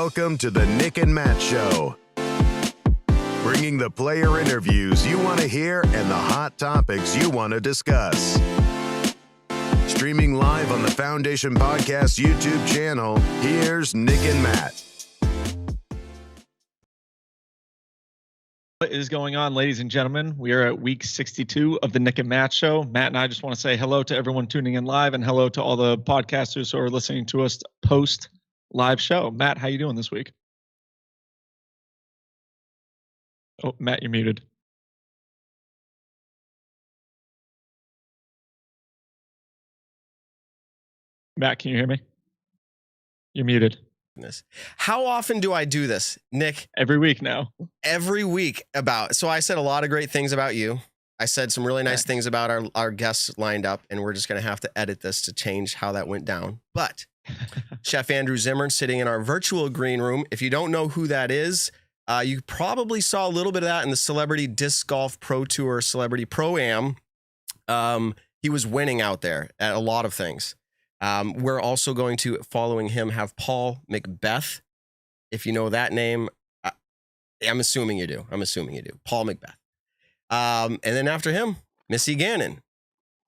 Welcome to the Nick and Matt Show. Bringing the player interviews you want to hear and the hot topics you want to discuss. Streaming live on the Foundation Podcast YouTube channel, here's Nick and Matt. What is going on, ladies and gentlemen? We are at week 62 of the Nick and Matt Show. Matt and I just want to say hello to everyone tuning in live and hello to all the podcasters who are listening to us post live show. Matt, how you doing this week? Oh, Matt, you're muted. Matt, can you hear me? You're muted. How often do I do this, Nick? Every week now. Every week so I said a lot of great things about you. I said some really nice things about our guests lined up, and we're just going to have to edit this to change how that went down. But Chef Andrew Zimmern sitting in our virtual green room. If you don't know who that is, you probably saw a little bit of that in the Celebrity Disc Golf Pro Tour, Celebrity Pro-Am. He was winning out there at a lot of things. We're also going to, following him, have Paul McBeth. If you know that name, I'm assuming you do. Paul McBeth. And then after him, Missy Gannon.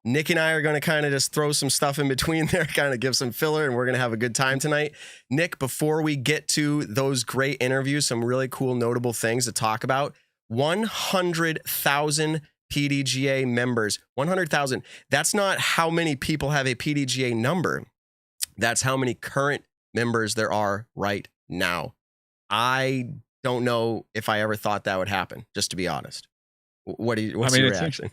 Nick and I are going to kind of just throw some stuff in between there, kind of give some filler, and we're going to have a good time tonight. Nick, before we get to those great interviews, some really cool, notable things to talk about. 100,000 PDGA members. 100,000. That's not how many people have a PDGA number. That's how many current members there are right now. I don't know if I ever thought that would happen, just to be honest. What's your reaction?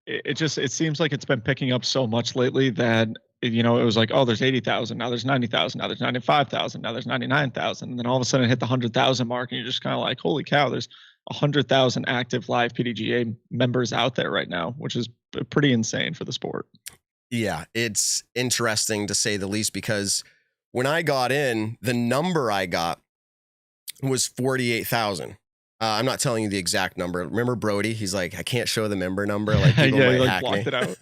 It seems like it's been picking up so much lately that, you know, it was like, oh, there's 80,000, now there's 90,000, now there's 95,000, now there's 99,000. And then all of a sudden it hit the 100,000 mark and you're just kind of like, holy cow, there's 100,000 active live PDGA members out there right now, which is pretty insane for the sport. Yeah, it's interesting to say the least, because when I got in, the number I got was 48,000. I'm not telling you the exact number. Remember Brody? He's like, I can't show the member number. Like, people might hack me. Blocked it out.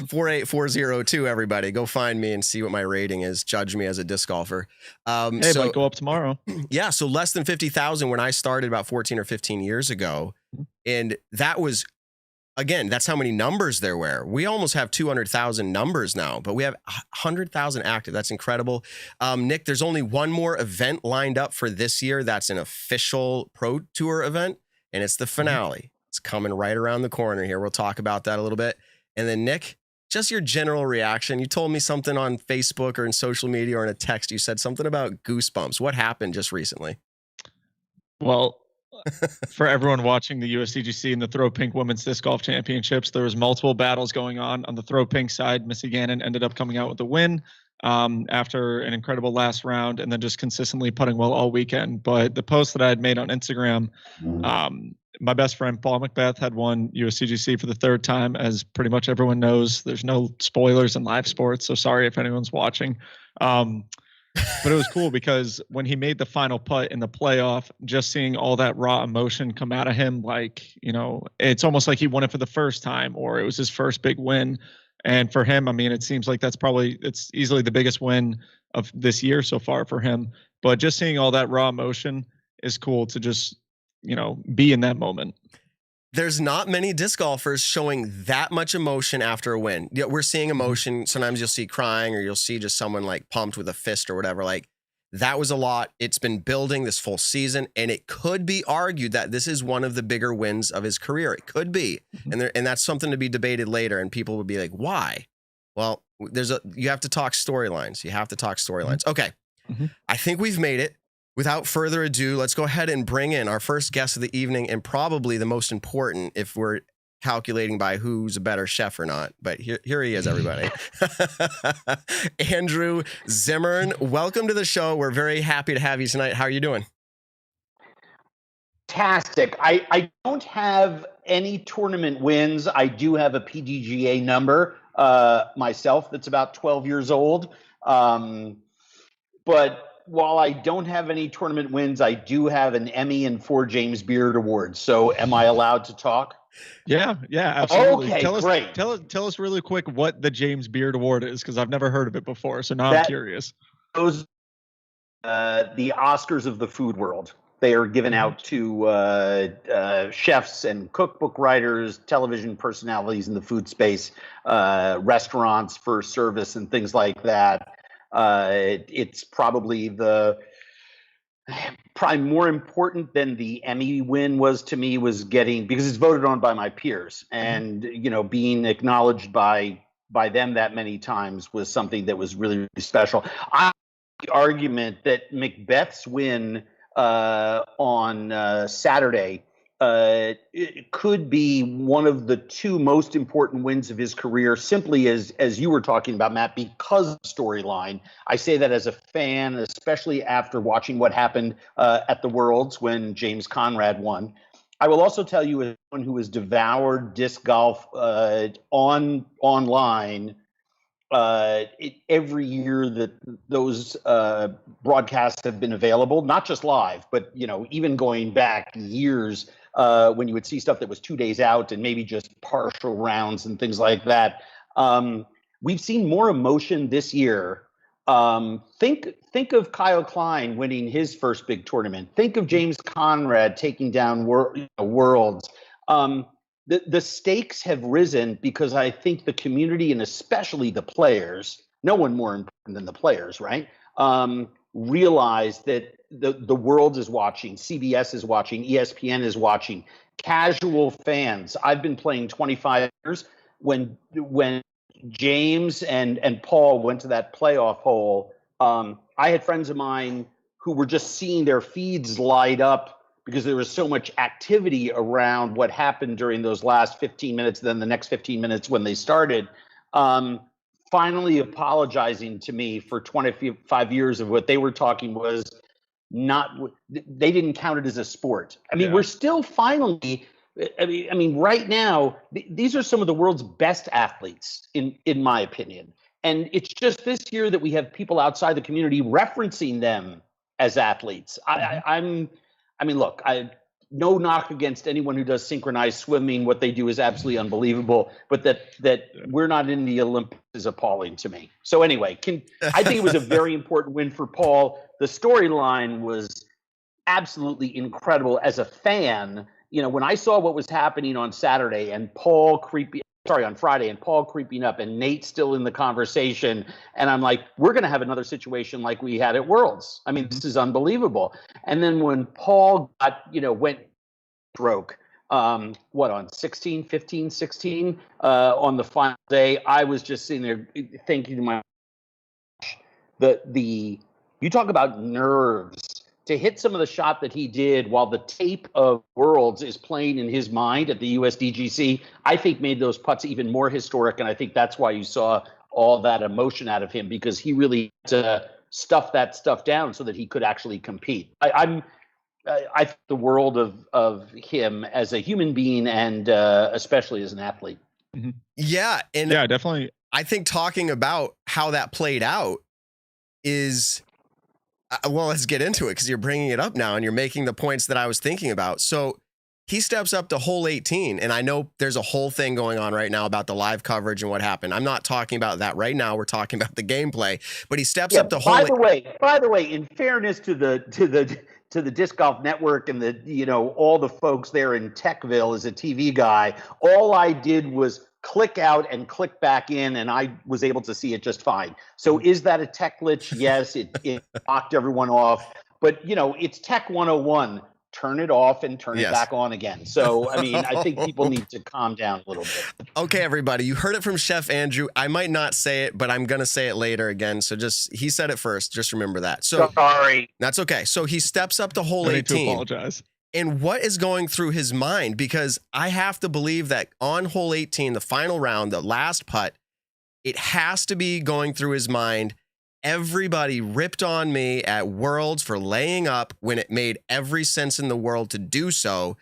48402. Everybody, go find me and see what my rating is. Judge me as a disc golfer. It might go up tomorrow. Yeah, so less than 50,000 when I started about 14 or 15 years ago, and that was, again, that's how many numbers there were. We almost have 200,000 numbers now, but we have 100,000 active. That's incredible. Nick, there's only one more event lined up for this year. That's an official Pro Tour event, and it's the finale. It's coming right around the corner here. We'll talk about that a little bit. And then, Nick, just your general reaction. You told me something on Facebook or in social media or in a text. You said something about goosebumps. What happened just recently? Well, for everyone watching the USDGC and the Throw Pink Women's Disc Golf Championships, there was multiple battles going on. On the Throw Pink side, Missy Gannon ended up coming out with the win after an incredible last round and then just consistently putting well all weekend. But the post that I had made on Instagram, my best friend Paul McBeth had won USDGC for the third time. As pretty much everyone knows, there's no spoilers in live sports, so sorry if anyone's watching. But it was cool because when he made the final putt in the playoff, just seeing all that raw emotion come out of him, like, you know, it's almost like he won it for the first time or it was his first big win. And for him, I mean, it seems like it's easily the biggest win of this year so far for him. But just seeing all that raw emotion is cool to just, you know, be in that moment. There's not many disc golfers showing that much emotion after a win. Yeah, we're seeing emotion. Sometimes you'll see crying or you'll see just someone like pumped with a fist or whatever. Like, that was a lot. It's been building this full season, and it could be argued that this is one of the bigger wins of his career. It could be. And that's something to be debated later, and people would be like, why? Well, you have to talk storylines. Okay. I think we've made it. Without further ado, let's go ahead and bring in our first guest of the evening, and probably the most important if we're calculating by who's a better chef or not. But here he is, everybody. Andrew Zimmern, welcome to the show. We're very happy to have you tonight. How are you doing? Fantastic. I don't have any tournament wins. I do have a PDGA number myself that's about 12 years old. But while I don't have any tournament wins, I do have an Emmy and 4 James Beard Awards. So am I allowed to talk? Yeah, absolutely. Okay, great. Tell us really quick what the James Beard Award is, because I've never heard of it before. So now I'm curious. Those the Oscars of the food world. They are given out to chefs and cookbook writers, television personalities in the food space, restaurants for service and things like that. It's probably more important than the Emmy win was to me, was getting, because it's voted on by my peers, and being acknowledged by them that many times was something that was really, really special. The argument that McBeth's win on Saturday it could be one of the two most important wins of his career, simply as you were talking about, Matt, because of the storyline. I say that as a fan, especially after watching what happened at the Worlds when James Conrad won. I will also tell you, as someone who has devoured disc golf online, every year that those broadcasts have been available, not just live, but even going back years, when you would see stuff that was 2 days out and maybe just partial rounds and things like that. We've seen more emotion this year. Think of Kyle Klein winning his first big tournament. Think of James Conrad taking down Worlds. The stakes have risen because I think the community, and especially the players, no one more important than the players, right? Realize that the world is watching, CBS is watching, ESPN is watching, casual fans. I've been playing 25 years. When James and Paul went to that playoff hole, I had friends of mine who were just seeing their feeds light up because there was so much activity around what happened during those last 15 minutes, then the next 15 minutes when they started, finally apologizing to me for 25 years of what they were talking was not, they didn't count it as a sport. I mean, we're still finally, I mean, right now, these are some of the world's best athletes, in my opinion. And it's just this year that we have people outside the community referencing them as athletes. I mean, look, no knock against anyone who does synchronized swimming. What they do is absolutely unbelievable. But that we're not in the Olympics is appalling to me. So anyway, I think it was a very important win for Paul. The storyline was absolutely incredible as a fan. When I saw what was happening on Saturday and on Friday, and Paul creeping up and Nate still in the conversation. And I'm like, we're going to have another situation like we had at Worlds. I mean, this is unbelievable. And then when Paul broke, on 16 on the final day, I was just sitting there thinking to myself, you talk about nerves. To hit some of the shot that he did while the tape of Worlds is playing in his mind at the USDGC, I think made those putts even more historic. And I think that's why you saw all that emotion out of him, because he really had to stuff that stuff down so that he could actually compete. I think the world of him as a human being and especially as an athlete. Mm-hmm. Yeah. And yeah, definitely. I think talking about how that played out is... well, let's get into it, because you're bringing it up now and you're making the points that I was thinking about. So he steps up to hole 18, and I know there's a whole thing going on right now about the live coverage and what happened. I'm not talking about that right now. We're talking about the gameplay. But he steps up to hole. By the way, in fairness to the Disc Golf Network and all the folks there in Techville, as a TV guy, all I did was click out and click back in, and I was able to see it just fine. So is that a tech glitch? Yes, it knocked everyone off. But, it's Tech 101. Turn it off and turn it back on again. So, I mean, I think people need to calm down a little bit. Okay, everybody, you heard it from Chef Andrew. I might not say it, but I'm going to say it later again. So he said it first. Just remember that. So sorry. That's okay. So he steps up to hole 18. I need to apologize. And what is going through his mind? Because I have to believe that on hole 18, the final round, the last putt, it has to be going through his mind. Everybody ripped on me at Worlds for laying up when it made every sense in the world to do so.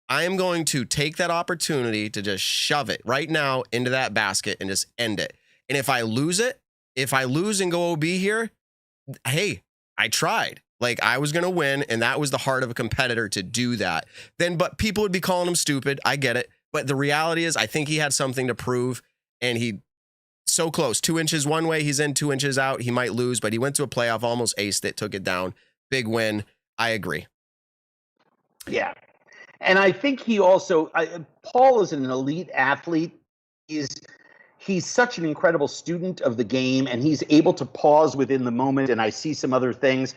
I am going to take that opportunity to just shove it right now into that basket and just end it. And if I lose and go OB here, hey, I tried. Like, I was going to win, and that was the heart of a competitor to do that. But people would be calling him stupid. I get it. But the reality is, I think he had something to prove, and he so close. 2 inches one way, he's in, 2 inches out. He might lose, but he went to a playoff, almost aced it, took it down. Big win. I agree. Yeah. And I think he also, Paul is an elite athlete. He's such an incredible student of the game, and he's able to pause within the moment. And I see some other things.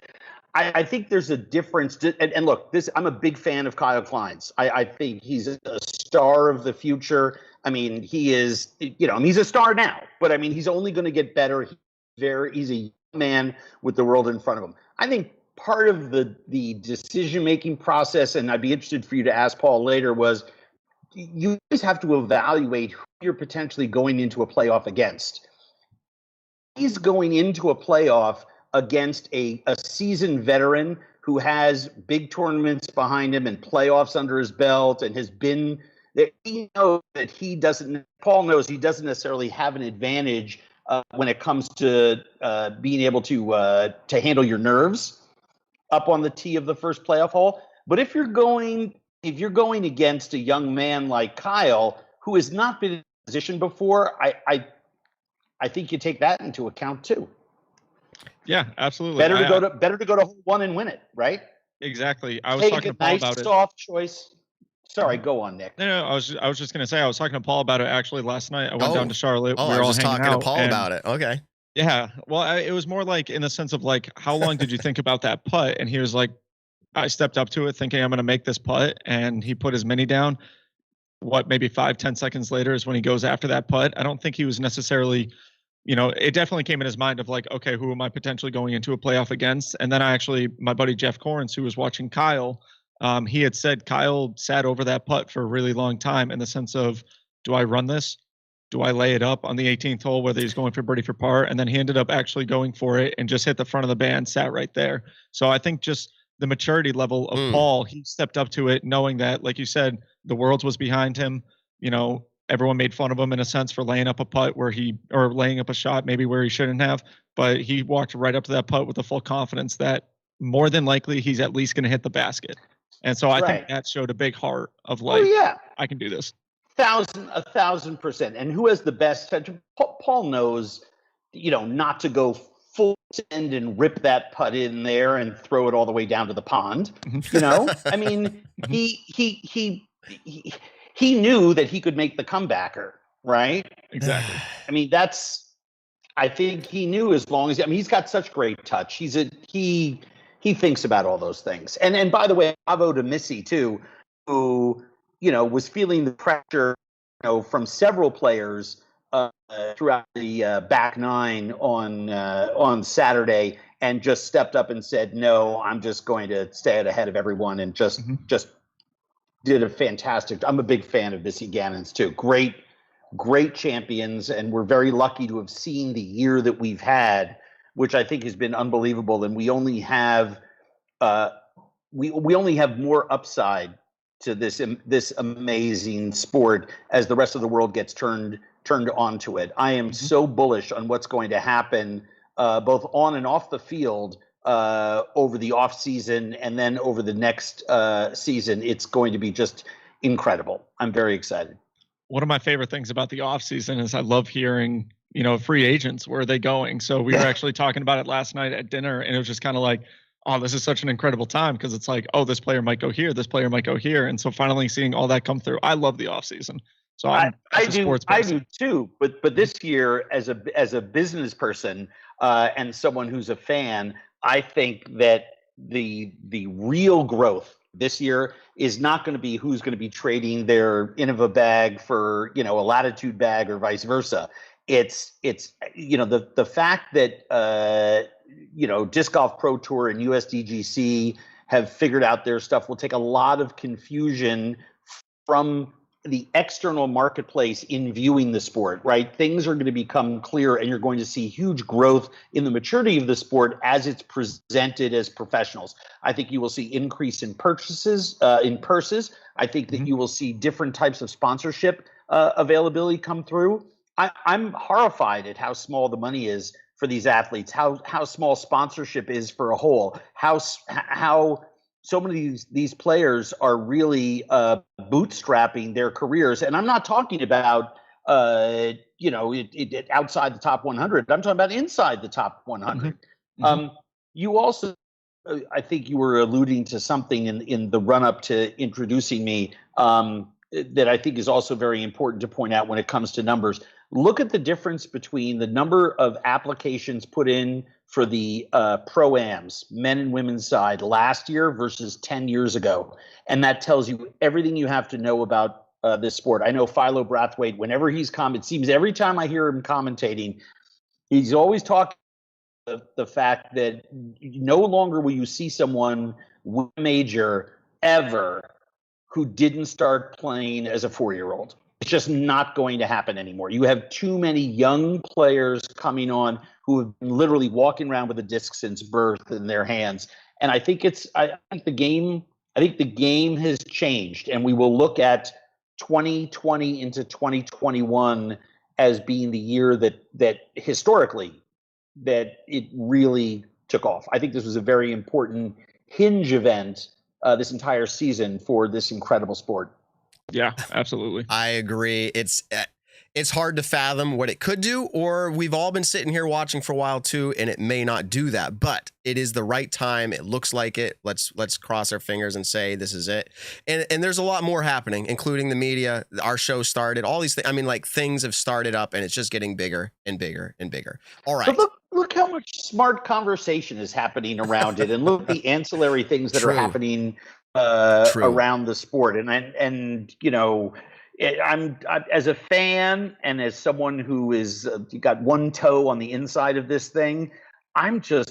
I think there's a difference. And look, I'm a big fan of Kyle Klein's. I think he's a star of the future. I mean, he is, he's a star now, but I mean, he's only going to get better. He's a young man with the world in front of him. I think part of the decision-making process, and I'd be interested for you to ask Paul later, was you always have to evaluate who you're potentially going into a playoff against. He's going into a playoff against a seasoned veteran who has big tournaments behind him and playoffs under his belt and has been that he knows that Paul knows he doesn't necessarily have an advantage when it comes to being able to handle your nerves up on the tee of the first playoff hole. But if you're going against a young man like Kyle, who has not been in a position before, I think you take that into account too. Yeah, absolutely. Better to go to hole one and win it, right? Exactly. I was talking to Paul about it. Soft choice. Sorry, go on, Nick. No, I was just gonna say I was talking to Paul about it actually last night. I went down to Charlotte. Oh, we were I all was just hanging talking out, to Paul about it. Okay. Yeah. Well, it was more like in the sense of like, how long did you think about that putt? And he was like, I stepped up to it thinking I'm going to make this putt. And he put his mini down. Maybe 5-10 seconds later is when he goes after that putt. I don't think he was necessarily, it definitely came in his mind of like, okay, who am I potentially going into a playoff against? And then my buddy Jeff Corrins, who was watching Kyle, he had said Kyle sat over that putt for a really long time in the sense of, do I run this? Do I lay it up on the 18th hole, whether he's going for birdie for par? And then he ended up actually going for it and just hit the front of the band, sat right there. So I think just the maturity level of Paul, he stepped up to it knowing that, like you said, the world was behind him. Everyone made fun of him in a sense for laying up a putt or laying up a shot maybe where he shouldn't have. But he walked right up to that putt with the full confidence that more than likely he's at least going to hit the basket. And so I think that showed a big heart of like, I can do this. 1,000%. And who has the best touch? Paul knows, not to go full send and rip that putt in there and throw it all the way down to the pond. I mean, he knew that he could make the comebacker, right? Exactly. I mean, I think he knew as long as, he's got such great touch. He thinks about all those things. And by the way, bravo to Missy too, who, was feeling the pressure, from several players throughout the back nine on Saturday, and just stepped up and said, "No, I'm just going to stay out ahead of everyone," and just did a fantastic. I'm a big fan of Missy Gannon's too. Great champions, and we're very lucky to have seen the year that we've had, which I think has been unbelievable. And we only have we only have more upside to this amazing sport as the rest of the world gets turned onto it. I am so bullish on what's going to happen both on and off the field over the off season and then over the next season. It's going to be just incredible. I'm very excited. One of my favorite things about the off season is I love hearing, free agents, where are they going? So we were actually talking about it last night at dinner, and it was just kind of like, oh, this is such an incredible time, because it's like, oh, this player might go here, this player might go here. And so finally seeing all that come through, I love the off season. So I do too. But this year, as a business person and someone who's a fan, I think that the real growth this year is not going to be who's going to be trading their Innova bag for, a Latitude bag or vice versa. It's the fact that Disc Golf Pro Tour and USDGC have figured out their stuff will take a lot of confusion from the external marketplace in viewing the sport, right? Things are going to become clear, and you're going to see huge growth in the maturity of the sport as it's presented as professionals. I think you will see increase in purses. I think that you will see different types of sponsorship availability come through. I'm horrified at how small the money is for these athletes, how small sponsorship is for a hole, how so many of these players are really bootstrapping their careers. And I'm not talking about outside the top 100. I'm talking about inside the top 100. You also, I think you were alluding to something in the run up to introducing me that I think is also very important to point out when it comes to numbers. Look at the difference between the number of applications put in for the Pro-Ams, men and women's side, last year versus 10 years ago. And that tells you everything you have to know about this sport. I know Philo Brathwaite, whenever he's it seems every time I hear him commentating, he's always talking about the fact that no longer will you see someone win a major ever who didn't start playing as a 4-year-old. It's just not going to happen anymore. You have too many young players coming on who have been literally walking around with a disc since birth in their hands. And I think the game has changed, and we will look at 2020 into 2021 as being the year that historically that it really took off. I think this was a very important hinge event this entire season for this incredible sport. Yeah, absolutely. I agree. It's hard to fathom what it could do, or we've all been sitting here watching for a while too, and it may not do that, but it is the right time. It looks like it. Let's cross our fingers and say this is it. And there's a lot more happening, including the media. Our show started, all these things. I mean, like, things have started up, and it's just getting bigger and bigger and bigger. All right. But look how much smart conversation is happening around it, and look at the ancillary things that are happening around the sport. And I'm as a fan and as someone who is got one toe on the inside of this thing, I'm so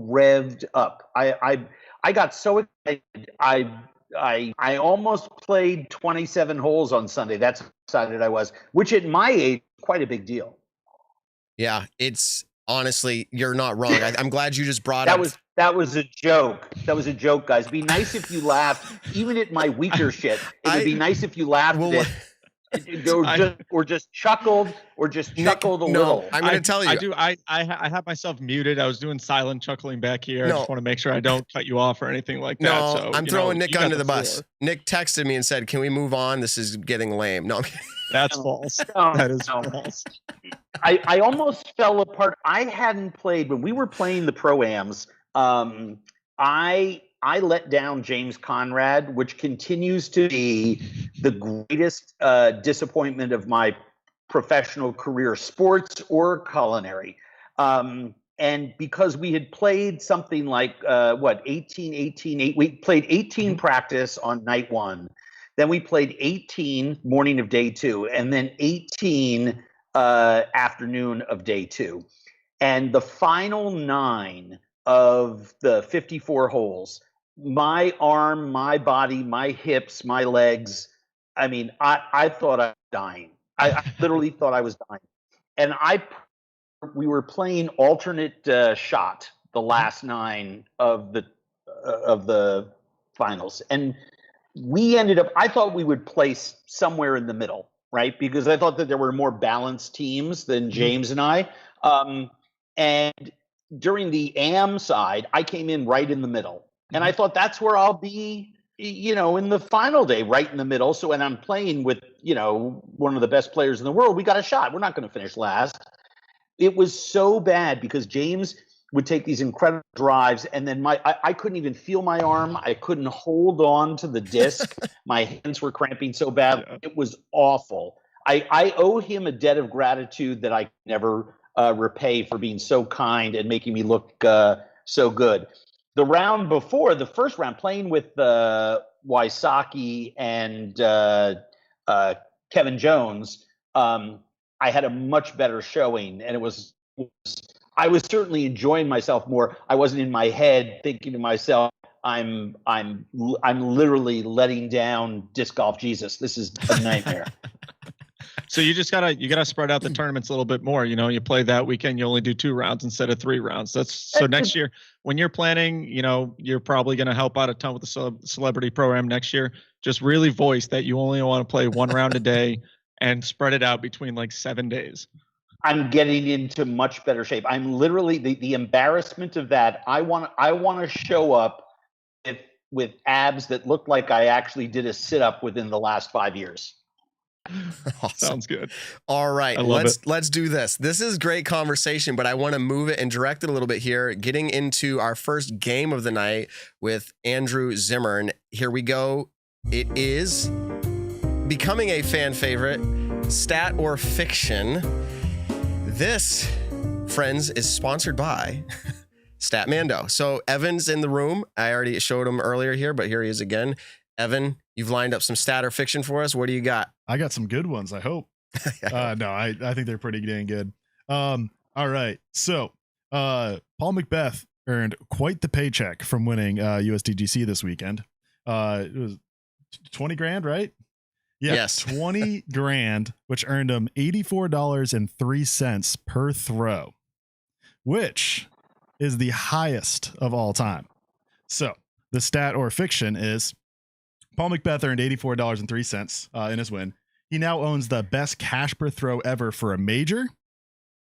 revved up. I got so excited. I almost played 27 holes on Sunday. That's how excited I was, which at my age, quite a big deal. Yeah, it's honestly, you're not wrong. I'm glad you just brought up. That was a joke. That was a joke, guys. It'd be nice if you laughed, even at my weaker shit. It would be nice if you laughed at it, or just chuckled, a little. I'm going to tell you. I have myself muted. I was doing silent chuckling back here. I just want to make sure I don't cut you off or anything like that. No, So, I'm throwing Nick under the bus. Nick texted me and said, "Can we move on? This is getting lame." No, that's false. That is false. I almost fell apart. I hadn't played when we were playing the Pro-Ams. I let down James Conrad, which continues to be the greatest disappointment of my professional career, sports or culinary. And because we had played something like 18, we played 18 practice on night one, then we played 18 morning of day two, and then 18 afternoon of day two. And the final 9 of the 54 holes, my arm, my body, my hips, my legs, I mean, I thought I was dying. I literally thought I was dying. And we were playing alternate shot the last 9 of the finals. And we ended up, I thought we would place somewhere in the middle, right? Because I thought that there were more balanced teams than James and I. And during the AM side, I came in right in the middle. And I thought that's where I'll be, in the final day, right in the middle. So when I'm playing with, one of the best players in the world, we got a shot. We're not going to finish last. It was so bad because James would take these incredible drives, and then I couldn't even feel my arm. I couldn't hold on to the disc. My hands were cramping so bad. Yeah. It was awful. I owe him a debt of gratitude that I never repay for being so kind and making me look so good. The round before, the first round, playing with Wysocki and Kevin Jones, I had a much better showing, and I was certainly enjoying myself more. I wasn't in my head thinking to myself, I'm literally letting down disc golf Jesus. This is a nightmare. So you gotta spread out the tournaments a little bit more. You play that weekend, you only do 2 rounds instead of 3 rounds. So next year when you're planning, you're probably going to help out a ton with the Celbrity program next year. Just really voice that you only want to play 1 round a day and spread it out between like 7 days. I'm getting into much better shape. I'm literally the embarrassment of that. I want to show up with abs that look like I actually did a sit up within the last 5 years. Awesome. Sounds good. All right, I love let's do this. This is great conversation, but I want to move it and direct it a little bit here, getting into our first game of the night with Andrew Zimmern. Here we go. It is becoming a fan favorite, stat or fiction. This, friends, is sponsored by Statmando. So Evan's in the room. I already showed him earlier here, but here he is again. Evan, you've lined up some stat or fiction for us. What do you got? I got some good ones, I hope. No, I think they're pretty dang good. All right. So Paul McBeth earned quite the paycheck from winning USDGC this weekend. It was 20 grand, right? Yeah, Yes. 20 grand, which earned him $84.03 per throw, which is the highest of all time. So the stat or fiction is Paul McBeth earned $84.03 in his win. He now owns the best cash per throw ever for a major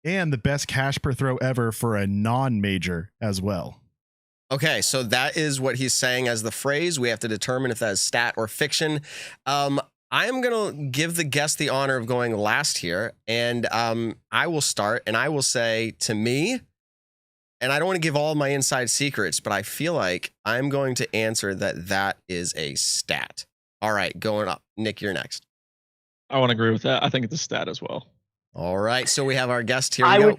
and the best cash per throw ever for a non-major as well. Okay, so that is what he's saying as the phrase. We have to determine if that is stat or fiction. I am going to give the guest the honor of going last here, and I will start, and I will say, to me, and I don't want to give all my inside secrets, but I feel like I'm going to answer that is a stat. All right, going up. Nick, you're next. I want to agree with that. I think it's a stat as well. All right, so we have our guest here. We go.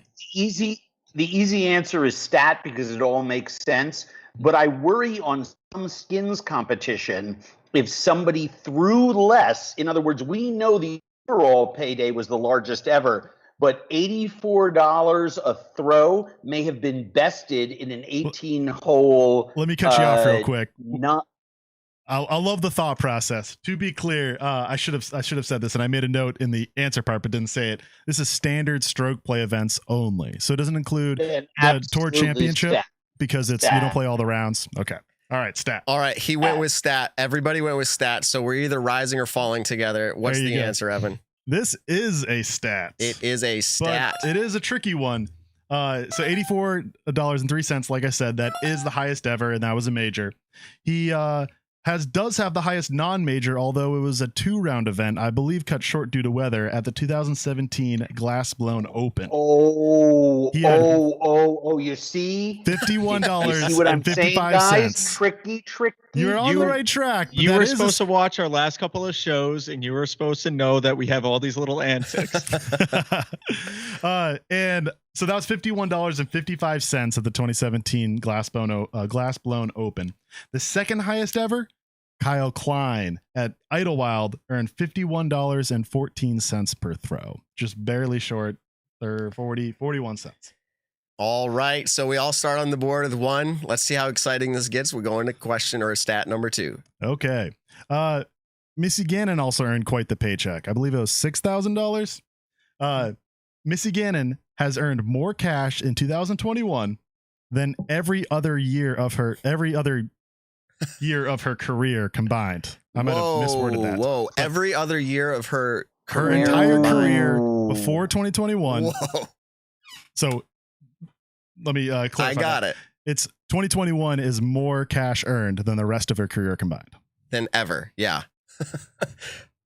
The easy answer is stat because it all makes sense. But I worry on some skins competition if somebody threw less. In other words, we know the overall payday was the largest ever, but $84 a throw may have been bested in an 18-hole. Let me cut you off real quick. Not. I love the thought process. To be clear, I should have said this, and I made a note in the answer part, but didn't say it. This is standard stroke play events only, so it doesn't include the Tour Championship stat. Because you don't play all the rounds. Okay, all right, stat. All right, he went with stat. Everybody went with stat, so we're either rising or falling together. What's the answer, Evan? This is a stat. It is a stat. But it is a tricky one. So $84.03, like I said, that is the highest ever, and that was a major. He does have the highest non-major, although it was a 2-round event, I believe cut short due to weather, at the 2017 Glass Blown Open. You see? $51.55. See what I'm saying, guys? Tricky. You're on the right track. You were supposed to watch our last couple of shows, and you were supposed to know that we have all these little antics. And so that was $51.55 at the 2017 Glass Blown Open. The second highest ever, Kyle Klein at Idlewild earned $51.14 per throw, just barely short, or 41 cents. All right, so we all start on the board with one. Let's see how exciting this gets. We're going to question or stat number 2. Okay. Missy Gannon also earned quite the paycheck. I believe it was $6,000. Missy Gannon has earned more cash in 2021 than every other year of her career combined. I might have misworded that. Whoa, every other year of her entire career before 2021. Whoa. So let me clarify. I got it. It's 2021 is more cash earned than the rest of her career combined. Than ever. Yeah.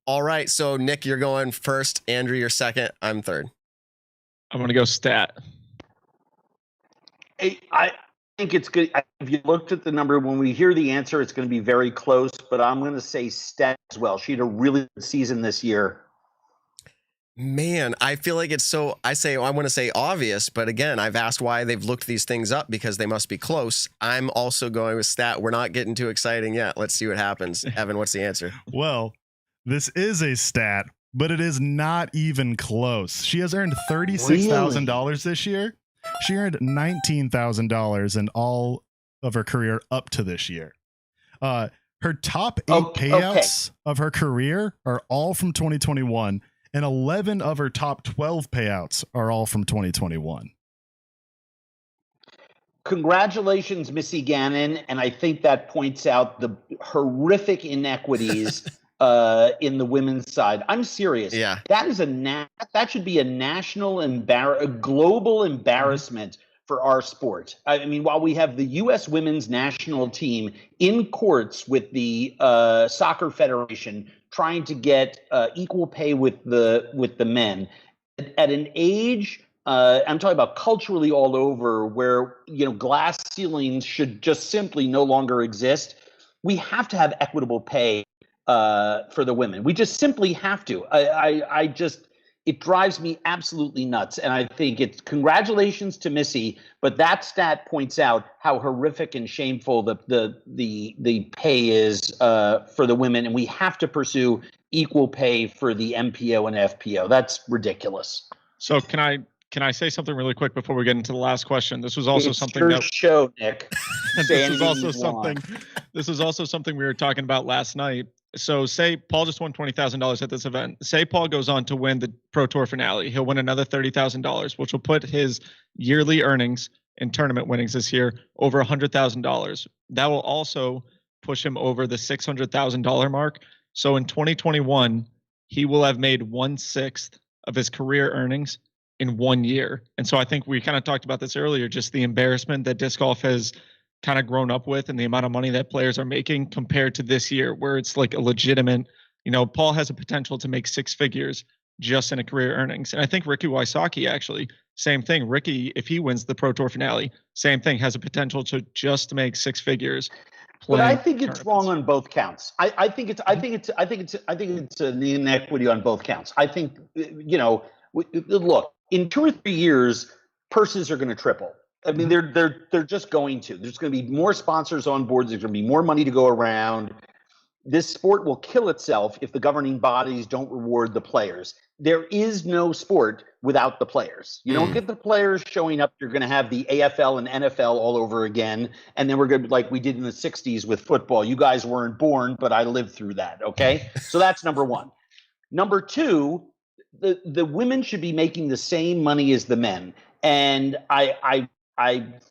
All right. So Nick, you're going first. Andrew, you're second. I'm third. I'm going to go stat. I think it's good. If you looked at the number, when we hear the answer, it's going to be very close, but I'm going to say stat as well. She had a really good season this year. Man, I feel like it's so, I want to say obvious, but again, I've asked why they've looked these things up because they must be close. I'm also going with stat. We're not getting too exciting yet. Let's see what happens. Evan, what's the answer? Well, this is a stat, but it is not even close. She has earned $36,000 this year. She earned $19,000 in all of her career up to this year. Her top 8 payouts of her career are all from 2021, and 11 of her top 12 payouts are all from 2021. Congratulations, Missy Gannon, and I think that points out the horrific inequities in the women's side. I'm serious. Yeah, that is that should be a national a global embarrassment for our sport. I mean, while we have the U.S. women's national team in courts with the soccer federation trying to get equal pay with the men, at an age, I'm talking about culturally all over, where glass ceilings should just simply no longer exist. We have to have equitable pay for the women. We just simply have to. It drives me absolutely nuts. And I think it's congratulations to Missy, but that stat points out how horrific and shameful the pay is for the women. And we have to pursue equal pay for the MPO and FPO. That's ridiculous. So can I say something really quick before we get into the last question? This was also something your that show, Nick. this is also something we were talking about last night. So say Paul just won $20,000 at this event. Say Paul goes on to win the Pro Tour finale. He'll win another $30,000, which will put his yearly earnings and tournament winnings this year over $100,000. That will also push him over the $600,000 mark. So in 2021, he will have made 1/6 of his career earnings in 1 year. And so I think we kind of talked about this earlier, just the embarrassment that disc golf has kind of grown up with and the amount of money that players are making compared to this year, where it's like a legitimate, Paul has a potential to make 6 figures just in a career earnings. And I think Ricky Wysocki, actually, same thing. Ricky, if he wins the Pro Tour finale, same thing, has a potential to just make 6 figures. But I think it's wrong on both counts. I think it's an inequity on both counts. I think, look, in 2 or 3 years, purses are going to triple. I mean, they're just going to. There's going to be more sponsors on board. There's going to be more money to go around. This sport will kill itself if the governing bodies don't reward the players. There is no sport without the players. You don't get the players showing up. You're going to have the AFL and NFL all over again. And then we're going to be like we did in the 60s with football. You guys weren't born, but I lived through that. Okay. So that's number one. Number two, the women should be making the same money as the men. And I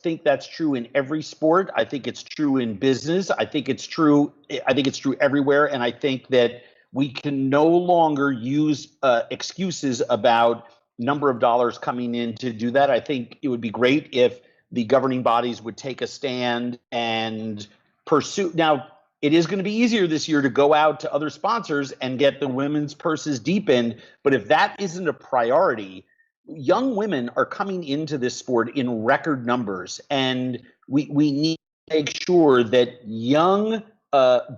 think that's true in every sport. I think it's true in business. I think it's true everywhere. And I think that we can no longer use excuses about number of dollars coming in to do that. I think it would be great if the governing bodies would take a stand and pursue. Now, it is going to be easier this year to go out to other sponsors and get the women's purses deepened. But if that isn't a priority, young women are coming into this sport in record numbers, and we need to make sure that young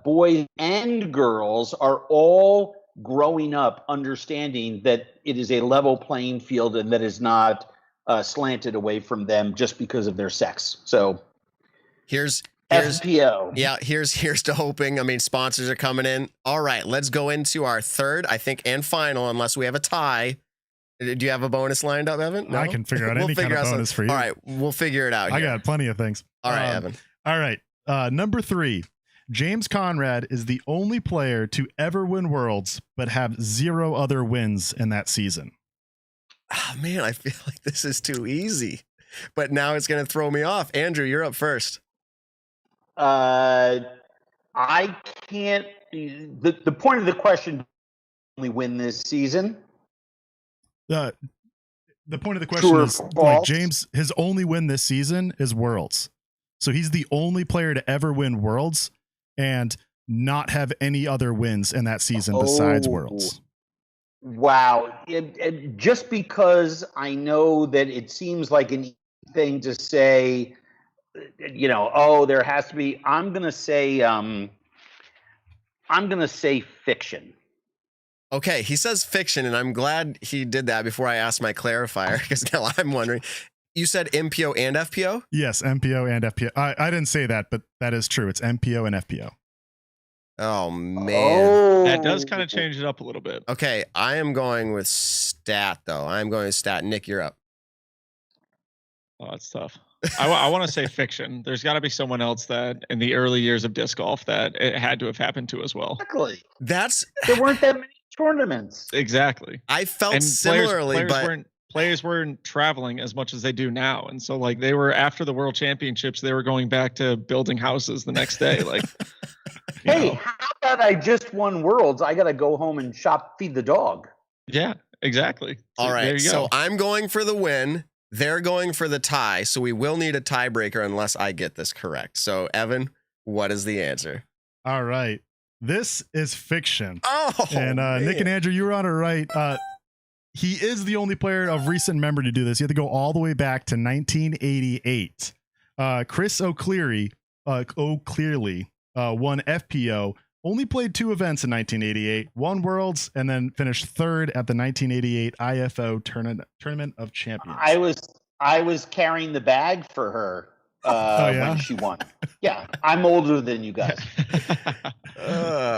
boys and girls are all growing up understanding that it is a level playing field and that is not slanted away from them just because of their sex. So here's FPO. Yeah, here's to hoping. I mean, sponsors are coming in. All right, let's go into our third, I think, and final, unless we have a tie. Do you have a bonus lined up, Evan? No? I can figure out any kind of bonus for you. All right, we'll figure it out here. I got plenty of things. All right, Evan. All right. Number 3, James Conrad is the only player to ever win Worlds, but have 0 other wins in that season. Oh, man, I feel like this is too easy, but now it's going to throw me off. Andrew, you're up first. I can't. The point of the question: only win this season. The point of the question is, like, James, his only win this season is Worlds. So he's the only player to ever win Worlds and not have any other wins in that season besides Worlds. Wow. Just because I know that it seems like an easy thing to say, there has to be, I'm going to say fiction. Okay, he says fiction, and I'm glad he did that before I asked my clarifier, because now I'm wondering. You said MPO and FPO? Yes, MPO and FPO. I didn't say that, but that is true. It's MPO and FPO. Oh, man. That does kind of change it up a little bit. Okay, I am going with stat, though. I'm going with stat. Nick, you're up. Oh, that's tough. I want to say fiction. There's got to be someone else that in the early years of disc golf that it had to have happened to as well. Exactly. There weren't that many tournaments. Exactly. I felt similarly, players weren't traveling as much as they do now. And so, like, they were, after the World Championships, they were going back to building houses the next day. Like, hey, how about I just won Worlds? I got to go home and feed the dog. Yeah, exactly. All right. There you so go. I'm going for the win. They're going for the tie, so we will need a tiebreaker unless I get this correct. So, Evan, what is the answer? All right. This is fiction. Oh, and man. Nick and Andrew, you were on it right. He is the only player of recent memory to do this. You have to go all the way back to 1988. Chris O'Cleary won FPO, only played 2 events in 1988, won Worlds, and then finished 3rd at the 1988 IFO Tournament of Champions. I was carrying the bag for her when she won. Yeah, I'm older than you guys.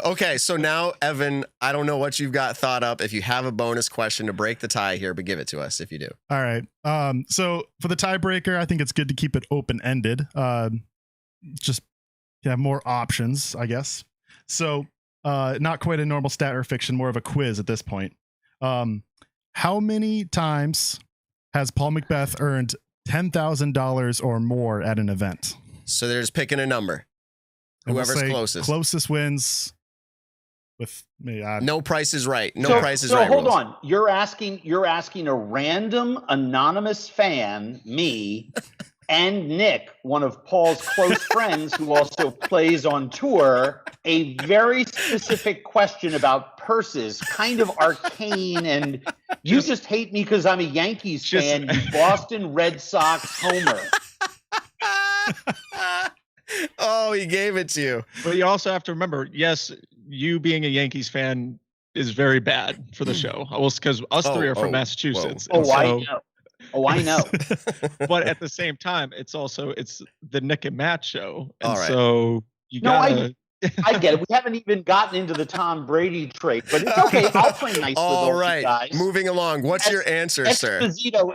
Okay, so now, Evan, I don't know what you've got thought up. If you have a bonus question to break the tie here, but give it to us if you do. All right. So for the tiebreaker, I think it's good to keep it open-ended. Just have more options, I guess. So not quite a normal stat or fiction, more of a quiz at this point. How many times has Paul McBeth earned $10,000 or more at an event? So they're just picking a number. And we'll Whoever's say closest. Closest wins. With me, no price is right. No price is right. So hold rules. on. You're asking a random anonymous fan, me, and Nick, one of Paul's close friends who also plays on tour, a very specific question about purses, kind of arcane, and you just hate me because I'm a Yankees fan, you Boston Red Sox homer. Oh, he gave it to you. But you also have to remember, yes, you being a Yankees fan is very bad for the show. Because us three are from Massachusetts. I know. Oh, I know. But at the same time, it's the Nick and Matt show. And all right. so you gotta... I get it. We haven't even gotten into the Tom Brady trade, but it's okay. I'll play nice with all right. you guys. Moving along. What's your answer, sir? Esposito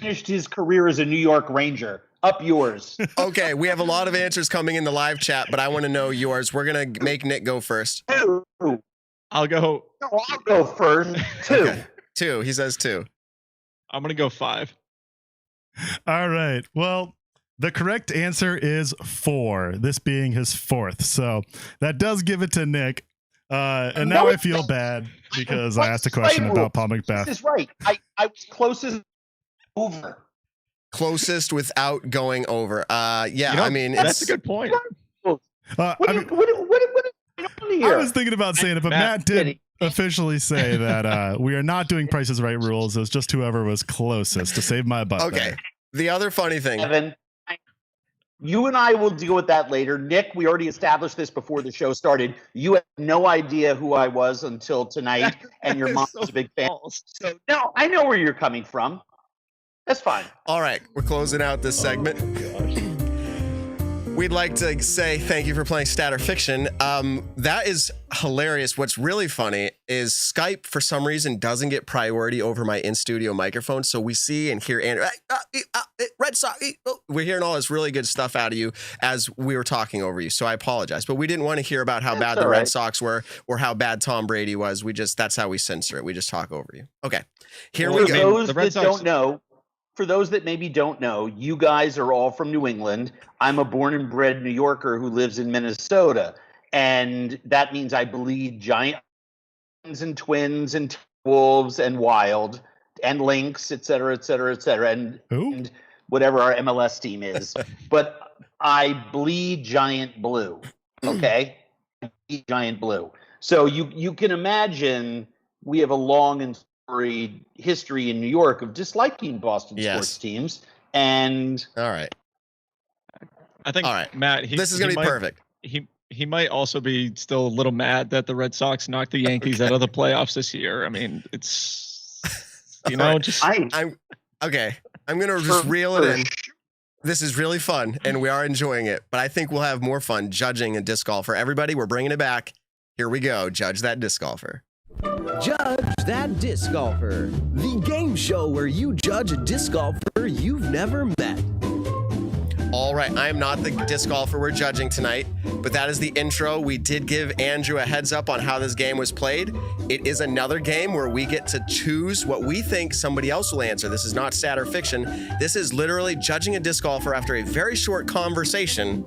finished his career as a New York Ranger. Up yours. Okay, we have a lot of answers coming in the live chat, but I want to know yours. We're going to make Nick go first. 2. I'll go. No, I'll go first. 2. Okay. 2. He says 2. I'm going to go 5. All right. Well, the correct answer is 4, this being his 4th. So that does give it to Nick. And now I feel bad because I asked a question about Paul McBeth. This is right. I was closest over. Closest without going over. Yeah, I mean, that's a good point. What are you doing here? I was thinking about saying it, but Matt did officially say that we are not doing Price is Right rules. It was just whoever was closest to save my butt. Okay. There. The other funny thing. Evan, you and I will deal with that later. Nick, we already established this before the show started. You had no idea who I was until tonight, and your mom was a big fan. So, no, I know where you're coming from. That's fine. All right, we're closing out this segment. We'd like to say thank you for playing Stat or Fiction. That is hilarious. What's really funny is Skype, for some reason, doesn't get priority over my in-studio microphone. So we see and hear Andrew, Red Sox. We're hearing all this really good stuff out of you as we were talking over you. So I apologize. But we didn't want to hear about how bad the Red Sox were or how bad Tom Brady was. That's how we censor it. We just talk over you. Okay, here we go. For those that maybe don't know, you guys are all from New England. I'm a born and bred New Yorker who lives in Minnesota. And that means I bleed giants and twins and wolves and wild and lynx, et cetera, and whatever our MLS team is. But I bleed giant blue, okay? Giant blue. So you can imagine we have a long and history in New York of disliking Boston sports teams. And all right, I think Matt, this is gonna be perfect. He might also be still a little mad that the Red Sox knocked the Yankees out of the playoffs this year. I mean, it's I'm gonna just reel it in. This is really fun and we are enjoying it, but I think we'll have more fun judging a disc golfer. Everybody, we're bringing it back. Here we go. Judge that disc golfer. Judge That Disc Golfer, the game show where you judge a disc golfer you've never met. All right, I am not the disc golfer we're judging tonight, but that is the intro. We did give Andrew a heads up on how this game was played. It is another game where we get to choose what we think somebody else will answer. This is not Stat or Fiction. This is literally judging a disc golfer after a very short conversation,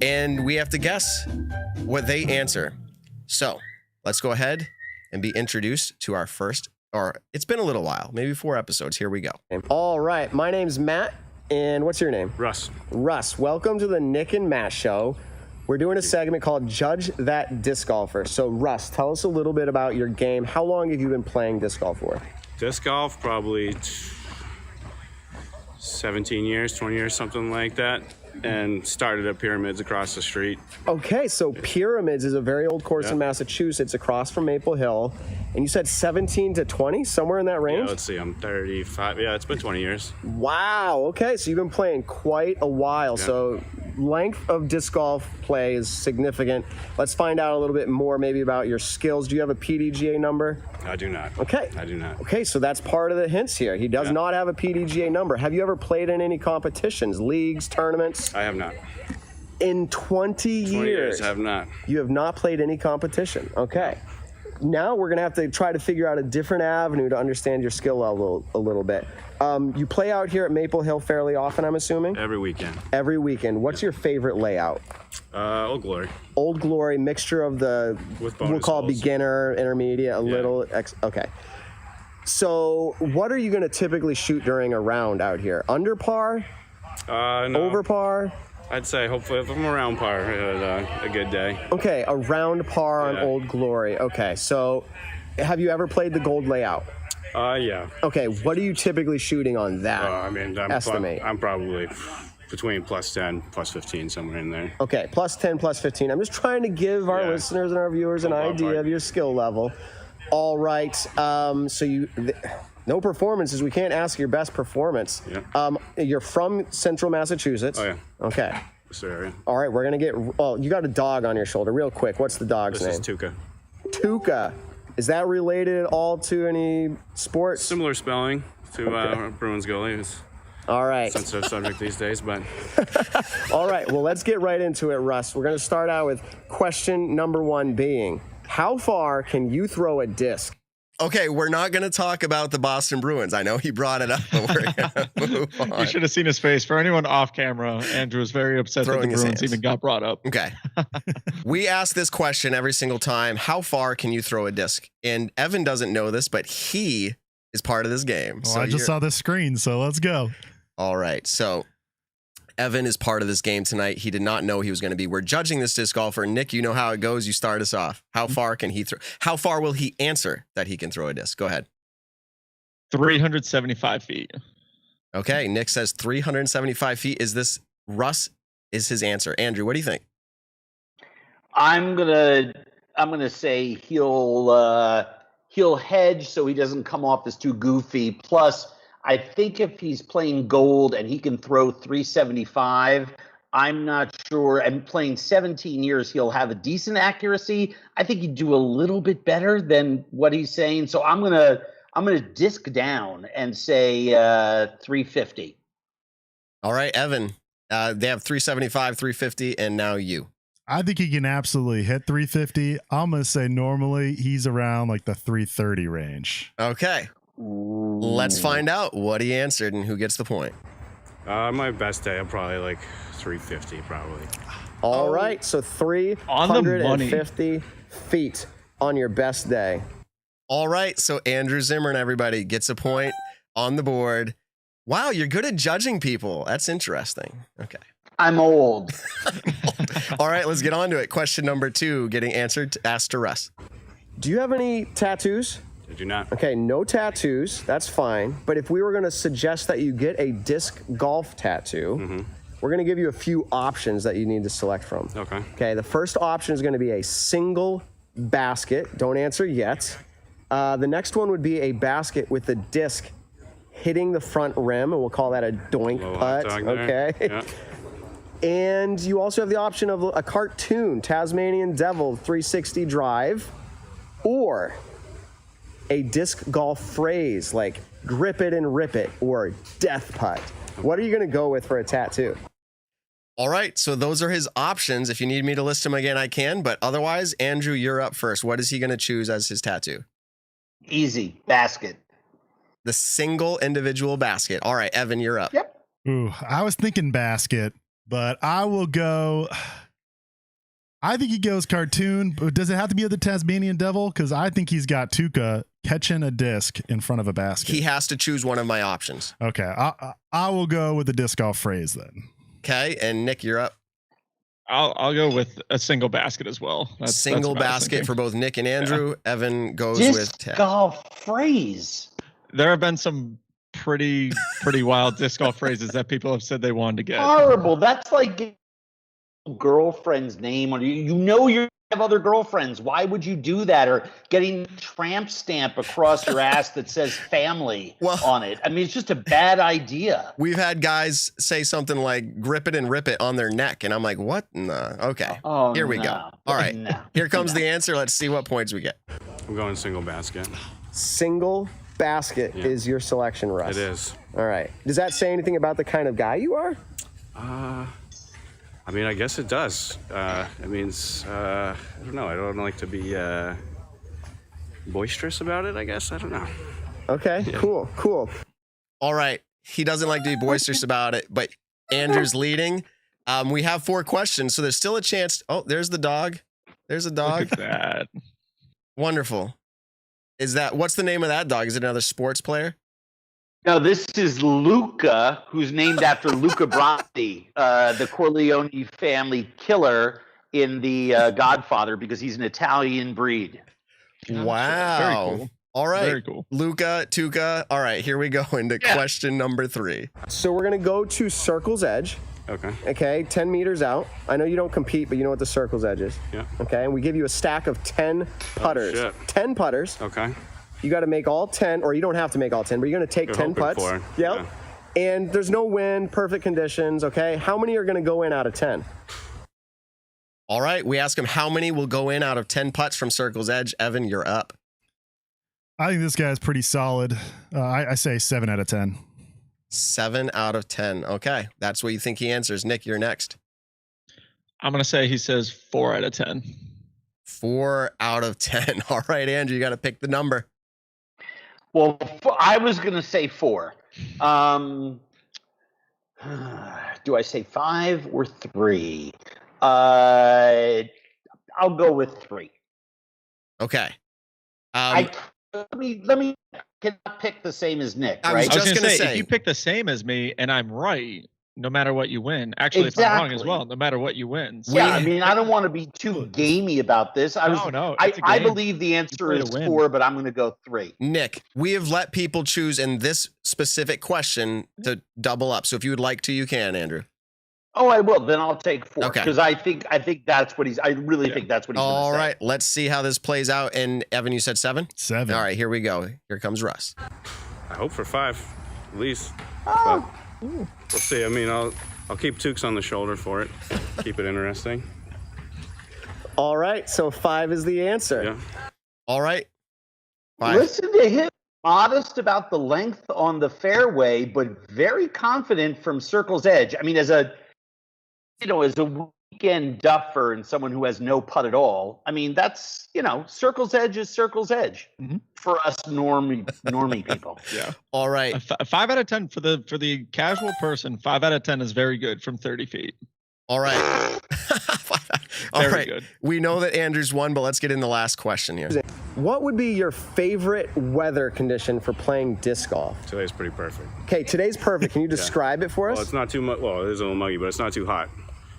and we have to guess what they answer. So let's go ahead and be introduced to our first Or it's been a little while, maybe 4 episodes. Here we go. All right. My name's Matt. And what's your name? Russ. Russ. Welcome to the Nick and Matt Show. We're doing a segment called Judge That Disc Golfer. So, Russ, tell us a little bit about your game. How long have you been playing disc golf for? Disc golf, probably 17 years, 20 years, something like that. And started at Pyramids across the street. Okay, so Pyramids is a very old course in Massachusetts across from Maple Hill. And you said 17 to 20, somewhere in that range? Yeah, let's see, I'm 35. Yeah, it's been 20 years. Wow, okay, so you've been playing quite a while. So length of disc golf play is significant. Let's find out a little bit more maybe about your skills. Do you have a PDGA number? I do not. Okay. I do not. Okay, so that's part of the hints here. He does not have a PDGA number. Have you ever played in any competitions, leagues, tournaments? I have not. In 20 years? I have not. You have not played any competition. Okay. Now we're going to have to try to figure out a different avenue to understand your skill level a little bit. You play out here at Maple Hill fairly often, I'm assuming? Every weekend. Every weekend. What's your favorite layout? Old Glory. Old Glory, mixture of the, With we'll bonus call holes. beginner, intermediate, a little, okay. So what are you going to typically shoot during a round out here? Under par? No. Over par? I'd say hopefully if I'm around par, a good day. Okay, around par on Old Glory. Okay, so have you ever played the gold layout? Yeah. Okay, what are you typically shooting on that? I mean, estimate. I'm probably between plus 10, plus 15, somewhere in there. Okay, plus 10, plus 15. I'm just trying to give our listeners and our viewers an idea of your skill level. All right, so no performances. We can't ask your best performance. Yeah. You're from Central Massachusetts. Oh, yeah. Okay. This area. All right, we're going to get, you got a dog on your shoulder. Real quick, what's the dog's This name? is Tuca. Tuca. Is that related at all to any sports? Similar spelling to Bruins goalie. It's All right. sensitive subject these days, but All right, well, let's get right into it, Russ. We're going to start out with question number 1 being, how far can you throw a disc? Okay, we're not going to talk about the Boston Bruins. I know he brought it up, but we're going to move on. You should have seen his face. For anyone off camera, Andrew was very upset Throwing that the his Bruins hands. even got brought up. Okay. We ask this question every single time. How far can you throw a disc? And Evan doesn't know this, but he is part of this game. Well, I just saw this screen, so let's go. All right. So Evan is part of this game tonight. He did not know he was going to be. We're judging this disc golfer. Nick, you know how it goes. You start us off. How far can he throw? How far will he answer that he can throw a disc? Go ahead. 375 feet. Okay. Nick says 375 feet. Is this Russ? Is his answer? Andrew, what do you think? I'm gonna say he'll hedge so he doesn't come off as too goofy. Plus, I think if he's playing gold and he can throw 375, I'm not sure. And playing 17 years, he'll have a decent accuracy. I think he'd do a little bit better than what he's saying. So I'm gonna disc down and say 350. All right, Evan. They have 375, 350, and now you. I think he can absolutely hit 350. I'm going to say normally he's around like the 330 range. Okay. Let's find out what he answered and who gets the point. my best day, I'm probably like 350, probably. All right, so 350 feet on your best day. All right, so Andrew Zimmern, everybody, gets a point on the board. Wow, you're good at judging people. That's interesting. Okay. I'm old. All right, let's get on to it. Question number 2, getting asked to Russ. Do you have any tattoos? I do not. Okay, no tattoos. That's fine. But if we were going to suggest that you get a disc golf tattoo, we're going to give you a few options that you need to select from. Okay. Okay, the first option is going to be a single basket. Don't answer yet. The next one would be a basket with the disc hitting the front rim, and we'll call that a doink putt. Okay. Yeah. And you also have the option of a cartoon, Tasmanian Devil 360 drive, or a disc golf phrase like grip it and rip it or death putt. What are you going to go with for a tattoo? All right, so those are his options. If you need me to list them again, I can. But otherwise, Andrew, you're up first. What is he going to choose as his tattoo? Easy. Basket. The single individual basket. All right, Evan, you're up. Yep. Ooh, I was thinking basket, but I will go. I think he goes cartoon, but does it have to be the Tasmanian Devil? Because I think he's got Tuca catching a disc in front of a basket. He has to choose one of my options. Okay, I will go with the disc golf phrase then. Okay, and Nick, you're up. I'll go with a single basket as well. Single basket for both Nick and Andrew. Yeah. Evan goes with disc golf phrase. There have been some pretty wild disc golf phrases that people have said they wanted to get. Horrible. That's like getting a girlfriend's name on you. You know you have other girlfriends. Why would you do that? Or getting a tramp stamp across your ass that says family on it. I mean, it's just a bad idea. We've had guys say something like grip it and rip it on their neck. And I'm like, what? No. Okay. Oh, here we go. All right. Here comes the answer. Let's see what points we get. I'm going single basket. Single basket is your selection, Russ. It is. All right. Does that say anything about the kind of guy you are? I mean, I guess it does. It means, I don't know. I don't like to be boisterous about it, I guess. I don't know. Okay, yeah. Cool. All right. He doesn't like to be boisterous about it, but Andrew's leading. We have 4 questions, so there's still a chance. Oh, there's the dog. There's a dog. Look at that. Wonderful. What's the name of that dog? Is it another sports player? No, this is Luca, who's named after Luca Brasi, the Corleone family killer in The Godfather, because he's an Italian breed. Wow. Very cool. All right. Very cool. Luca, Tuca. All right, here we go into question number 3. So we're going to go to Circle's Edge. Okay, 10 meters out. I know you don't compete, but you know what the Circle's Edge is. Yeah. Okay, and we give you a stack of 10 putters. Oh, shit. 10 putters. Okay. You got to make all 10, or you don't have to make all 10, but you're going to take 10 putts. Yep. Yeah. And there's no wind, perfect conditions, okay? How many are going to go in out of 10? All right, we ask him how many will go in out of 10 putts from Circle's Edge. Evan, you're up. I think this guy's pretty solid. I say 7 out of 10. 7 out of 10. Okay, that's what you think he answers. Nick, you're next. I'm going to say he says 4 out of 10. 4 out of 10. All right, Andrew, you got to pick the number. Well, I was going to say 4. Do I say 5 or 3? I'll go with 3. Okay. Let me cannot pick the same as Nick. I right? was just going to say, if you pick the same as me and I'm right, no matter what you win. Actually, if I'm wrong as well, no matter what you win. So I mean, I don't want to be too gamey about this. I believe the answer is 4, but I'm going to go 3. Nick, we have let people choose in this specific question to double up. So if you would like to, you can, Andrew. Oh, I will. Then I'll take 4 Okay. because I think that's what he's. I really think that's what he's. All say. right, let's see how this plays out. And Evan, you said 7? 7. All right, here we go. Here comes Russ. I hope for 5, at least. But we'll see. I mean, I'll keep Tukes on the shoulder for it. Keep it interesting. All right, so 5 is the answer. Yeah. All right. 5. Listen to him. Modest about the length on the fairway, but very confident from Circle's Edge. I mean, as a weekend duffer and someone who has no putt at all, I mean, that's, Circle's Edge is Circle's Edge for us normie people. Yeah. All right. 5 out of 10 for the casual person. 5 out of 10 is very good from 30 feet. All right. All Very right. good. We know that Andrew's won, but let's get in the last question here. What would be your favorite weather condition for playing disc golf? Today's pretty perfect. Okay, today's perfect. Can you describe it for us? Well, it's not too much. Well, it is a little muggy, but it's not too hot.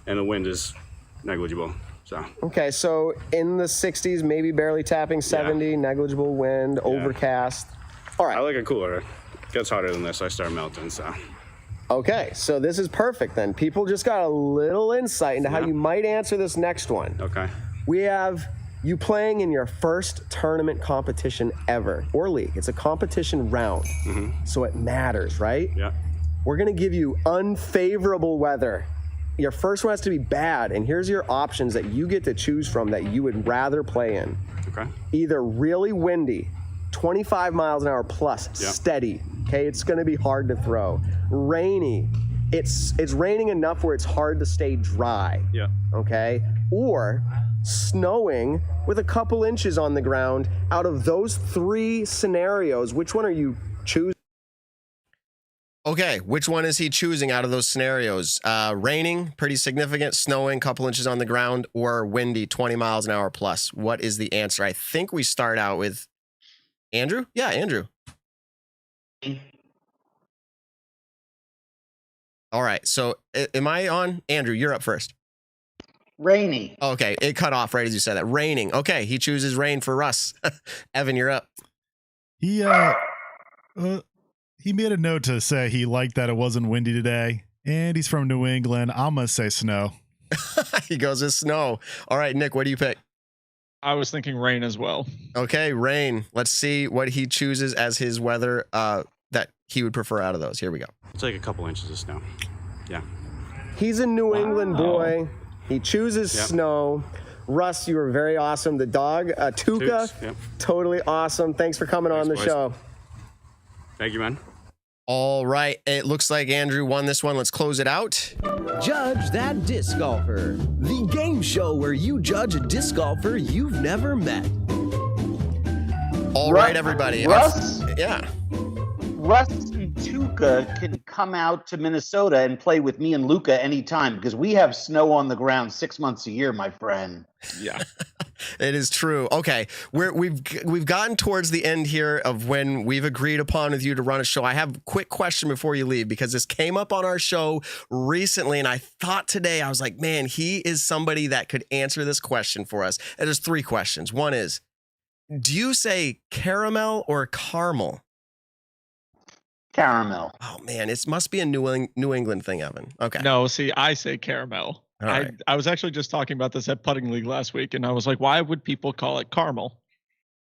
And the wind is negligible. So. Okay, so in the 60s, maybe barely tapping 70, negligible wind, overcast. All right. I like it cooler. It gets hotter than this. I start melting, so. Okay, so this is perfect then. People just got a little insight into how you might answer this next one. Okay. We have you playing in your first tournament competition ever, or league. It's a competition round, so it matters, right? Yeah. We're going to give you unfavorable weather. Your first one has to be bad, and here's your options that you get to choose from that you would rather play in. Okay. Either really windy, 25 miles an hour plus, steady. Okay, it's going to be hard to throw. Rainy, it's raining enough where it's hard to stay dry. Yeah. Okay, or snowing with a couple inches on the ground. Out of those 3 scenarios, which one are you choosing? Okay, which one is he choosing out of those scenarios? Raining, pretty significant, snowing, couple inches on the ground, or windy, 20 miles an hour plus? What is the answer? I think we start out with Andrew? Yeah, Andrew. All right. So am I on? Andrew, you're up first. Rainy. Okay. It cut off right as you said that. Raining. Okay. He chooses rain for Russ. Evan, you're up. He made a note to say he liked that it wasn't windy today, and he's from New England. I'm going to say snow. He goes with snow. All right, Nick, what do you pick? I was thinking rain as well. Okay, rain. Let's see what he chooses as his weather that he would prefer out of those. Here we go. It's like a couple inches of snow. Yeah. He's a New England boy. He chooses snow. Russ, you were very awesome. The dog, Tuca, totally awesome. Thanks for coming on the show. Thank you, man. All right. It looks like Andrew won this one. Let's close it out. Judge That Disc Golfer, the game show where you judge a disc golfer you've never met. All right, everybody. Russ? Yeah. Russ and Tuca can come out to Minnesota and play with me and Luca anytime because we have snow on the ground 6 months a year, my friend. Yeah. It is true. Okay, we've gotten towards the end here of when we've agreed upon with you to run a show. I have a quick question before you leave because this came up on our show recently, and I thought today, I was like, man, he is somebody that could answer this question for us. And there's 3 questions. One is, do you say caramel or caramel? Caramel. Oh man, it must be a New England thing, Evan. Okay. No, see, I say caramel. Right. I was actually just talking about this at Putting League last week, and I was like, why would people call it caramel?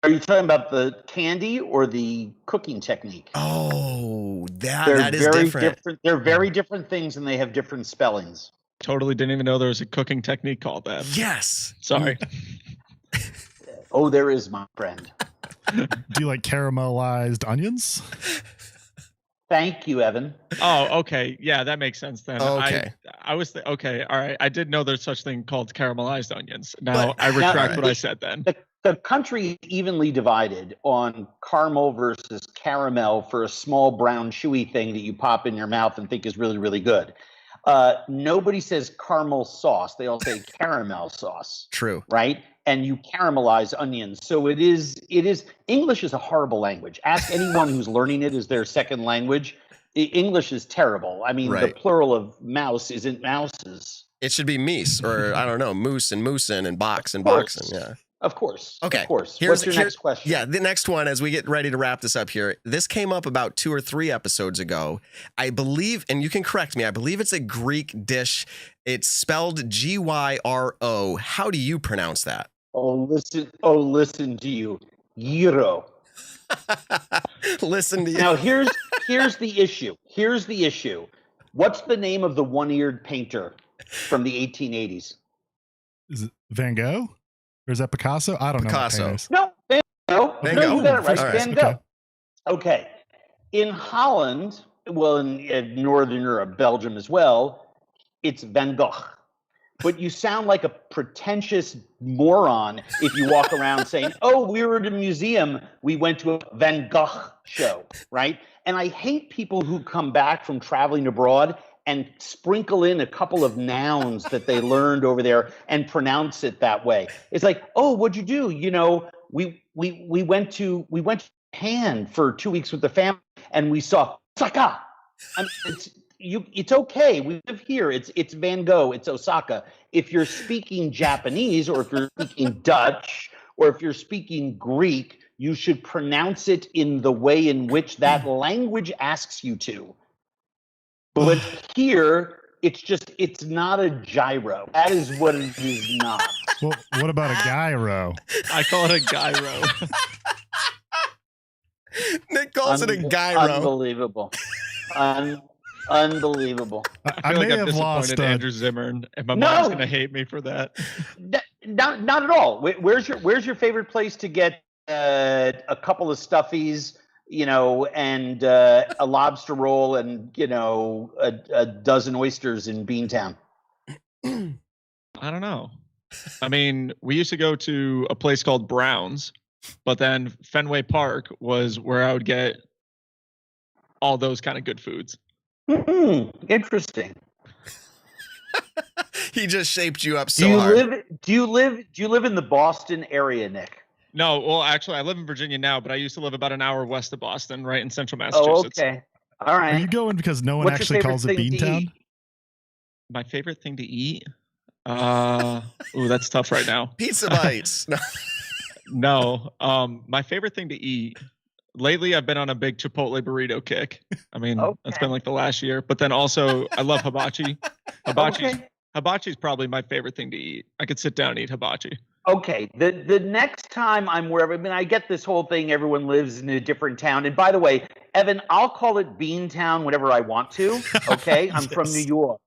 Are you talking about the candy or the cooking technique? Oh, They're that is very different. They're very different things, and they have different spellings. Totally didn't even know there was a cooking technique called that. Yes. Sorry. Oh, there is, my friend. Do you like caramelized onions? Thank you, Evan. Oh, okay. Yeah, that makes sense then. Okay. I was okay. All right. I did know there's such thing called caramelized onions. Now I retract what I said then. The country is evenly divided on caramel versus caramel for a small brown chewy thing that you pop in your mouth and think is really, really good. Nobody says caramel sauce. They all say caramel sauce. True. Right? And you caramelize onions. So it is English is a horrible language. Ask anyone who's learning it as their second language. English is terrible. I mean, the plural of mouse isn't mouses. It should be meese, or I don't know, moose and moosin and box and boxing. Yeah. Of course. Okay. Of course. What's your next question? Yeah, the next one, as we get ready to wrap this up here, this came up about 2 or 3 episodes ago. I believe, and you can correct me, I believe it's a Greek dish. It's spelled Gyro. How do you pronounce that? Oh, listen to you. Gyro. Listen to you. Now, here's the issue. Here's the issue. What's the name of the one-eared painter from the 1880s? Is it Van Gogh? Or is that Picasso? I don't know. Picasso. No, Van Gogh. Van No, Gogh. you got it right. All right. Van Gogh. Okay. In Holland, well, in Northern Europe, Belgium as well, it's Van Gogh. But you sound like a pretentious moron if you walk around saying, oh, we were at a museum. We went to a Van Gogh show, right? And I hate people who come back from traveling abroad and sprinkle in a couple of nouns that they learned over there and pronounce it that way. It's like, oh, what'd you do? You know, we went to Japan for 2 weeks with the family and we saw Osaka. I mean, it's okay. We live here. It's Van Gogh. It's Osaka. If you're speaking Japanese or if you're speaking Dutch or if you're speaking Greek, you should pronounce it in the way in which that language asks you to. But here, it's not a gyro. That is what it is not. Well, what about a gyro? I call it a gyro. Nick calls it a gyro. Unbelievable. Unbelievable. I feel may like I've have lost disappointed Andrew Zimmern, and my mom's gonna hate me for that. Not at all. Where's your favorite place to get a couple of stuffies, you know, and a lobster roll, and you know, a dozen oysters in Beantown? I don't know. I mean, we used to go to a place called Brown's, but then Fenway Park was where I would get all those kind of good foods. Interesting. He just shaped you up so hard. Do you live in the Boston area, Nick? No, well, actually, I live in Virginia now, but I used to live about an hour west of Boston, right in central Oh, Massachusetts. okay. All Are right. you going because no one What's your actually favorite calls it thing to Beantown? eat? My favorite thing to eat? Ooh, that's tough right now. Pizza bites. No. No, my favorite thing to eat. Lately, I've been on a big Chipotle burrito kick. I mean, that's been Okay. like the last year. But then also, I love hibachi. Okay. Hibachi's probably my favorite thing to eat. I could sit down and eat hibachi. Okay. The next time I'm wherever, I mean, I get this whole thing. Everyone lives in a different town. And by the way, Evan, I'll call it Beantown whenever I want to. Okay. I'm from New Yes. York.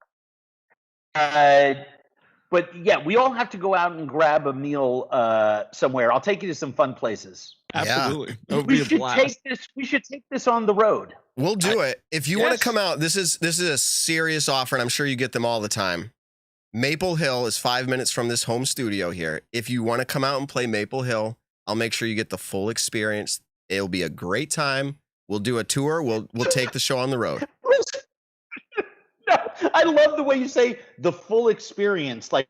But yeah, we all have to go out and grab a meal somewhere. I'll take you to some fun places. Yeah. Absolutely. That would We be a should blast. take this. We should take this on the road. We'll do it. If you want to Yes. come out, this is a serious offer, and I'm sure you get them all the time. Maple Hill is 5 minutes from this home studio here. If you want to come out and play Maple Hill, I'll make sure you get the full experience. It'll be a great time. We'll do a tour. We'll take the show on the road. No, I love the way you say the full experience, like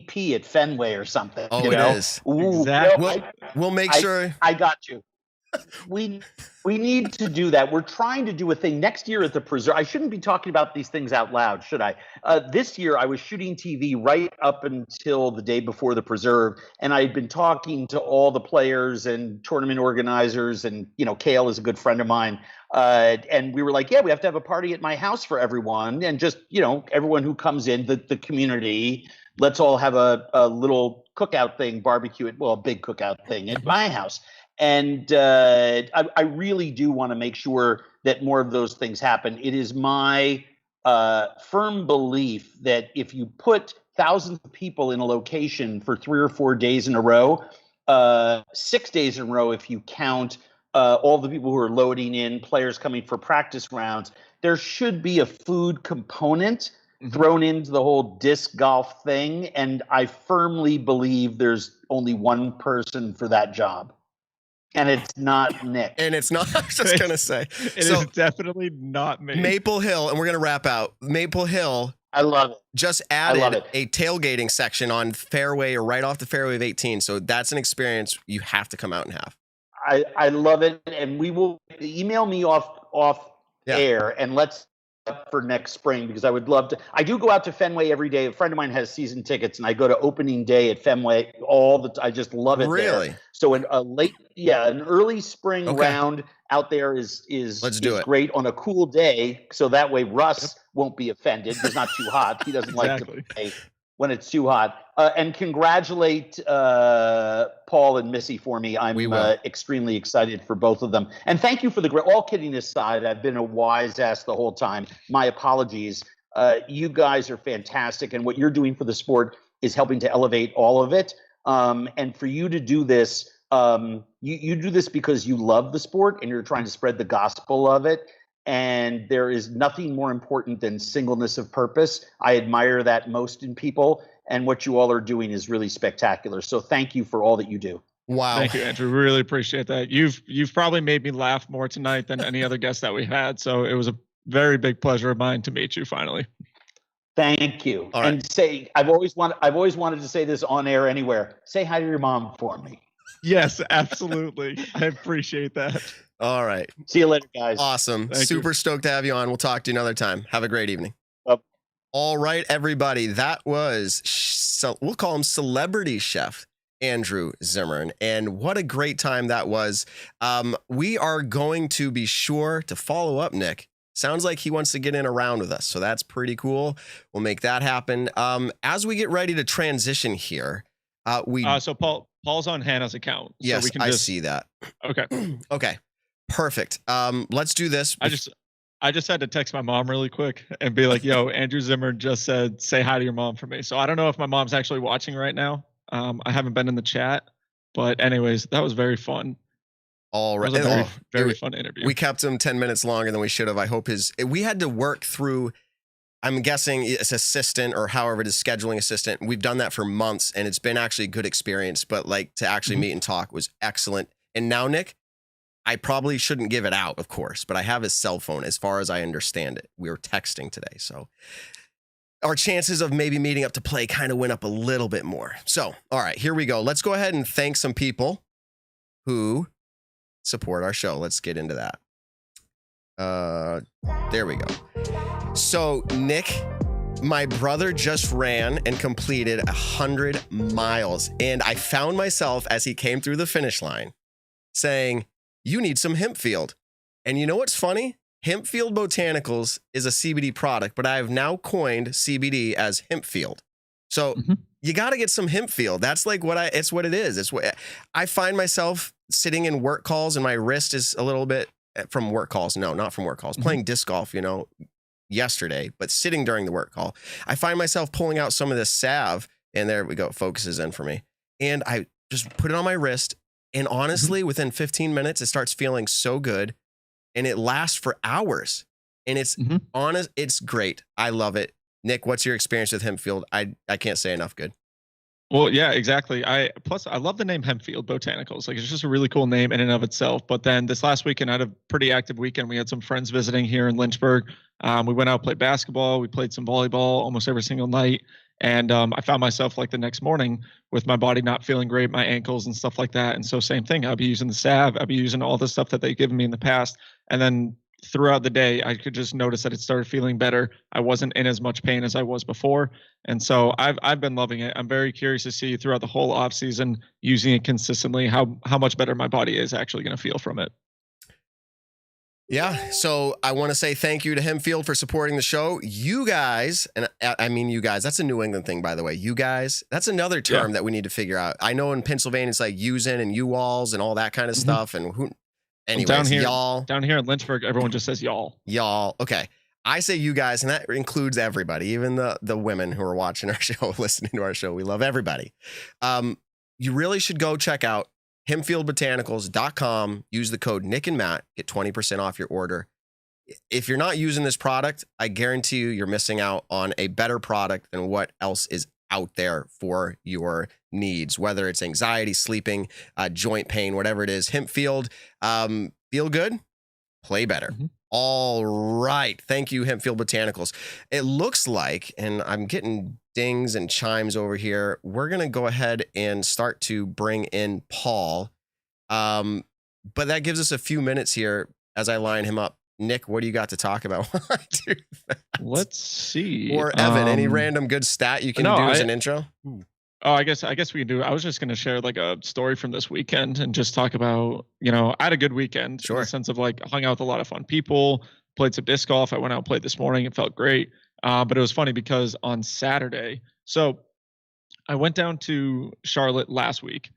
P at Fenway or something. Oh, you it know? is. Ooh, Exactly. no, We'll make I- sure. I got you. We need to do that. We're trying to do a thing next year at the Preserve. I shouldn't be talking about these things out loud, should I? This year, I was shooting TV right up until the day before the Preserve, and I had been talking to all the players and tournament organizers, and Kale is a good friend of mine. And we were like, yeah, we have to have a party at my house for everyone, and just everyone who comes in, the community. Let's all have a little cookout thing, barbecue it, well, a big cookout thing at my house. And I really do want to make sure that more of those things happen. It is my firm belief that if you put thousands of people in a location for 3 or 4 days in a row, 6 days in a row, if you count all the people who are loading in, players coming for practice rounds, there should be a food component thrown into the whole disc golf thing. And I firmly believe there's only one person for that job. And it's not Nick. And it's not, I was just going to say. It is definitely not me. Maple Hill, and we're going to wrap out. Maple Hill I love it. just love added it. a tailgating section on fairway or right off the fairway of 18. So that's an experience you have to come out and have. I love it. And we will email me off Yeah. air and let's up for next spring, because I would love to. I do go out to Fenway every day. A friend of mine has season tickets, and I go to opening day at Fenway all the time. I just love it. Really? There. So an early spring Okay. round out there is Let's do it. great on a cool day. So that way Russ won't be offended. It's not too hot. He doesn't Exactly. like to play when it's too hot. And congratulate Paul and Missy for me. I'm We will. extremely excited for both of them. And thank you for the great. All kidding aside, I've been a wise ass the whole time. My apologies. You guys are fantastic, and what you're doing for the sport is helping to elevate all of it. And for you to do this, you do this because you love the sport and you're trying to spread the gospel of it. And there is nothing more important than singleness of purpose. I admire that most in people, and what you all are doing is really spectacular. So thank you for all that you do. Wow. Thank you, Andrew. Really appreciate that. You've probably made me laugh more tonight than any other guest that we had. So it was a very big pleasure of mine to meet you finally. Thank you. All right. And say, I've always wanted to say this on air anywhere. Say hi to your mom for me. Yes, absolutely. I appreciate that. All right. See you later, guys. Awesome. Thank you. Super stoked to have you on. We'll talk to you another time. Have a great evening. Bye. All right, everybody. That was, we'll call him Celbrity Chef Andrew Zimmern. And what a great time that was. We are going to be sure to follow up, Nick. Sounds like he wants to get in around with us. So that's pretty cool. We'll make that happen. As we get ready to transition here, So Paul's on Hannah's account. So yes, we can I see that. Okay. Okay, perfect. Let's do this. I just had to text my mom really quick and be like, yo, Andrew Zimmern just said, say hi to your mom for me. So I don't know if my mom's actually watching right now. I haven't been in the chat, but anyways, that was very fun. All right. That was a very, Oh, very fun interview. We kept him 10 minutes longer than we should have. I hope we had to work through, I'm guessing it's assistant or however it is, scheduling assistant. We've done that for months and it's been actually a good experience, but like to actually meet and talk was excellent. And now, Nick, I probably shouldn't give it out, of course, but I have his cell phone as far as I understand it. We were texting today. So our chances of maybe meeting up to play kind of went up a little bit more. So, all right, here we go. Let's go ahead and thank some people who support our show. Let's get into that. There we go. So, Nick, my brother just ran and completed 100 miles. And I found myself, as he came through the finish line, saying, you need some Hempfield. And you know what's funny? Hempfield Botanicals is a CBD product, but I have now coined CBD as Hempfield. So you got to get some Hempfield. That's like it's what it is. It's what I find myself sitting in work calls and my wrist is a little bit from work calls. No, not from work calls. Playing disc golf, yesterday, but sitting during the work call, I find myself pulling out some of this salve, and there we go. It focuses in for me. And I just put it on my wrist. And honestly, within 15 minutes, it starts feeling so good. And it lasts for hours. And it's honest. It's great. I love it. Nick, what's your experience with Hempfield? I can't say enough good. Well, yeah, exactly. I love the name Hempfield Botanicals. Like, it's just a really cool name in and of itself. But then this last weekend, I had a pretty active weekend. We had some friends visiting here in Lynchburg. We went out, played basketball. We played some volleyball almost every single night. And I found myself like the next morning with my body not feeling great, my ankles and stuff like that. And so same thing. I'll be using the salve. I'll be using all the stuff that they've given me in the past. And then throughout the day, I could just notice that it started feeling better. I wasn't in as much pain as I was before. And so I've been loving it. I'm very curious to see throughout the whole off season, using it consistently, how much better my body is actually going to feel from it. Yeah. So I want to say thank you to Hempfield for supporting the show. You guys, and I mean you guys, that's a New England thing, by the way. You guys, that's another term that we need to figure out. I know in Pennsylvania, it's like using and you-alls and all that kind of stuff. And anyways, y'all. Down here in Lynchburg, everyone just says y'all. Y'all. Okay. I say you guys, and that includes everybody, even the women who are watching our show, listening to our show. We love everybody. You really should go check out HempfieldBotanicals.com. Use the code Nick and Matt, get 20% off your order. If you're not using this product, I guarantee you're missing out on a better product than what else is out there for your needs, whether it's anxiety, sleeping, joint pain, whatever it is. Hempfield, feel good, play better. All right. Thank you, Hempfield Botanicals. It looks like, and I'm getting dings and chimes over here, we're going to go ahead and start to bring in Paul. But that gives us a few minutes here as I line him up. Nick, what do you got to talk about while I do that? Let's see. Or Evan, any random good stat you can do as an intro? Oh, I guess we can do. I was just going to share like a story from this weekend and just talk about, I had a good weekend in the sense of like hung out with a lot of fun people, played some disc golf. I went out and played this morning. It felt great. But it was funny because on Saturday, so I went down to Charlotte last week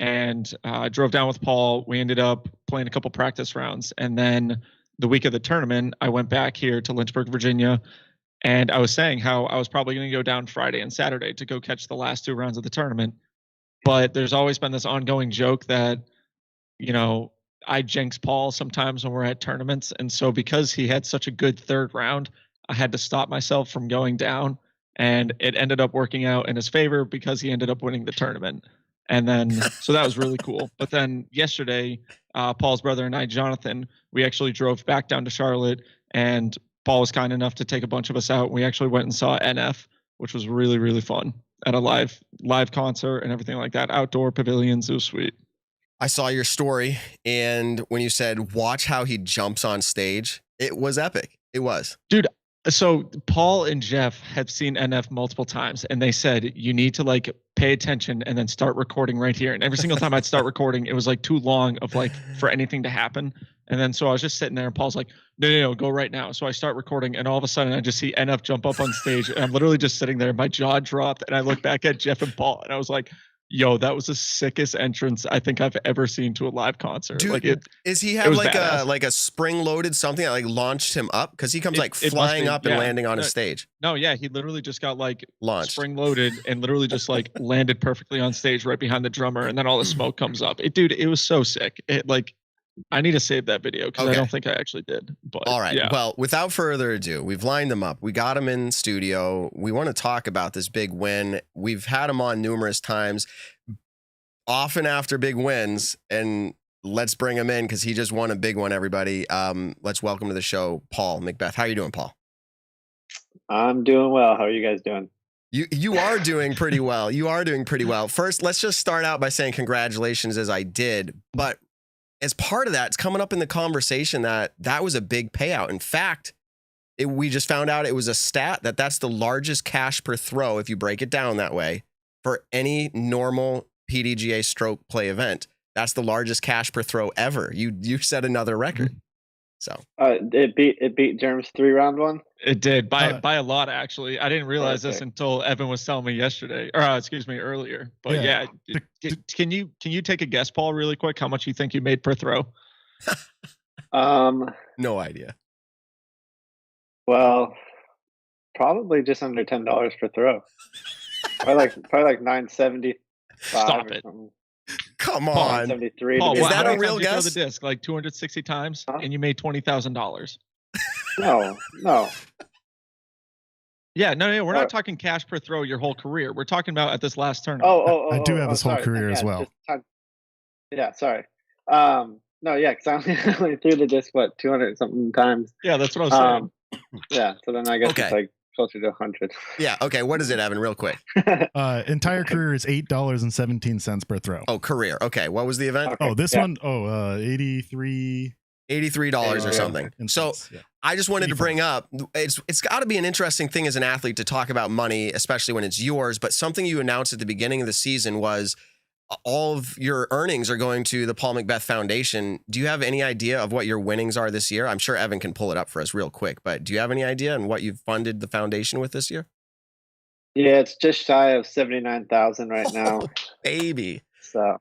and drove down with Paul. We ended up playing a couple practice rounds. And then the week of the tournament, I went back here to Lynchburg, Virginia. And I was saying how I was probably going to go down Friday and Saturday to go catch the last 2 rounds of the tournament. But there's always been this ongoing joke that, I jinx Paul sometimes when we're at tournaments. And so because he had such a good 3rd round, I had to stop myself from going down. And it ended up working out in his favor because he ended up winning the tournament. And then, so that was really cool. But then yesterday, Paul's brother and I, Jonathan, we actually drove back down to Charlotte, and Paul was kind enough to take a bunch of us out. We actually went and saw NF, which was really, really fun at a live concert and everything like that. Outdoor pavilions. It was sweet. I saw your story, and when you said, watch how he jumps on stage, it was epic. It was. Dude, so Paul and Jeff have seen NF multiple times, and they said, you need to like pay attention and then start recording right here. And every single time I'd start recording, it was like too long of like for anything to happen. And then so I was just sitting there, and Paul's like, no, go right now. So I start recording, and all of a sudden I just see NF jump up on stage, and I'm literally just sitting there. My jaw dropped, and I look back at Jeff and Paul, and I was like, yo, that was the sickest entrance I think I've ever seen to a live concert. Dude, like is he have like a spring loaded something that like launched him up? Because he comes flying up and landing on his stage. No, yeah, he literally just got like launched, spring loaded, and literally just like landed perfectly on stage right behind the drummer, and then all the smoke comes up. Dude, it was so sick. I need to save that video because I don't think I actually did. But all right. Yeah. Well, without further ado, we've lined them up. We got them in studio. We want to talk about this big win. We've had them on numerous times, often after big wins, and let's bring him in because he just won a big one, everybody. Let's welcome to the show, Paul McBeth. How are you doing, Paul? I'm doing well. How are you guys doing? You are doing pretty well. You are doing pretty well. First, let's just start out by saying congratulations, as I did. But as part of that, it's coming up in the conversation that was a big payout. In fact, we just found out it was a stat that's the largest cash per throw, if you break it down that way, for any normal PDGA stroke play event. That's the largest cash per throw ever. You set another record. So it beat Germ's 3-round one. It did by a lot, actually. I didn't realize this until Evan was telling me yesterday, or earlier. But can you take a guess, Paul, really quick? How much you think you made per throw? No idea. Well, probably just under $10 per throw. probably like $9.75. Stop it. Come on. $9.73. Paul, is that a real guess? You throw the disc like 260 times, and you made $20,000. No. Yeah, no, we're not talking cash per throw your whole career. We're talking about at this last tournament. I do have his whole career as well. Sorry. Because I only threw the disc 200 something times. Yeah, that's what I was saying. Yeah, so then I guess it's like closer to 100. Yeah. Okay. What is it, Evan? Real quick. Entire career is $8.17 per throw. Oh, career. Okay. What was the event? Okay. Oh, this one. Oh, $83 or something. So I just wanted to bring up, it's got to be an interesting thing as an athlete to talk about money, especially when it's yours. But something you announced at the beginning of the season was all of your earnings are going to the Paul McBeth Foundation. Do you have any idea of what your winnings are this year? I'm sure Evan can pull it up for us real quick, but do you have any idea on what you've funded the foundation with this year? Yeah, it's just shy of 79,000 right now. Baby. So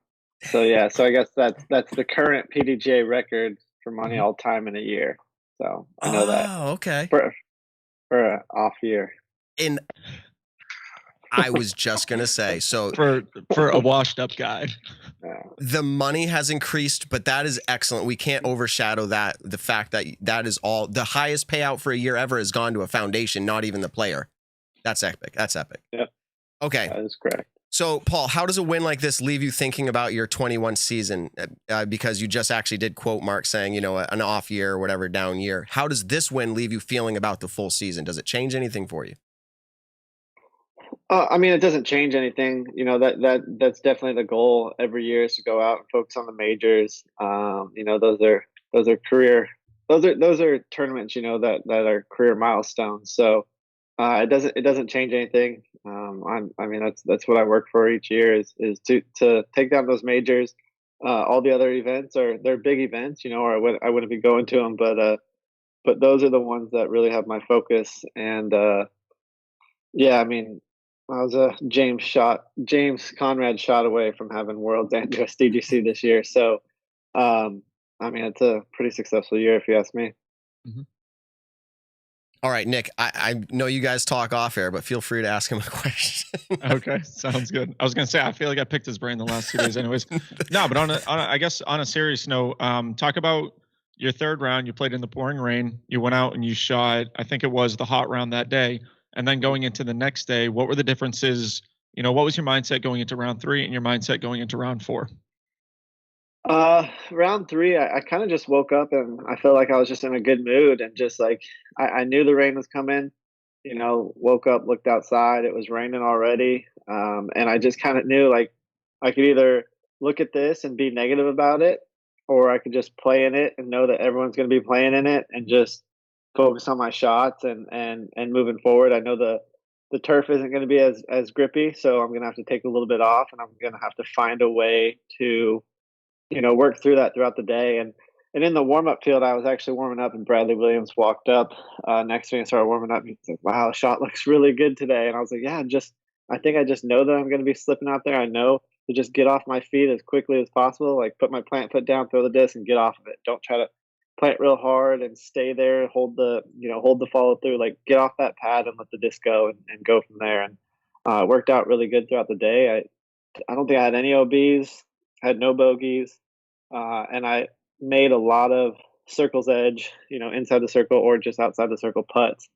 I guess that's the current PDGA record for money all time in a year. So I know that. Oh, okay. For an off year. I was just going to say, so for a washed up guy, the money has increased, but that is excellent. We can't overshadow the fact that is all the highest payout for a year ever has gone to a foundation, not even the player. That's epic. Yeah. Okay. That is correct. So Paul, how does a win like this leave you thinking about your 21 season? Because you just actually did quote Mark saying, an off year or whatever, down year. How does this win leave you feeling about the full season? Does it change anything for you? It doesn't change anything. That's definitely the goal every year is to go out and focus on the majors. Those are career. Those are tournaments. That are career milestones. So it doesn't change anything. That's what I work for each year is to take down those majors. All the other events they're big events. Or I wouldn't be going to them, but those are the ones that really have my focus. And I was James Conrad shot away from having Worlds and USDGC this year. So, it's a pretty successful year if you ask me. Mm-hmm. All right, Nick, I know you guys talk off air, but feel free to ask him a question. Okay, sounds good. I was going to say, I feel like I picked his brain the last 2 days anyways. No, but on a serious note, talk about your third round. You played in the pouring rain. You went out and you shot, I think it was the hot round that day. And then going into the next day, what were the differences? What was your mindset going into round 3 and your mindset going into round 4? Round 3, I kind of just woke up and I felt like I was just in a good mood and just like, I knew the rain was coming, woke up, looked outside, it was raining already. And I just kind of knew like I could either look at this and be negative about it, or I could just play in it and know that everyone's going to be playing in it and just focus on my shots and moving forward. I know the turf isn't going to be as grippy, so I'm going to have to take a little bit off, and I'm going to have to find a way to, work through that throughout the day. And in the warm-up field, I was actually warming up, and Bradley Williams walked up next to me and started warming up. And he's like, "Wow, the shot looks really good today." And I was like, "Yeah, I think I just know that I'm going to be slipping out there. I know to just get off my feet as quickly as possible, like put my plant foot down, throw the disc, and get off of it. Don't try to plant real hard and stay there, hold the follow through, like get off that pad and let the disc go and go from there." And it worked out really good throughout the day. I don't think I had any OBs, had no bogeys, and I made a lot of circle's edge, inside the circle or just outside the circle putts,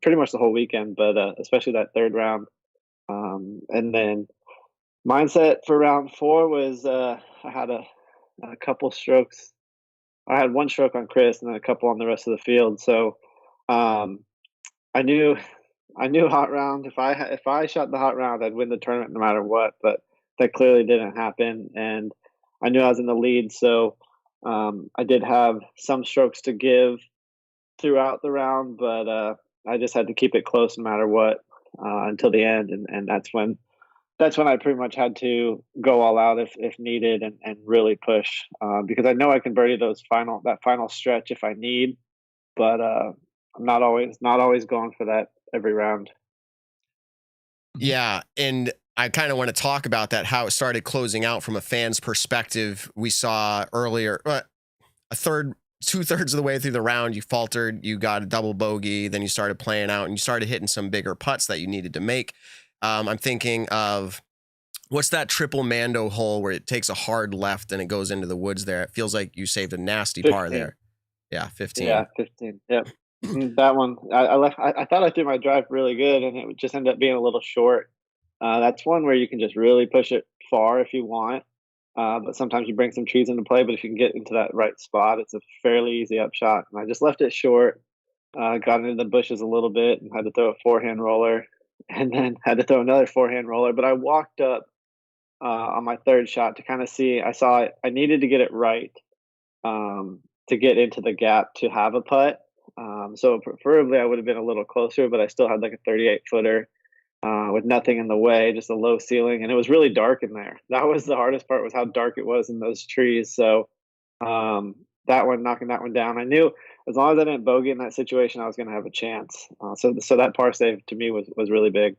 pretty much the whole weekend, but especially that third round. And then mindset for round 4 was I had a couple strokes. I had one stroke on Chris and then a couple on the rest of the field. So I knew hot round. If I shot the hot round, I'd win the tournament no matter what. But that clearly didn't happen, and I knew I was in the lead. So I did have some strokes to give throughout the round, but I just had to keep it close no matter what until the end, and that's when I pretty much had to go all out if needed and really push because I know I can birdie that final stretch if I need, but I'm not always going for that every round. Yeah, and I kind of want to talk about that, how it started closing out from a fan's perspective. We saw earlier, two-thirds of the way through the round, you faltered, you got a double bogey, then you started playing out, and you started hitting some bigger putts that you needed to make. I'm thinking of, what's that triple Mando hole where it takes a hard left and it goes into the woods there? It feels like you saved a nasty 15. par there. Yeah, 15. Yeah, 15. Yep. That one, I thought I threw my drive really good, and it just ended up being a little short. That's one where you can just really push it far if you want, but sometimes you bring some trees into play. But if you can get into that right spot, it's a fairly easy upshot. And I just left it short, got into the bushes a little bit, and had to throw a forehand roller, and then had to throw another forehand roller. But I walked up on my third shot to kind of see. I saw I needed to get it right to get into the gap to have a putt. So preferably I would have been a little closer, but I still had like a 38 footer with nothing in the way, just a low ceiling. And it was really dark in there. That was the hardest part, was how dark it was in those trees. So knocking that one down, I knew as long as I didn't bogey in that situation, I was going to have a chance. So that par save to me was really big.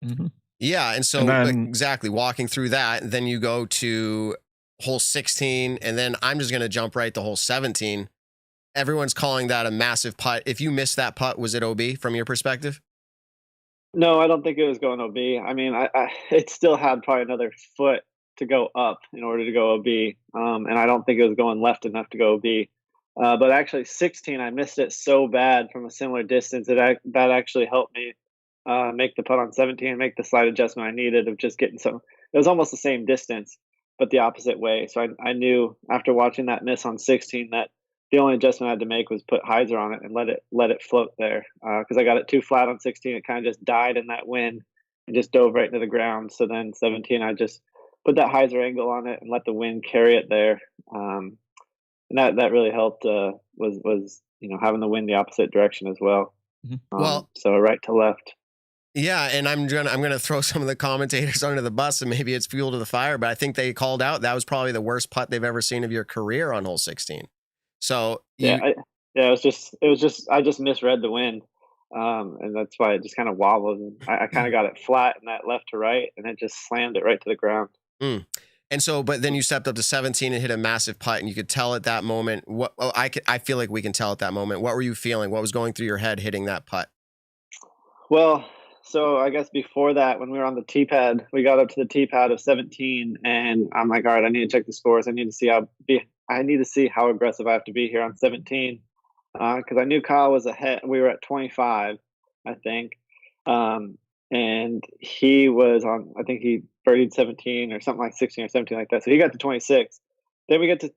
Mm-hmm. Yeah. And so exactly walking through that, then you go to hole 16, and then I'm just going to jump right to hole 17. Everyone's calling that a massive putt. If you missed that putt, was it OB from your perspective? No, I don't think it was going OB. I mean, it still had probably another foot to go up in order to go OB. And I don't think it was going left enough to go OB. But actually 16, I missed it so bad from a similar distance that actually helped me make the putt on 17 and make the slight adjustment I needed of just getting some. It was almost the same distance, but the opposite way. So I knew after watching that miss on 16 that the only adjustment I had to make was put hyzer on it and let it float there. Because I got it too flat on 16. It kind of just died in that wind and just dove right into the ground. So then 17, I just put that hyzer angle on it and let the wind carry it there. And that really helped. Was having the wind the opposite direction as well. So right to left. Yeah, and I'm gonna throw some of the commentators under the bus, and maybe it's fuel to the fire, but I think they called out that was probably the worst putt they've ever seen of your career on hole 16. So it was just I just misread the wind, and that's why it just kind of wobbled. And I kind of got it flat in that left to right, and it just slammed it right to the ground. And so, but then you stepped up to 17 and hit a massive putt, and you could tell at that moment. I feel like we can tell at that moment. What were you feeling? What was going through your head hitting that putt? Well, so I guess before that, when we were on the tee pad, we got up to the tee pad of 17, and I'm like, all right, I need to check the scores. I need to see how aggressive I have to be here on 17, because I knew Kyle was ahead. We were at 25, I think, and he was on. I think he birdied 17 or something like 16 or 17 like that. So he got to 26. Then we get to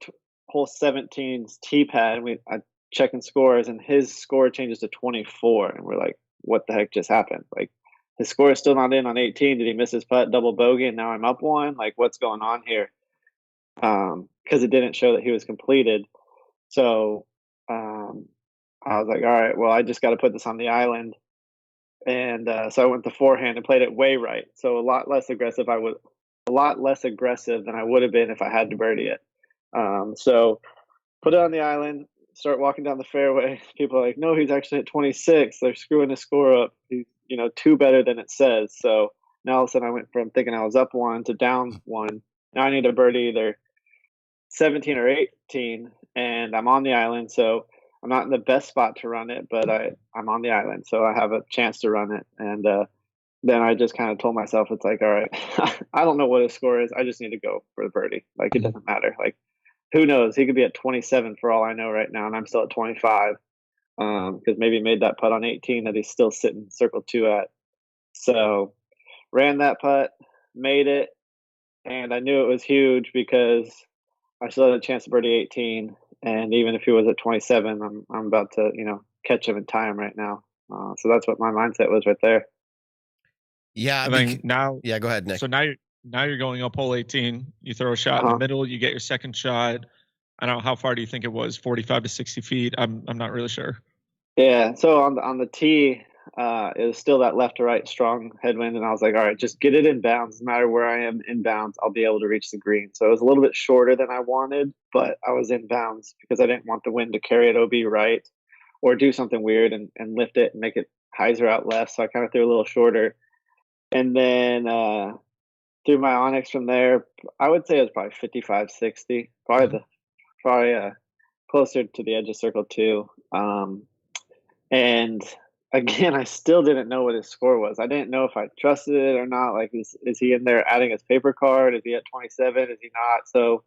hole 17's tee pad, and I checking scores, and his score changes to 24, and we're like, what the heck just happened? Like, his score is still not in on 18. Did he miss his putt, double bogey, and now I'm up one? Like, what's going on here? Because it didn't show that he was completed. So I was like, all right, well, I just got to put this on the island. And so I went to forehand and played it way right. So a lot less aggressive than I would have been if I had to birdie it. So put it on the island, start walking down the fairway. People are like, no, he's actually at 26. They're screwing his score up. He's, 2 better than it says. So now all of a sudden I went from thinking I was up 1 to down 1. Now I need to birdie either 17 or 18, and I'm on the island. So I'm not in the best spot to run it, but I'm on the island. So I have a chance to run it. And then I just kind of told myself, it's like, all right, I don't know what his score is. I just need to go for the birdie. Like, it doesn't matter. Like, who knows? He could be at 27 for all I know right now, and I'm still at 25 because maybe he made that putt on 18 that he's still sitting circle 2 at. So ran that putt, made it, and I knew it was huge because I still had a chance to birdie 18. And even if he was at 27, I'm about to, catch him and tie him right now. So that's what my mindset was right there. Yeah. And then now, yeah, go ahead, Nick. so now you're going up hole 18. You throw a shot in the middle. You get your second shot. I don't know, how far do you think it was? 45 to 60 feet. I'm not really sure. Yeah. So on the tee, it was still that left to right strong headwind, and I was like, all right, just get it in bounds. No matter where I am in bounds, I'll be able to reach the green. So it was a little bit shorter than I wanted, but I was in bounds because I didn't want the wind to carry it OB right or do something weird and lift it and make it hyzer out left. So I kind of threw a little shorter. And then through my onyx from there, I would say it was probably 55, 60, probably closer to the edge of circle 2. And again, I still didn't know what his score was. I didn't know if I trusted it or not. Like, is he in there adding his paper card? Is he at 27? Is he not? So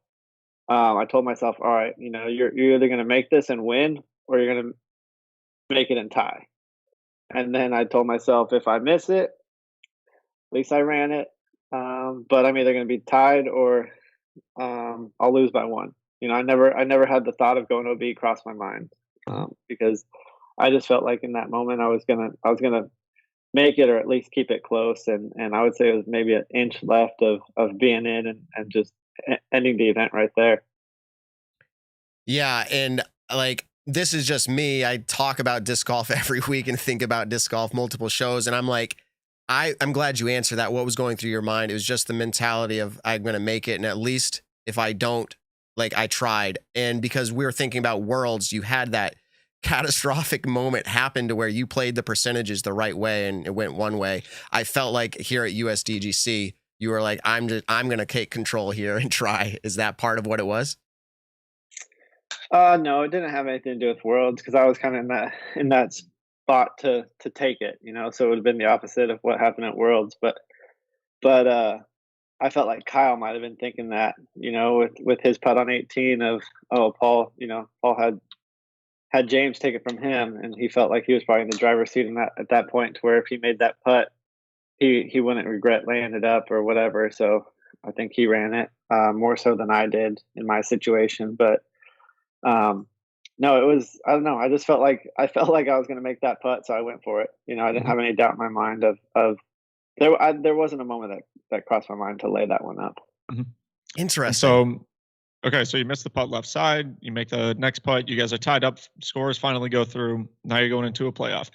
I told myself, all right, you're either going to make this and win, or you're going to make it and tie. And then I told myself, if I miss it, at least I ran it. But I'm either going to be tied or I'll lose by 1. I never had the thought of going OB cross my mind because I just felt like in that moment I was gonna make it or at least keep it close, and I would say it was maybe an inch left of being in and just ending the event right there. Yeah, and like, this is just me. I talk about disc golf every week and think about disc golf multiple shows, and I'm like, I'm glad you answered that. What was going through your mind? It was just the mentality of, I'm gonna make it, and at least if I don't, like, I tried. And because we were thinking about Worlds, you had that catastrophic moment happen to where you played the percentages the right way and it went one way. I felt like here at USDGC, you were like, I'm going to take control here and try. Is that part of what it was? No, it didn't have anything to do with Worlds because I was kind of in that spot to take it, so it would have been the opposite of what happened at Worlds. But I felt like Kyle might have been thinking that, with his putt on 18 of, Paul had James take it from him, and he felt like he was probably in the driver's seat at that point, to where if he made that putt, he wouldn't regret laying it up or whatever. So I think he ran it more so than I did in my situation. But no, it was, I don't know. I just felt like I was going to make that putt, so I went for it. I didn't have any doubt in my mind of there wasn't a moment that crossed my mind to lay that one up. Mm-hmm. Interesting. So, okay, so you missed the putt left side. You make the next putt. You guys are tied up. Scores finally go through. Now you're going into a playoff.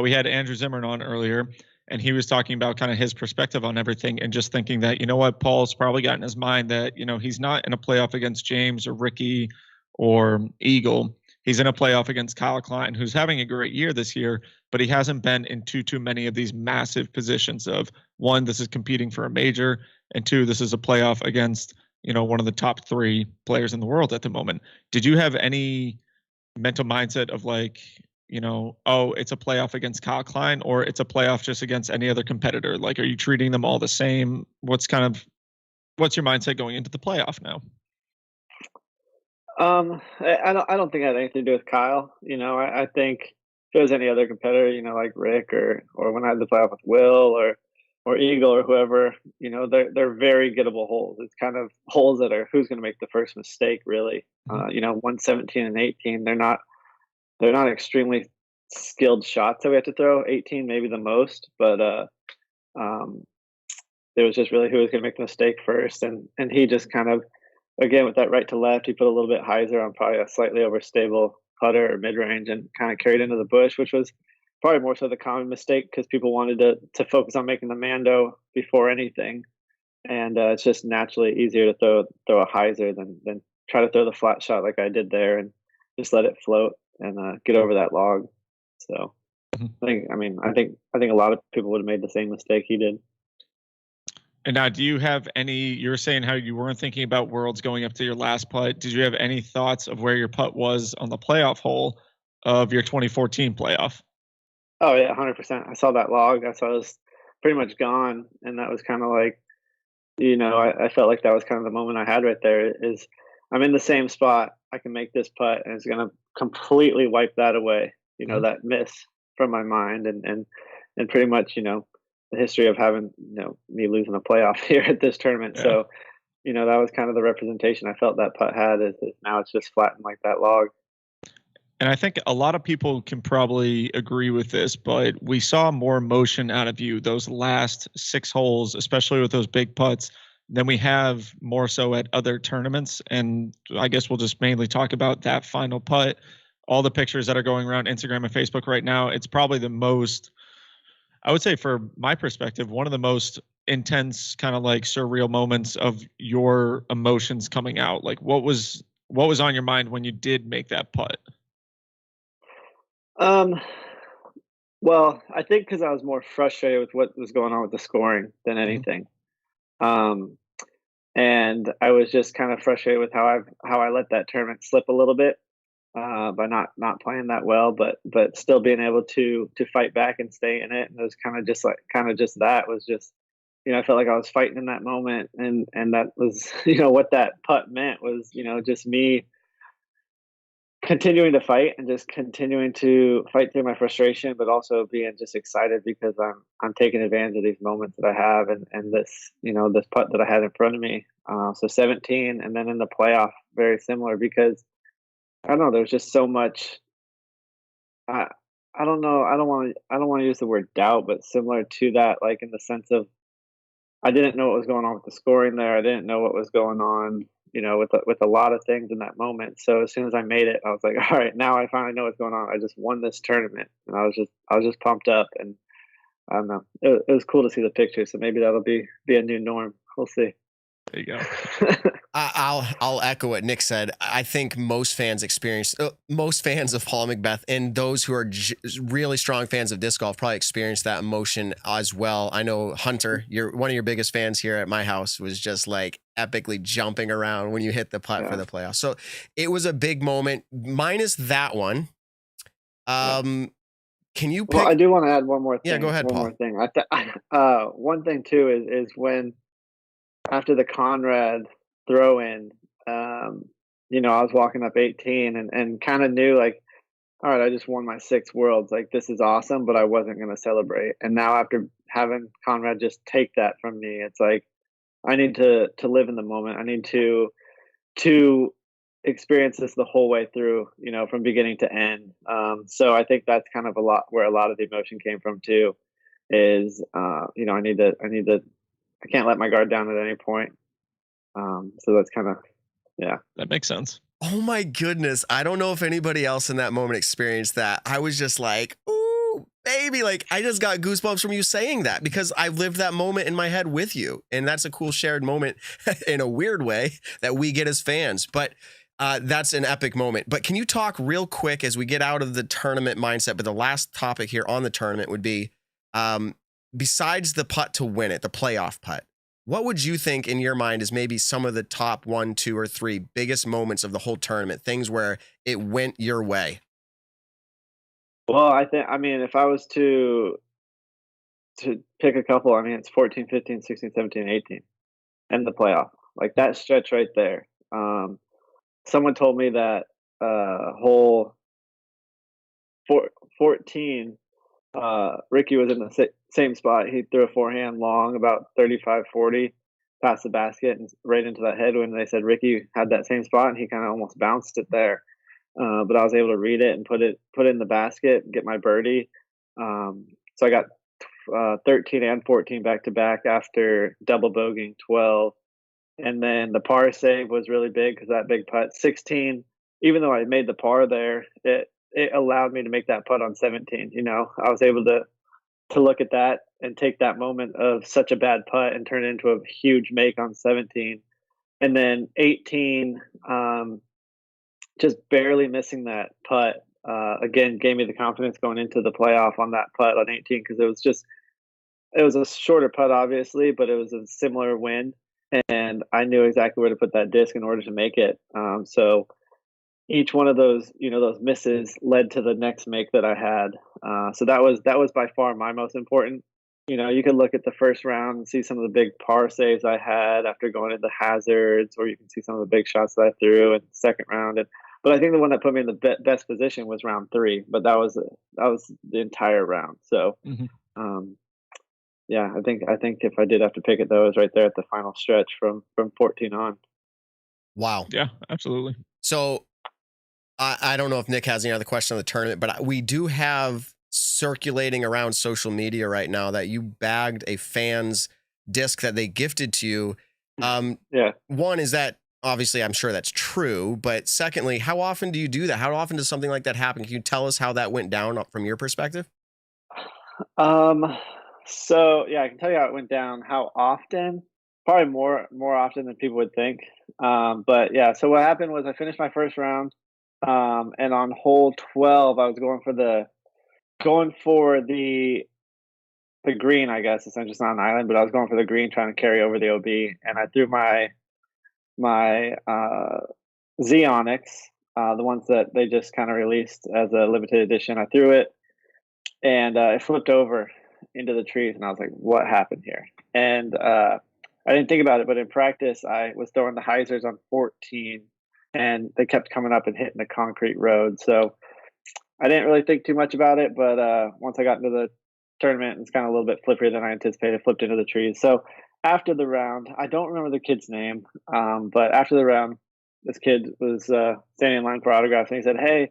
We had Andrew Zimmern on earlier, and he was talking about kind of his perspective on everything and just thinking that, Paul's probably got in his mind that, he's not in a playoff against James or Ricky or Eagle. He's in a playoff against Kyle Klein, who's having a great year this year, but he hasn't been in too many of these massive positions of, 1, this is competing for a major, and 2, this is a playoff against, one of the top 3 players in the world at the moment. Did you have any mental mindset of like, it's a playoff against Kyle Klein, or it's a playoff just against any other competitor? Like, are you treating them all the same? What's your mindset going into the playoff now? I don't think it had anything to do with Kyle. I think if it was any other competitor, like Rick or when I had the playoff with Will or Eagle or whoever, they're very gettable holes. It's kind of holes that are who's going to make the first mistake, really. 117 and 18, they're not extremely skilled shots that we have to throw. 18 maybe the most, but it was just really who was going to make the mistake first, and he just kind of, again, with that right to left, he put a little bit hyzer on probably a slightly overstable putter or mid-range and kind of carried into the bush, which was probably more so the common mistake because people wanted to focus on making the Mando before anything. And it's just naturally easier to throw a hyzer than try to throw the flat shot like I did there and just let it float and get over that log. So I think a lot of people would have made the same mistake he did. And now, do you have you were saying how you weren't thinking about Worlds going up to your last putt. Did you have any thoughts of where your putt was on the playoff hole of your 2014 playoff? Oh, yeah, 100%. I saw that log. I saw it was pretty much gone. And that was kind of like, I felt like that was kind of the moment I had right there is I'm in the same spot. I can make this putt and it's going to completely wipe that away, that miss from my mind and pretty much, the history of having, me losing a playoff here at this tournament. Yeah. So, that was kind of the representation I felt that putt had is now it's just flattened like that log. And I think a lot of people can probably agree with this, but we saw more motion out of you those last 6 holes, especially with those big putts, than we have more so at other tournaments. And I guess we'll just mainly talk about that final putt. All the pictures that are going around Instagram and Facebook right now, it's probably the most, I would say from my perspective, one of the most intense kind of like surreal moments of your emotions coming out. Like what was on your mind when you did make that putt? Well, I think because I was more frustrated with what was going on with the scoring than anything. And I was just kind of frustrated with how I let that tournament slip a little bit by not playing that well, but still being able to fight back and stay in it. And it was kind of just that was just, I felt like I was fighting in that moment, and that was, what that putt meant was, just me continuing to fight and just continuing to fight through my frustration, but also being just excited because I'm taking advantage of these moments that I have and this, this putt that I had in front of me. So 17, and then in the playoff, very similar because I don't know, there's just so much. I don't know. I don't want to use the word doubt, but similar to that, like in the sense of I didn't know what was going on with the scoring there. I didn't know what was going on, with a lot of things in that moment. So as soon as I made it, I was like, all right, now I finally know what's going on. I just won this tournament, and I was just pumped up, and I don't know. It was cool to see the pictures. So maybe that'll be a new norm. We'll see. There you go. I'll echo what Nick said. I think most fans of Paul McBeth and those who are really strong fans of disc golf probably experienced that emotion as well. I know Hunter, one of your biggest fans here at my house, was just like epically jumping around when you hit the putt for the playoffs. So it was a big moment. Minus that one. Can you pick? Well, I do want to add one more thing. Yeah, go ahead, Paul. More thing. One thing too is when after the Conrad throw in, I was walking up 18 and kind of knew like, all right, I just won my 6 worlds. Like, this is awesome, but I wasn't going to celebrate. And now after having Conrad just take that from me, it's like, I need to live in the moment. I need to experience this the whole way through, from beginning to end. So I think that's kind of where a lot of the emotion came from too, is, I can't let my guard down at any point. So that's kind of, that makes sense. Oh my goodness. I don't know if anybody else in that moment experienced that. I was just like, ooh, baby. Like, I just got goosebumps from you saying that because I lived that moment in my head with you. And that's a cool shared moment in a weird way that we get as fans. But that's an epic moment. But can you talk real quick as we get out of the tournament mindset? But the last topic here on the tournament would be, besides the putt to win it, the playoff putt, what would you think in your mind is maybe some of the top 1, 2, or 3 biggest moments of the whole tournament, things where it went your way? Well, if I was to pick a couple, it's 14, 15, 16, 17, 18, and the playoff. Like that stretch right there. Someone told me that hole 14, Ricky was in the same spot. He threw a forehand long, about 35, 40, past the basket and right into that headwind. They said Ricky had that same spot and he kind of almost bounced it there. But I was able to read it and put it in the basket and get my birdie. So I got 13 and 14 back to back after double bogeying 12. And then the par save was really big because that big putt, 16, even though I made the par there, it allowed me to make that putt on 17. I was able to look at that and take that moment of such a bad putt and turn it into a huge make on 17. And then 18, just barely missing that putt, again, gave me the confidence going into the playoff on that putt on 18 because it was a shorter putt, obviously, but it was a similar wind. And I knew exactly where to put that disc in order to make it. So each one of those, those misses led to the next make that I had. So that was by far my most important. You could look at the first round and see some of the big par saves I had after going into hazards, or you can see some of the big shots that I threw in the second round. But I think the one that put me in the best position was round 3. But that was the entire round. So, I think if I did have to pick it, though, it was right there at the final stretch from 14 on. Wow. Yeah, absolutely. So I don't know if Nick has any other question on the tournament, but we do have circulating around social media right now that you bagged a fan's disc that they gifted to you. Yeah. One, is that obviously, I'm sure that's true, but secondly, how often do you do that? How often does something like that happen? Can you tell us how that went down from your perspective? So yeah, I can tell you how it went down. How often? Probably more often than people would think. But yeah, so what happened was I finished my first round, and on hole 12, I was going for the green, I guess. It's just not an island, but I was going for the green, trying to carry over the OB, and I threw my Z Onyx, the ones that they just kind of released as a limited edition. I threw it, and it flipped over into the trees, and I was like, "What happened here?" And I didn't think about it, but in practice, I was throwing the hyzers on 14, and they kept coming up and hitting the concrete road. So I didn't really think too much about it, but once I got into the tournament, it's kind of a little bit flipperier than I anticipated, flipped into the trees. So after the round, I don't remember the kid's name, but after the round, this kid was standing in line for autographs, and he said, "Hey,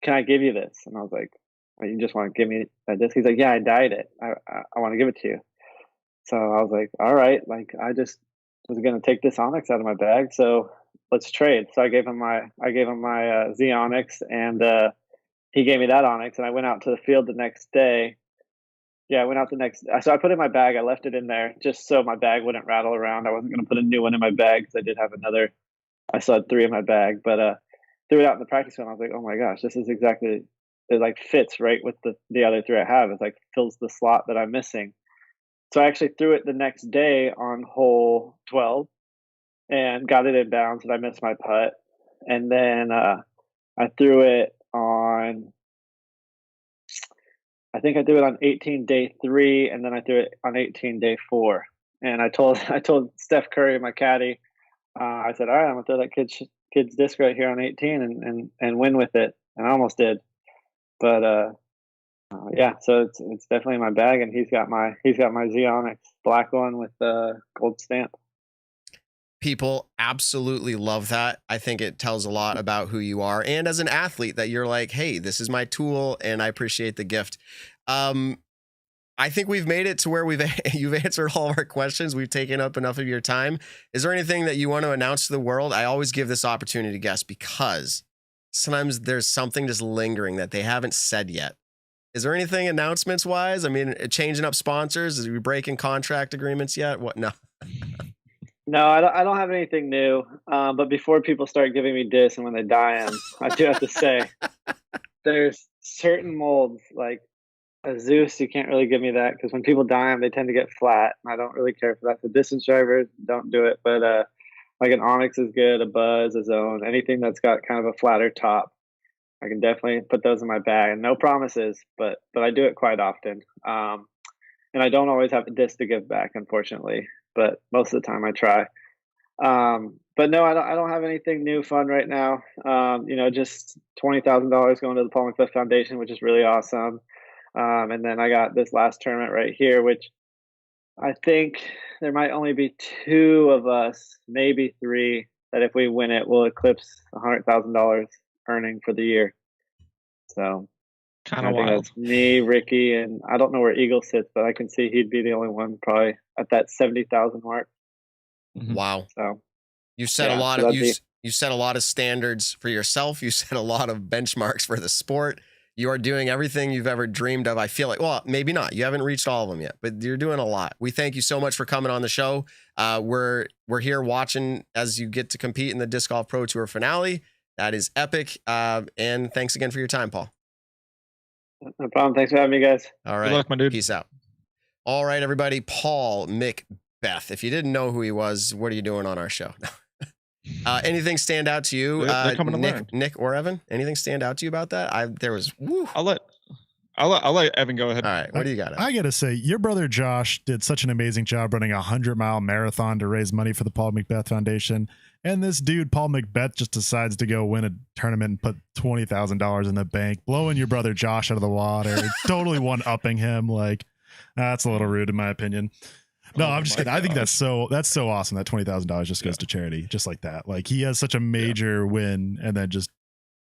can I give you this?" And I was like, "You just want to give me a disc?" He's like, "Yeah, I dyed it. I want to give it to you." So I was like, "All right, like I just was going to take this Onyx out of my bag, so let's trade." So I gave him my Z Onyx, and he gave me that Onyx, and I went out to the field the next day. Yeah, I went out so I put it in my bag. I left it in there just so my bag wouldn't rattle around. I wasn't going to put a new one in my bag because I did have another. I still had 3 in my bag, but threw it out in the practice field. I was like, "Oh my gosh, this is exactly, it like fits right with the other 3 I have. It's like fills the slot that I'm missing." So I actually threw it the next day on hole 12 and got it in bounds, and I missed my putt. And then I threw it on, I think I threw it on 18 day 3, and then I threw it on 18 day 4. And I told Steph Curry, my caddy, I said, "All right, I'm gonna throw that kid's disc right here on 18 and win with it." And I almost did, but yeah. So it's definitely in my bag, and he's got my Z Onyx, black one with the gold stamp. People absolutely love that. I think it tells a lot about who you are, and as an athlete, that you're like, "Hey, this is my tool, and I appreciate the gift." I think we've made it to where you've answered all of our questions. We've taken up enough of your time. Is there anything that you want to announce to the world? I always give this opportunity to guests because sometimes there's something just lingering that they haven't said yet. Is there anything announcements wise? I mean, changing up sponsors? Is we breaking contract agreements yet? What? No. No, I don't have anything new. But before people start giving me discs and when they die them, I do have to say there's certain molds like a Zeus. You can't really give me that because when people die them, they tend to get flat. And I don't really care for that. The distance drivers, don't do it. But like an Onyx is good, a Buzz, a Zone, anything that's got kind of a flatter top, I can definitely put those in my bag. And no promises, but I do it quite often. And I don't always have a disc to give back, unfortunately. But most of the time I try. But no, I don't have anything new fun right now. Just $20,000 going to the Paul McBeth Foundation, which is really awesome. And then I got this last tournament right here, which I think there might only be 2 of us, maybe 3, that if we win it, will eclipse $100,000 earning for the year. So Kind of I think wild. that's me, Ricky, and I don't know where Eagle sits, but I can see he'd be the only one probably at that 70,000 mark. Mhm. Wow. So You set Yeah, a lot so of that'd you set a lot of standards for yourself. You set a lot of benchmarks for the sport. You are doing everything you've ever dreamed of. I feel like, well, maybe not. You haven't reached all of them yet, but you're doing a lot. We thank you so much for coming on the show. We're here watching as you get to compete in the Disc Golf Pro Tour finale. That is epic. And thanks again for your time, Paul. no problem. Thanks for having me, guys. All right. Good luck, my dude. Peace out. All right, everybody. Paul McBeth. If you didn't know who he was, what are you doing on our show? Anything stand out to you, They're coming to learn. Nick or Evan? Anything stand out to you about that? I'll let Evan go ahead. All right, what do you got? I gotta say, your brother Josh did such an amazing job running a 100-mile marathon to raise money for the Paul McBeth Foundation. And this dude, Paul McBeth, just decides to go win a tournament and put $20,000 in the bank, blowing your brother Josh out of the water, totally one-upping him. Like, that's a little rude in my opinion. No, I'm just kidding. I think that's so awesome that $20,000 just goes to charity, just like that. Like, he has such a major win and then just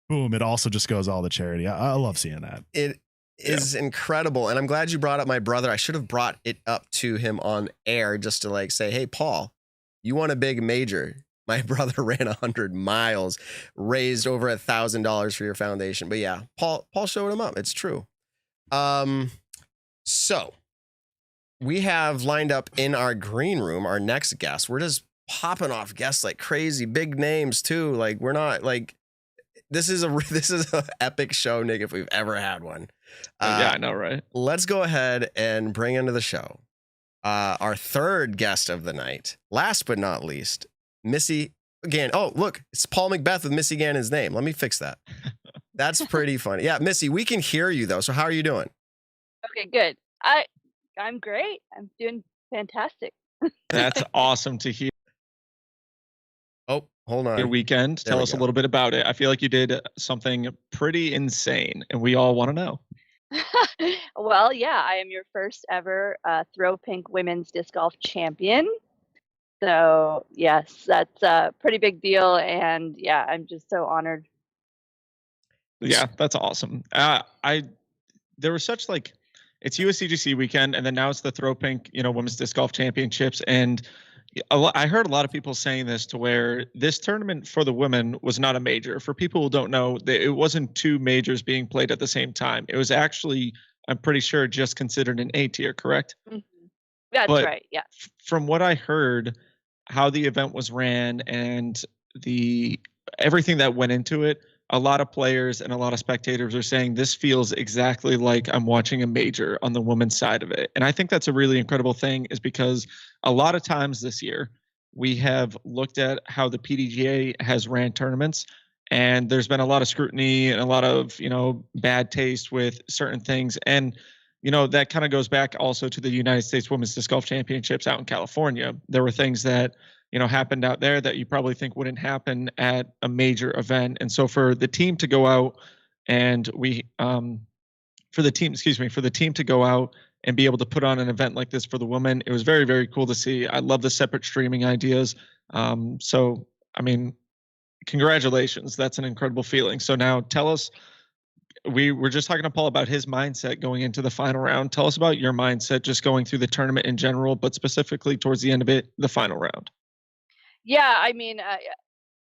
boom, it also just goes all to charity. I love seeing that. It is incredible. And I'm glad you brought up my brother. I should have brought it up to him on air just to like say, hey, Paul, you won a big major. My brother ran 100 miles, raised over $1,000 for your foundation. But yeah, Paul showed him up. It's true. So we have lined up in our green room our next guest. We're just popping off guests like crazy, big names too. Like we're not like this is a epic show, Nick, if we've ever had one. Yeah, I know, right? Let's go ahead and bring into the show our third guest of the night. Last but not least, Missy Gannon. Oh, look, it's Paul McBeth with Missy Gannon's name. Let me fix that. That's pretty funny. Yeah, Missy, we can hear you though. So how are you doing? Okay, good. I'm great. I'm doing fantastic. That's awesome to hear. Oh, hold on. Your weekend. Tell us a little bit about it. I feel like you did something pretty insane, and we all want to know. Well, yeah, I am your first ever Throw Pink Women's Disc Golf Champion. So, yes, that's a pretty big deal, and yeah, I'm just so honored. Yeah, that's awesome. There was such like, it's USDGC weekend, and then now it's the Throw Pink, Women's Disc Golf Championships, and I heard a lot of people saying this to where this tournament for the women was not a major. For people who don't know, it wasn't two majors being played at the same time. It was actually, I'm pretty sure, just considered an A tier, correct? Mm-hmm. That's right, yeah. From what I heard, how the event was ran and everything that went into it, a lot of players and a lot of spectators are saying this feels exactly like I'm watching a major on the women's side of it. And I think that's a really incredible thing, is because a lot of times this year we have looked at how the PDGA has ran tournaments, and there's been a lot of scrutiny and a lot of, bad taste with certain things. And, that kind of goes back also to the United States Women's Disc Golf Championships out in California. There were things that happened out there that you probably think wouldn't happen at a major event. And so for the team to go out and for the team to go out and be able to put on an event like this for the women, it was very, very cool to see. I love the separate streaming ideas. So, I mean, congratulations. That's an incredible feeling. So now tell us, we were just talking to Paul about his mindset going into the final round. Tell us about your mindset just going through the tournament in general, but specifically towards the end of it, the final round. Yeah, I mean,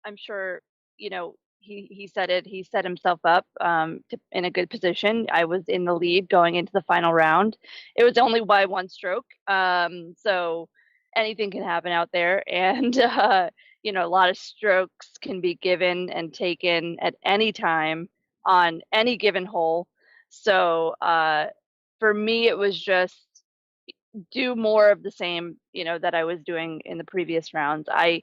I'm sure, he said it. He set himself up in a good position. I was in the lead going into the final round. It was only by one stroke. So anything can happen out there. And, a lot of strokes can be given and taken at any time on any given hole. So for me, it was just do more of the same, that I was doing in the previous rounds. I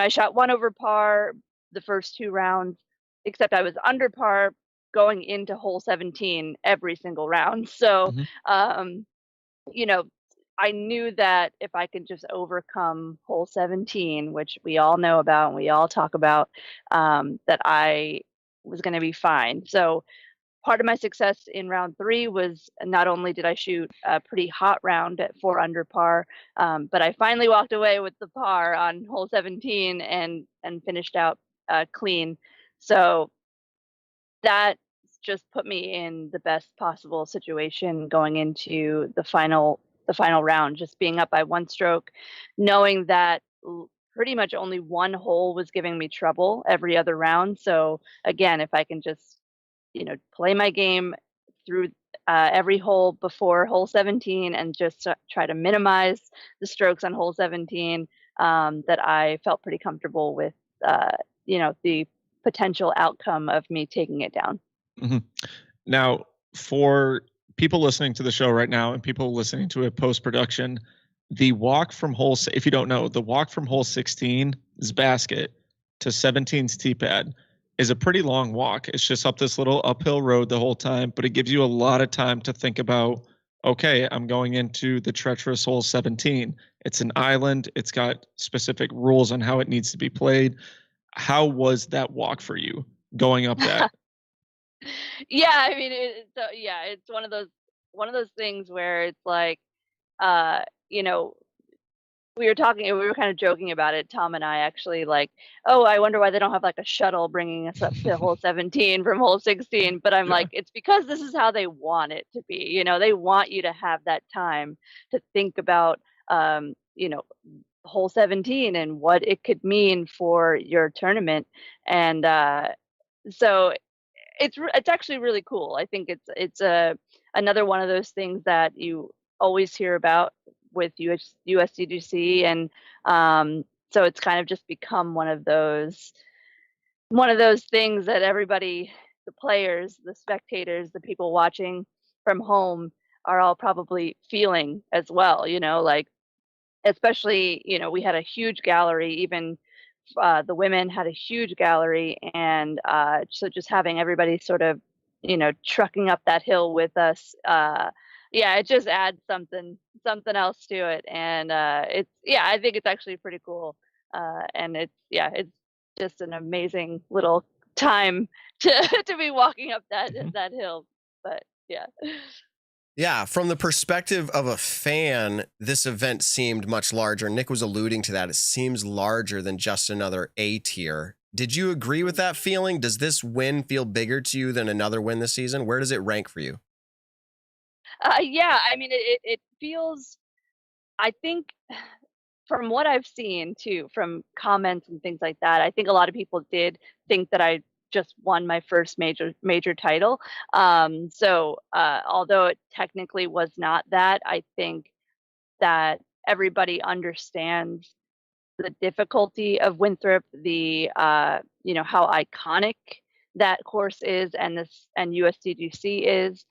shot 1 over par the first 2 rounds, except I was under par going into hole 17 every single round. So, I knew that if I could just overcome hole 17, which we all know about and we all talk about, that I was going to be fine. So part of my success in round 3 was not only did I shoot a pretty hot round at 4 under par, but I finally walked away with the par on hole 17 and finished out clean. So that just put me in the best possible situation going into the final round, just being up by 1 stroke, knowing that pretty much only 1 hole was giving me trouble every other round. So again, if I can just play my game through every hole before hole 17 and just try to minimize the strokes on hole 17, that I felt pretty comfortable with, the potential outcome of me taking it down. Mm-hmm. Now, for people listening to the show right now and people listening to it post-production, the walk from if you don't know, the walk from hole 16's basket to 17's tee pad is a pretty long walk. It's just up this little uphill road the whole time, but it gives you a lot of time to think about, okay, I'm going into the treacherous hole 17. It's an island. It's got specific rules on how it needs to be played. How was that walk for you going up that? Yeah, I mean, it's one of those things where it's like, we were kind of joking about it, Tom and I actually, like, oh, I wonder why they don't have like a shuttle bringing us up to hole 17 from hole 16. But I'm like, it's because this is how they want it to be. You know, they want you to have that time to think about, you know, hole 17 and what it could mean for your tournament. And so it's actually really cool. I think it's another one of those things that you always hear about with USDGC, and so it's kind of just become one of those things that everybody, the players, the spectators, the people watching from home, are all probably feeling as well. You know, like, especially, you know, we had a huge gallery, even the women had a huge gallery, and so just having everybody sort of, you know, trucking up that hill with us, yeah, it just adds something else to it. And I think it's actually pretty cool. And it's just an amazing little time to to be walking up that hill. But yeah. Yeah, from the perspective of a fan, this event seemed much larger. Nick was alluding to that. It seems larger than just another A tier. Did you agree with that feeling? Does this win feel bigger to you than another win this season? Where does it rank for you? Yeah, I mean, it feels, I think, from what I've seen too, from comments and things like that, I think a lot of people did think that I just won my first major title. So although it technically was not that, I think that everybody understands the difficulty of Winthrop, the you know, how iconic that course is, and USDGC is.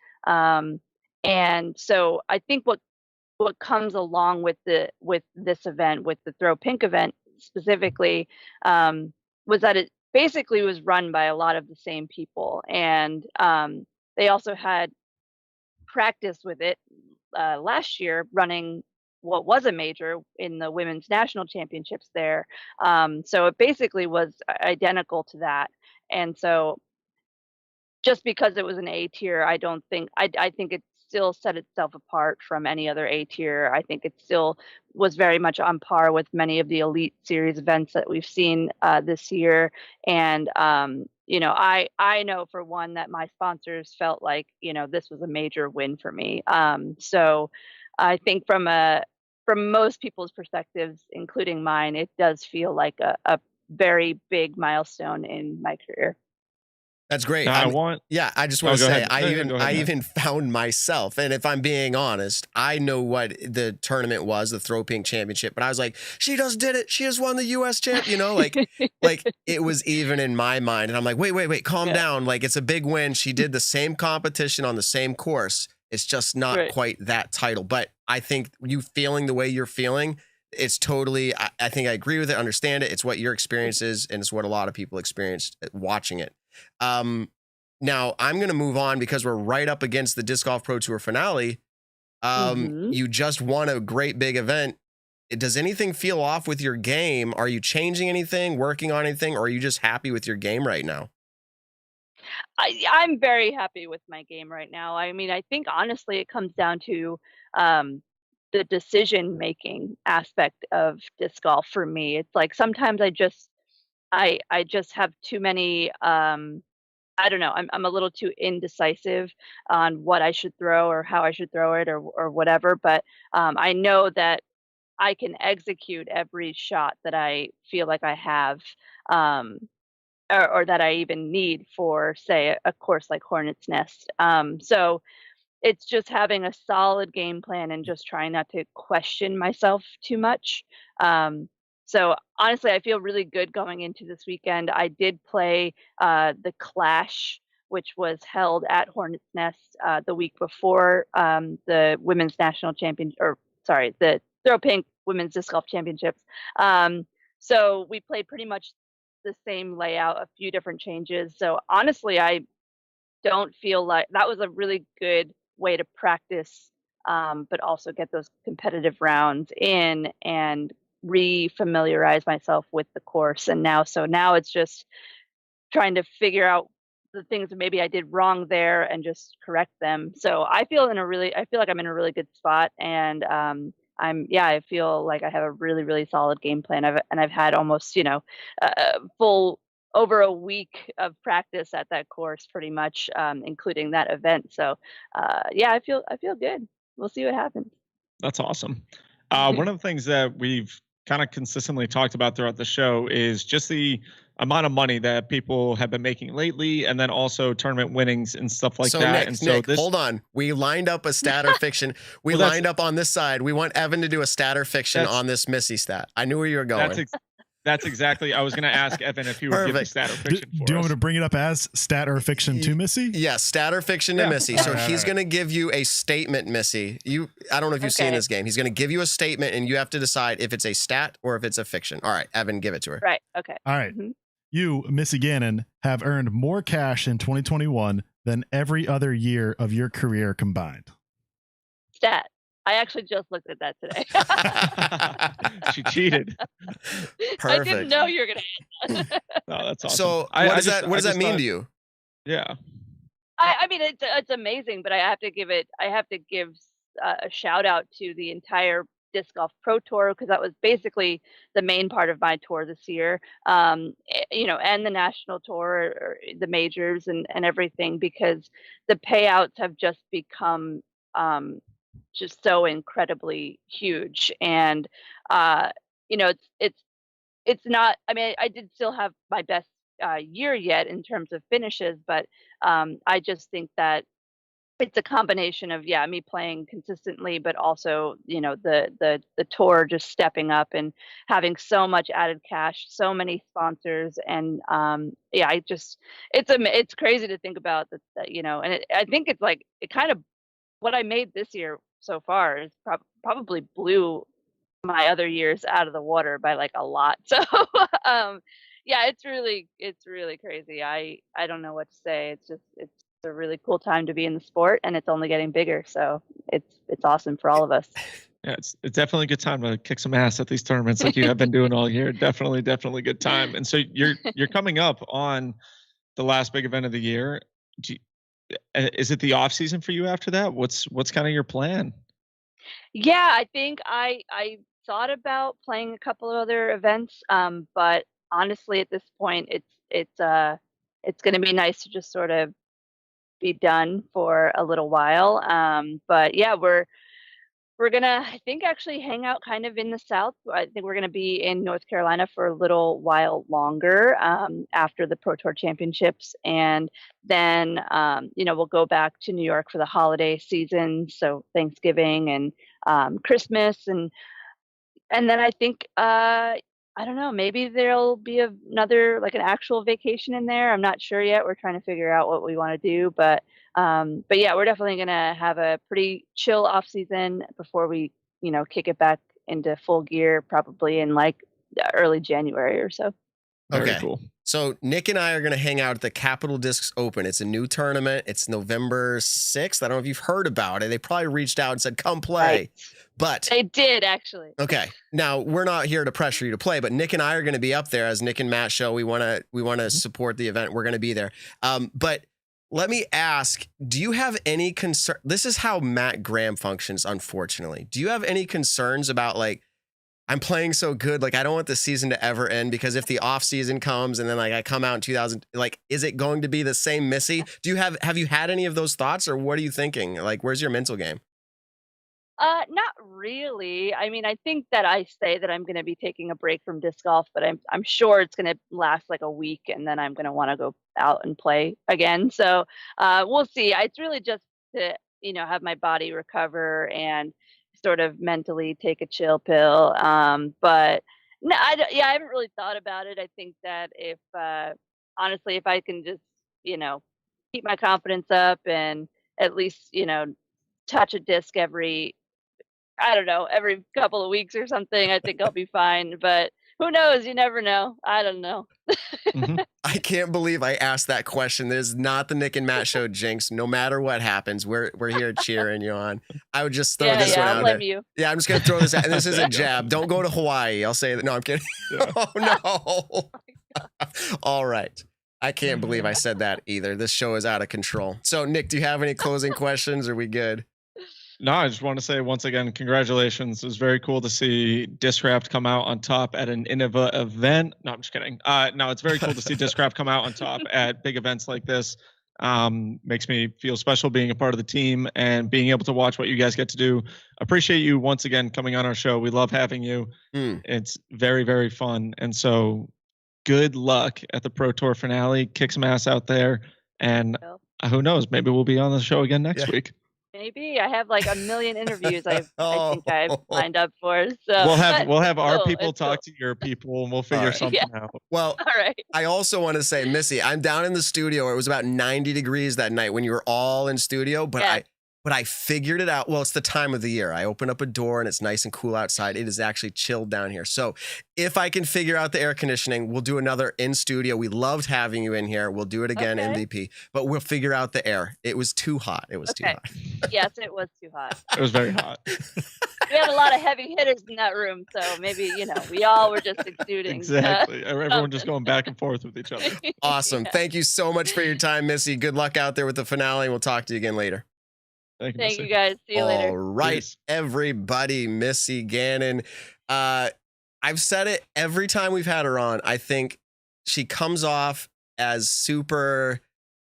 And so I think what comes along with this event, with the Throw Pink event specifically, was that it basically was run by a lot of the same people, and they also had practice with it last year, running what was a major in the women's national championships there. So it basically was identical to that. And so just because it was an A tier, I don't think I think it still set itself apart from any other A tier. I think it still was very much on par with many of the Elite Series events that we've seen this year. And you know, I know for one that my sponsors felt like, you know, this was a major win for me. So I think from most people's perspectives, including mine, it does feel like a very big milestone in my career. That's great. Now, I just want to say, ahead. I even found myself, and if I'm being honest, I know what the tournament was, the Throw Pink Championship, but I was like, she just did it. She just won the U.S. champ, you know, like it was even in my mind. And I'm like, wait, calm down. Like, it's a big win. She did the same competition on the same course. It's just not quite that title. But I think you feeling the way you're feeling, it's totally, I think I agree with it, understand it. It's what your experience is, and it's what a lot of people experienced watching it. Now I'm going to move on because we're right up against the Disc Golf Pro Tour finale. You just won a great big event. Does anything feel off with your game? Are you changing anything, working on anything, or are you just happy with your game right now? I'm very happy with my game right now. I mean, I think honestly it comes down to the decision making aspect of disc golf for me. It's like sometimes I just have too many I don't know, I'm a little too indecisive on what I should throw or how I should throw it, or whatever, but I know that I can execute every shot that I feel like I have, or that I even need for, say, a course like Hornet's Nest. So it's just having a solid game plan and just trying not to question myself too much. So honestly, I feel really good going into this weekend. I did play the Clash, which was held at Hornet's Nest the week before the women's national champion, or sorry, the Throw Pink Women's Disc Golf Championships. So we played pretty much the same layout, a few different changes. So honestly, I don't feel like that was a really good way to practice, but also get those competitive rounds in and re-familiarize myself with the course. And now it's just trying to figure out the things that maybe I did wrong there and just correct them. So I feel like I'm in a really good spot, and I feel like I have a really, really solid game plan. I've had almost, full over a week of practice at that course, pretty much, including that event. So, I feel good. We'll see what happens. That's awesome. One of the things that we've kind of consistently talked about throughout the show is just the amount of money that people have been making lately, and then also tournament winnings and stuff like that. Nick, hold on. We lined up a stat or fiction. We lined up on this side. We want Evan to do a stat or fiction on this Missy stat. I knew where you were going. That's exactly. I was going to ask Evan if he would give the stat or fiction for Do you want me to bring it up as stat or fiction to Missy? Yes, stat or fiction to Missy. So he's going to give you a statement, Missy. I don't know if you've seen this game. He's going to give you a statement, and you have to decide if it's a stat or if it's a fiction. All right, Evan, give it to her. Right. Okay. All right. You, Missy Gannon, have earned more cash in 2021 than every other year of your career combined. Stat. I actually just looked at that today. She cheated. Perfect. I didn't know you were going to answer that. Oh, that's awesome. So what does that mean to you? Yeah. I mean, it's amazing, but I have to give a shout out to the entire Disc Golf Pro Tour, because that was basically the main part of my tour this year, and the national tour, or the majors and everything, because the payouts have just become just so incredibly huge. And it's not, I mean, I did still have my best year yet in terms of finishes, but I just think that it's a combination of me playing consistently, but also the tour just stepping up and having so much added cash, so many sponsors, and it's crazy to think about that, and I think it's like it kind of what I made this year so far is probably blew my other years out of the water by like a lot. So it's really crazy. I don't know what to say. It's a really cool time to be in the sport, and it's only getting bigger. So it's awesome for all of us. Yeah, it's definitely a good time to kick some ass at these tournaments like you have been doing all year. Definitely good time. And so you're coming up on the last big event of the year. Is it the off season for you after that? What's kind of your plan? Yeah, I think I thought about playing a couple of other events, but honestly, at this point, it's going to be nice to just sort of be done for a little while. But yeah, we're gonna, I think, actually hang out kind of in the South. I think we're gonna be in North Carolina for a little while longer after the Pro Tour Championships, and then we'll go back to New York for the holiday season, so Thanksgiving and Christmas, and then I think I don't know, maybe there'll be another, like, an actual vacation in there. I'm not sure yet. We're trying to figure out what we want to do, but yeah, we're definitely going to have a pretty chill off season before we, kick it back into full gear, probably in like early January or so. Okay. Very cool. So Nick and I are going to hang out at the Capital Discs Open. It's a new tournament. It's November 6th. I don't know if you've heard about it. They probably reached out and said, come play. Right. But they did, actually. Okay. Now, we're not here to pressure you to play, but Nick and I are going to be up there as Nick and Matt show. We want to support the event. We're going to be there. But let me ask, do you have any concern? This is how Matt Graham functions, unfortunately. Do you have any concerns about, like, I'm playing so good, like, I don't want the season to ever end, because if the off season comes and then, like, I come out in 2000, like, is it going to be the same Missy? Have you had any of those thoughts, or what are you thinking? Like, where's your mental game? Not really. I mean, I think that I say that I'm going to be taking a break from disc golf, but I'm sure it's going to last like a week, and then I'm going to want to go out and play again. So we'll see. It's really just to have my body recover and sort of mentally take a chill pill. But no, I haven't really thought about it. I think that if honestly, if I can just keep my confidence up and at least touch a disc every couple of weeks or something, I think I'll be fine. But who knows? You never know. I don't know. I can't believe I asked that question. There's not the Nick and Matt show jinx. No matter what happens, we're here cheering you on. I would just throw this one out there. You. Yeah, I'm just gonna throw this out. This is a jab. Don't go to Hawaii. I'll say that. No, I'm kidding. Yeah. Oh no. All right. I can't believe I said that either. This show is out of control. So, Nick, do you have any closing questions? Are we good? No, I just want to say once again, congratulations. It was very cool to see Discraft come out on top at an Innova event. No, I'm just kidding. No, it's very cool to see Discraft come out on top at big events like this. Makes me feel special being a part of the team and being able to watch what you guys get to do. Appreciate you once again coming on our show. We love having you. It's very, very fun. And so good luck at the Pro Tour finale. Kick some ass out there. And who knows, maybe we'll be on the show again next week. Maybe. I have like a million interviews I think I've lined up for. So we'll have our people talk to your people and we'll figure something out. Well, all right. I also want to say, Missy, I'm down in the studio where it was about 90 degrees that night when you were all in studio, but I figured it out. Well, it's the time of the year. I open up a door and it's nice and cool outside. It is actually chilled down here. So if I can figure out the air conditioning, we'll do another in studio. We loved having you in here. We'll do it again, MVP, but we'll figure out the air. It was too hot. It was too hot. Yes, it was too hot. It was very hot. We had a lot of heavy hitters in that room. So maybe, we all were just exuding. Exactly. Everyone just going back and forth with each other. Awesome. Thank you so much for your time, Missy. Good luck out there with the finale. We'll talk to you again later. Thank you guys. See you later. All right, everybody. Missy Gannon. I've said it every time we've had her on. I think she comes off as super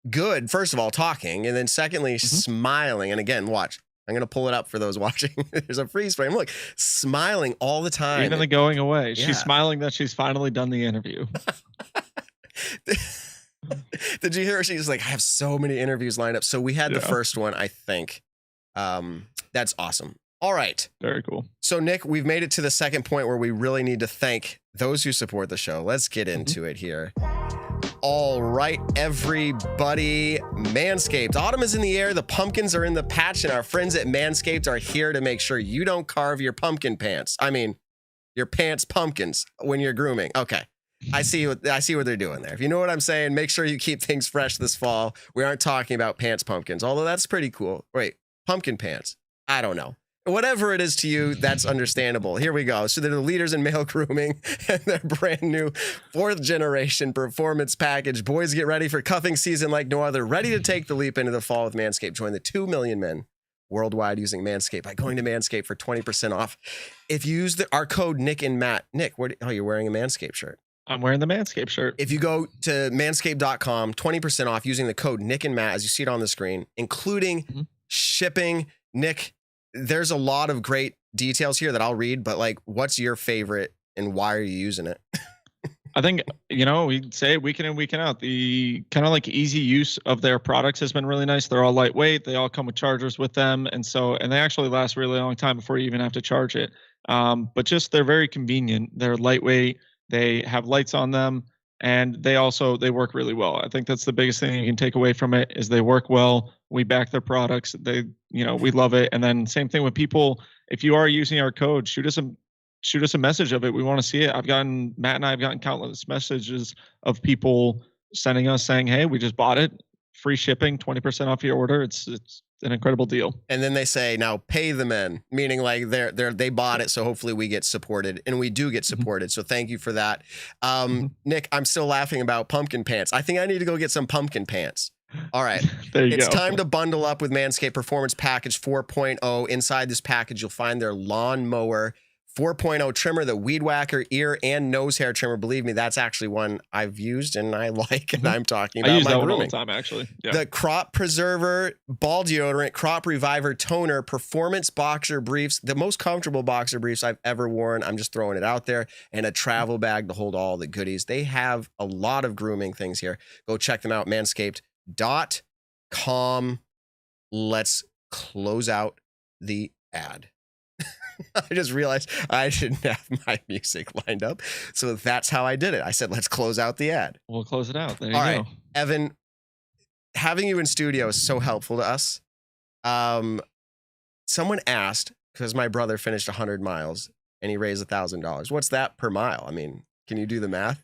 good, first of all, talking, and then secondly, smiling. And again, watch. I'm going to pull it up for those watching. There's a freeze frame. Look, smiling all the time. Even the going away. Yeah. She's smiling that she's finally done the interview. Did you hear her? She's like, I have so many interviews lined up. So we had the first one, I think. That's awesome. All right. Very cool. So Nick, we've made it to the second point where we really need to thank those who support the show. Let's get into it here. All right, everybody. Manscaped. Autumn is in the air. The pumpkins are in the patch, and our friends at Manscaped are here to make sure you don't carve your pumpkin pants. I mean, your pants pumpkins when you're grooming. Okay. I see what they're doing there. If you know what I'm saying, make sure you keep things fresh this fall. We aren't talking about pants pumpkins, although that's pretty cool. Wait, pumpkin pants. I don't know. Whatever it is to you, that's understandable. Here we go. So they're the leaders in male grooming and their brand new 4th generation performance package. Boys, get ready for cuffing season like no other. Ready to take the leap into the fall with Manscaped. Join the 2 million men worldwide using Manscaped by going to Manscaped for 20% off. If you use our code Nick and Matt. Nick, you're wearing a Manscaped shirt. I'm wearing the Manscaped shirt. If you go to manscaped.com, 20% off using the code Nick and Matt, as you see it on the screen, including shipping. Nick, there's a lot of great details here that I'll read, but like, what's your favorite and why are you using it? I think, we say week in and week out, the kind of like easy use of their products has been really nice. They're all lightweight. They all come with chargers with them. And they actually last a really long time before you even have to charge it. But just, they're very convenient. They're lightweight. They have lights on them, and they work really well. I think that's the biggest thing you can take away from it is they work well. We back their products. We love it. And then same thing with people. If you are using our code, shoot us a message of it. We want to see it. Matt and I have gotten countless messages of people sending us saying, hey, we just bought it. Free shipping, 20% off your order. It's an incredible deal. And then they say, now pay the men, meaning like they bought it. So hopefully we get supported, and we do get supported. So thank you for that. Nick, I'm still laughing about pumpkin pants. I think I need to go get some pumpkin pants. All right. It's time to bundle up with Manscaped Performance Package 4.0. Inside this package, you'll find their lawnmower 4.0 trimmer, the Weed Whacker ear and nose hair trimmer. Believe me, that's actually one I've used and I like, and I'm talking about I use my that grooming. one all the time, actually. Yeah. The Crop Preserver Ball Deodorant, Crop Reviver Toner, Performance Boxer Briefs, the most comfortable boxer briefs I've ever worn. I'm just throwing it out there. And a travel bag to hold all the goodies. They have a lot of grooming things here. Go check them out, manscaped.com. Let's close out the ad. I just realized I didn't have my music lined up. So that's how I did it. I said, let's close out the ad. We'll close it out. There you All go. right, Evan, having you in studio is so helpful to us. Someone asked, because my brother finished 100 miles and he raised $1,000. What's that per mile? I mean, can you do the math?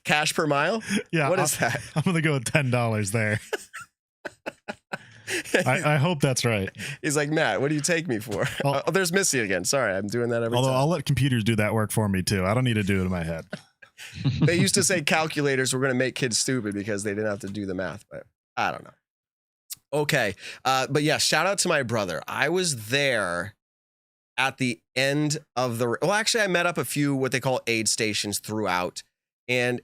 Cash per mile? Yeah. What is that? I'm going to go with $10 there. I hope that's right. He's like, Matt, what do you take me for? Oh, there's Missy again. Sorry, I'm doing that every time. I'll let computers do that work for me too. I don't need to do it in my head. They used to say calculators were going to make kids stupid because they didn't have to do the math, but I don't know. Okay. But yeah, shout out to my brother. I was there at the end of actually I met up a few what they call aid stations throughout, and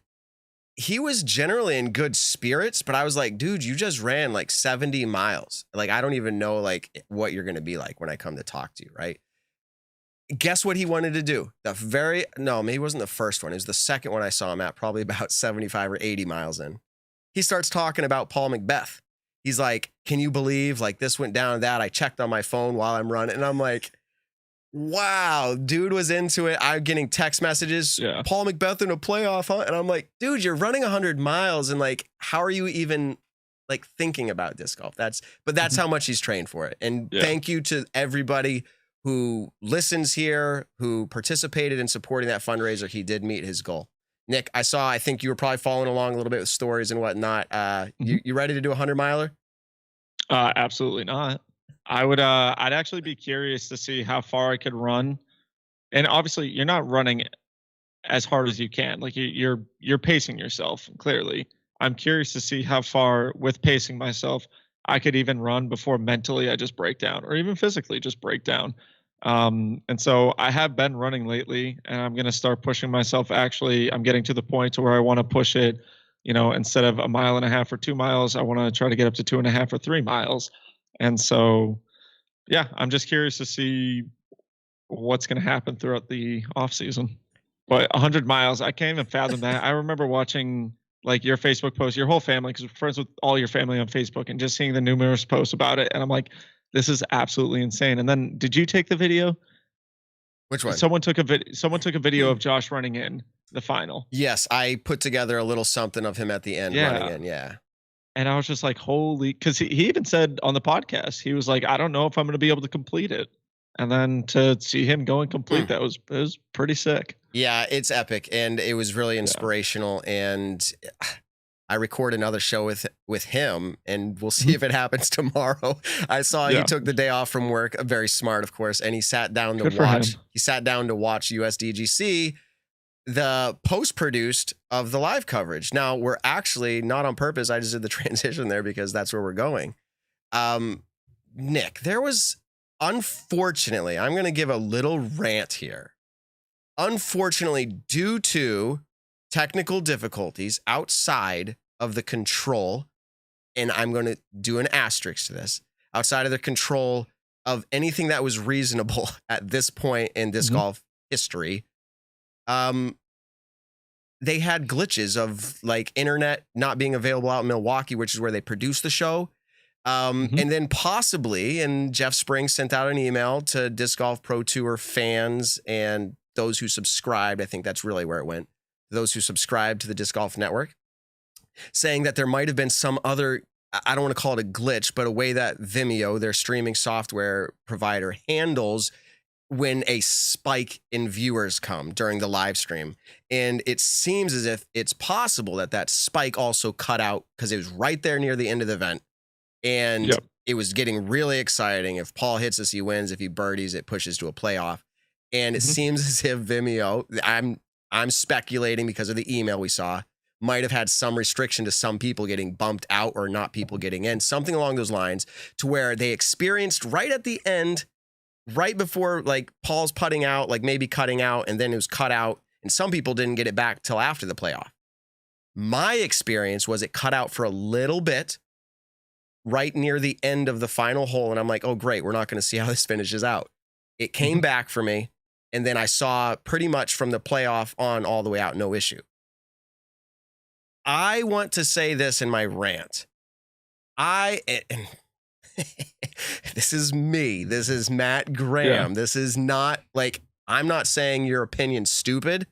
he was generally in good spirits, but I was like, dude, you just ran like 70 miles. Like, I don't even know like what you're going to be like when I come to talk to you. Right. Guess what he wanted to do? Maybe it wasn't the first one. It was the second one I saw him at, probably about 75 or 80 miles in. He starts talking about Paul McBeth. He's like, can you believe like this went down that? I checked on my phone while I'm running. And I'm like, wow, dude was into it. I'm getting text messages. Yeah. Paul McBeth in a playoff, huh? And I'm like, dude, you're running 100 miles. And like, how are you even like thinking about disc golf? That's how much he's trained for it. And thank you to everybody who listens here, who participated in supporting that fundraiser. He did meet his goal. Nick, I think you were probably following along a little bit with stories and whatnot. You ready to do a 100-miler? Absolutely not. I'd actually be curious to see how far I could run. And obviously you're not running as hard as you can. Like you're pacing yourself, clearly. I'm curious to see how far with pacing myself I could even run before mentally I just break down, or even physically just break down. And so I have been running lately, and I'm going to start pushing myself. Actually, I'm getting to the point to where I want to push it, instead of 1.5 miles or 2 miles, I want to try to get up to 2.5 or 3 miles. And so, yeah, I'm just curious to see what's going to happen throughout the off season. But 100 miles, I can't even fathom that. I remember watching like your Facebook post, your whole family, because we're friends with all your family on Facebook, and just seeing the numerous posts about it. And I'm like, this is absolutely insane. And then did you take the video? Which one? Someone took a video of Josh running in the final. Yes, I put together a little something of him at the end running in. Yeah. And I was just like, holy, because he even said on the podcast, he was like, I don't know if I'm going to be able to complete it. And then to see him go and complete that was pretty sick. Yeah, it's epic, and it was really inspirational. And I record another show with him, and we'll see if it happens tomorrow. I saw he took the day off from work, very smart, of course, and he sat down to watch. He sat down to watch USDGC, the post-produced of the live coverage. Now, we're actually not on purpose. I just did the transition there because that's where we're going. Nick, there was, unfortunately, I'm going to give a little rant here. Unfortunately, due to technical difficulties outside of the control, and I'm going to do an asterisk to this, outside of the control of anything that was reasonable at this point in disc golf history, they had glitches of like internet not being available out in Milwaukee, which is where they produced the show. And then possibly, and Jeff Springs sent out an email to Disc Golf Pro Tour fans and those who subscribed. I think that's really where it went. Those who subscribed to the Disc Golf Network, saying that there might have been some other, I don't want to call it a glitch, but a way that Vimeo, their streaming software provider, handles when a spike in viewers come during the live stream. And it seems as if it's possible that spike also cut out because it was right there near the end of the event. And it was getting really exciting. If Paul hits us, he wins. If he birdies, it pushes to a playoff. And it seems as if Vimeo, I'm speculating because of the email we saw, might have had some restriction to some people getting bumped out or not people getting in, something along those lines, to where they experienced right at the end, right before like Paul's putting out, like maybe cutting out, and then it was cut out, and some people didn't get it back till after the playoff. My experience was it cut out for a little bit right near the end of the final hole, and I'm like, oh great, we're not going to see how this finishes out. It came back for me, and then I saw pretty much from the playoff on all the way out, no issue. I want to say this in my rant. This is me. This is Matt Graham. This is not like, I'm not saying your opinion's stupid,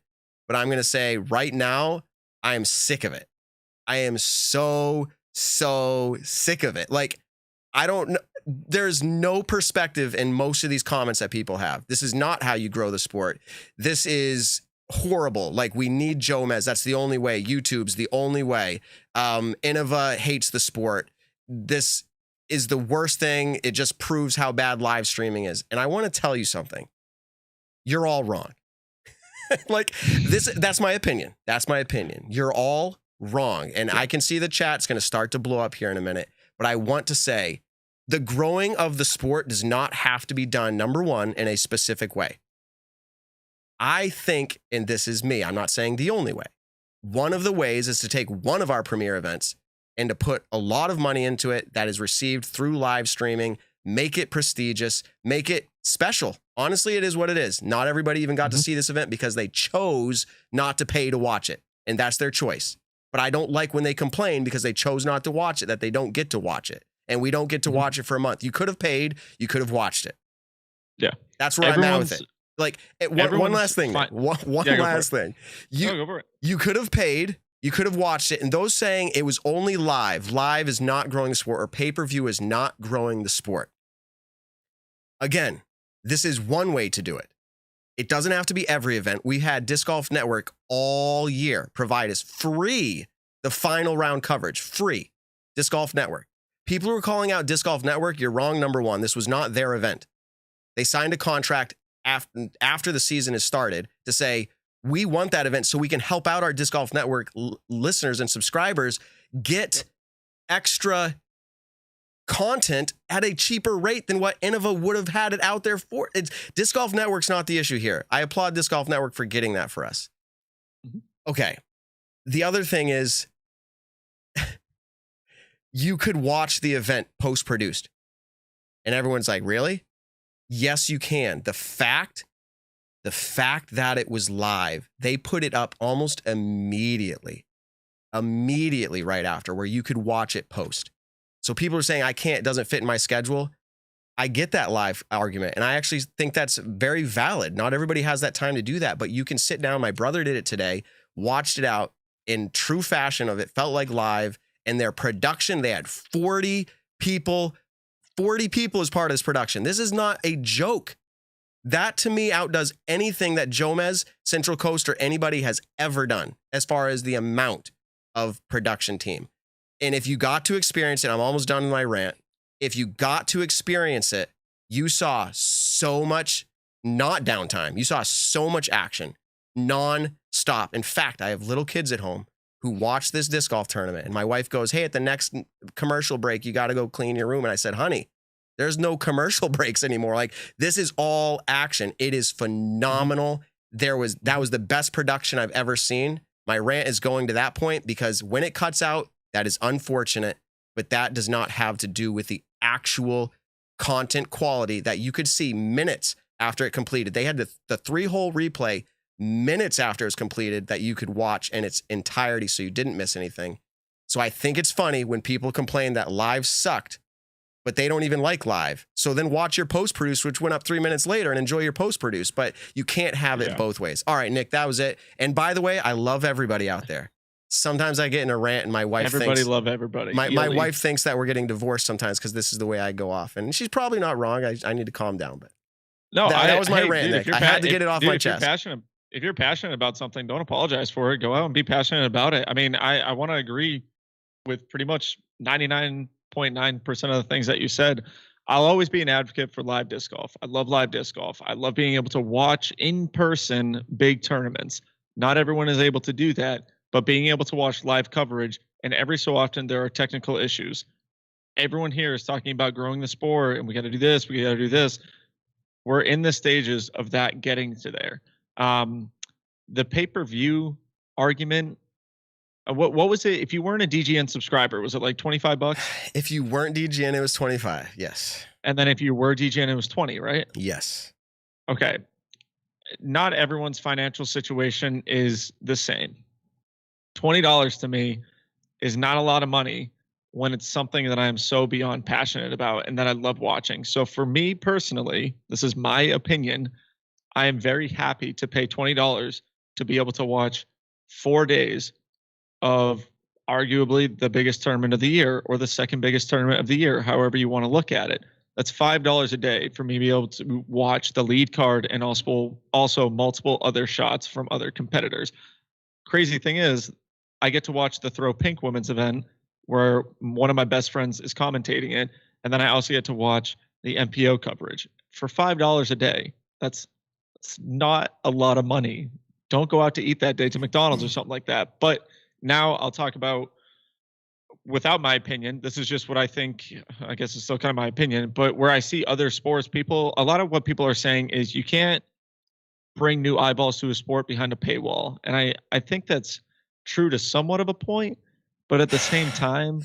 but I'm going to say right now, I am sick of it. I am so sick of it. Like, I don't know. There's no perspective in most of these comments that people have. This is not how you grow the sport. This is horrible. Like, we need Jomez. That's the only way. YouTube's the only way. Innova hates the sport. This is the worst thing. It just proves how bad live streaming is. And I want to tell you something. You're all wrong. Like, that's my opinion. That's my opinion. You're all wrong. And I can see the chat's going to start to blow up here in a minute. But I want to say the growing of the sport does not have to be done, number one, in a specific way. I think, and this is me, I'm not saying the only way. One of the ways is to take one of our premier events and to put a lot of money into it that is received through live streaming, make it prestigious, make it special. Honestly, it is what it is. Not everybody even got to see this event because they chose not to pay to watch it, and that's their choice. But I don't like when they complain because they chose not to watch it, that they don't get to watch it, and we don't get to watch it for a month. You could have paid, you could have watched it. Yeah. That's where I'm at with it. Like, one last thing. One last thing. You could have paid, you could have watched it, and those saying it was only live. Live is not growing the sport, or pay-per-view is not growing the sport. Again, this is one way to do it. It doesn't have to be every event. We had Disc Golf Network all year provide us free the final round coverage. Free. Disc Golf Network. People who were calling out Disc Golf Network, you're wrong, number one. This was not their event. They signed a contract after the season has started to say, we want that event so we can help out our Disc Golf Network listeners and subscribers get extra content at a cheaper rate than what Innova would have had it out there for. Disc Golf Network's not the issue here. I applaud Disc Golf Network for getting that for us. Okay. The other thing is you could watch the event post-produced. And everyone's like, really? Yes, you can. The fact that it was live, they put it up almost immediately right after, where you could watch it post. So people are saying, I can't, it doesn't fit in my schedule. I get that live argument, and I actually think that's very valid. Not everybody has that time to do that, but you can sit down. My brother did it today, watched it out in true fashion of it, felt like live, and their production, they had 40 people as part of this production. This is not a joke. That to me outdoes anything that Jomez, Central Coast, or anybody has ever done as far as the amount of production team. And if you got to experience it, I'm almost done with my rant. If you got to experience it, you saw so much, not downtime. You saw so much action, non-stop. In fact, I have little kids at home who watch this disc golf tournament. And my wife goes, hey, at the next commercial break, you got to go clean your room. And I said, honey, there's no commercial breaks anymore. Like, this is all action. It is phenomenal. That was the best production I've ever seen. My rant is going to that point because when it cuts out, that is unfortunate, but that does not have to do with the actual content quality that you could see minutes after it completed. They had the 3-hole replay minutes after it's completed that you could watch in its entirety, so you didn't miss anything. So I think it's funny when people complain that live sucked, but they don't even like live. So then watch your post-produce, which went up 3 minutes later, and enjoy your post-produce, but you can't have it both ways. All right, Nick, that was it. And by the way, I love everybody out there. Sometimes I get in a rant and my wife love everybody. My wife thinks that we're getting divorced sometimes because this is the way I go off. And she's probably not wrong. I need to calm down. But no, that was my rant, Nick. I had to get it off my chest. If you're passionate about something, don't apologize for it. Go out and be passionate about it. I mean, I want to agree with pretty much 99.9% of the things that you said. I'll always be an advocate for live disc golf. I love live disc golf. I love being able to watch in person big tournaments. Not everyone is able to do that. But being able to watch live coverage, and every so often there are technical issues. Everyone here is talking about growing the sport, and we got to do this, we got to do this. We're in the stages of that getting to there. The pay-per-view argument, what was it? If you weren't a DGN subscriber, was it like $25? If you weren't DGN, it was 25. Yes. And then if you were DGN, it was 20, right? Yes. Okay. Not everyone's financial situation is the same. $20 to me is not a lot of money when it's something that I am so beyond passionate about and that I love watching. So for me personally, this is my opinion, I am very happy to pay $20 to be able to watch 4 days of arguably the biggest tournament of the year or the second biggest tournament of the year, however you want to look at it. That's $5 a day for me to be able to watch the lead card and also multiple other shots from other competitors. Crazy thing is, I get to watch the Throw Pink women's event where one of my best friends is commentating it. And then I also get to watch the MPO coverage for $5 a day. That's not a lot of money. Don't go out to eat that day to McDonald's or something like that. But now I'll talk about without my opinion, this is just what I think. I guess it's still kind of my opinion, but where I see other sports people, a lot of what people are saying is you can't bring new eyeballs to a sport behind a paywall. And I think that's true to somewhat of a point, but at the same time,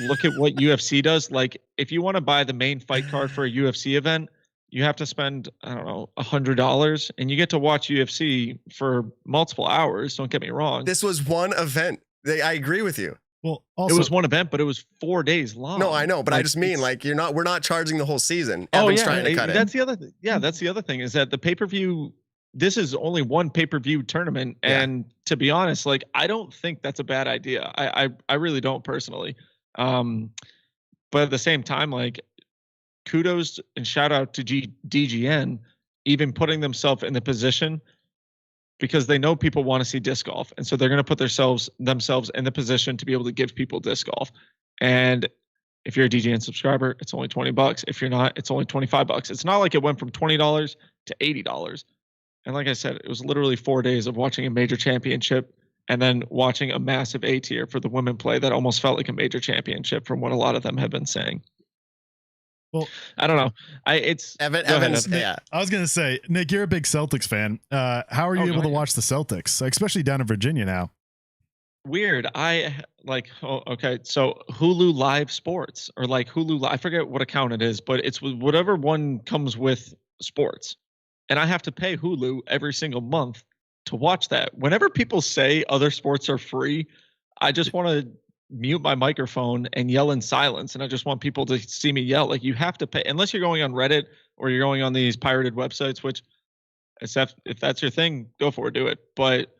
look at what UFC does. Like, if you want to buy the main fight card for a UFC event, you have to spend, I don't know, $100, and you get to watch UFC for multiple hours. Don't get me wrong. This was one event. I agree with you. Well, also, it was one event, but it was 4 days long. No, I know, but Like, I just mean like we're not charging the whole season. Oh, Evan's yeah, trying to cut it. that's the other thing. Yeah, that's the other thing is that the pay-per-view, this is only one pay-per-view tournament. And to be honest, like, I don't think that's a bad idea. I really don't personally. But at the same time, like, kudos and shout out to DGN, even putting themselves in the position, because they know people want to see disc golf. And so they're going to put themselves in the position to be able to give people disc golf. And if you're a DGN subscriber, it's only $20. If you're not, it's only $25. It's not like it went from $20 to $80. And like I said, it was literally 4 days of watching a major championship and then watching a massive A tier for the women play that almost felt like a major championship from what a lot of them have been saying. Well, I don't know. Evans, yeah. I was gonna say, Nick, you're a big Celtics fan. How are you able to watch the Celtics, especially down in Virginia now? Weird. Okay. So Hulu Live Sports, or like Hulu, I forget what account it is, but it's whatever one comes with sports. And I have to pay Hulu every single month to watch that. Whenever people say other sports are free, I just want to mute my microphone and yell in silence. And I just want people to see me yell. Like, you have to pay, unless you're going on Reddit or you're going on these pirated websites, which if that's your thing, go for it, do it. But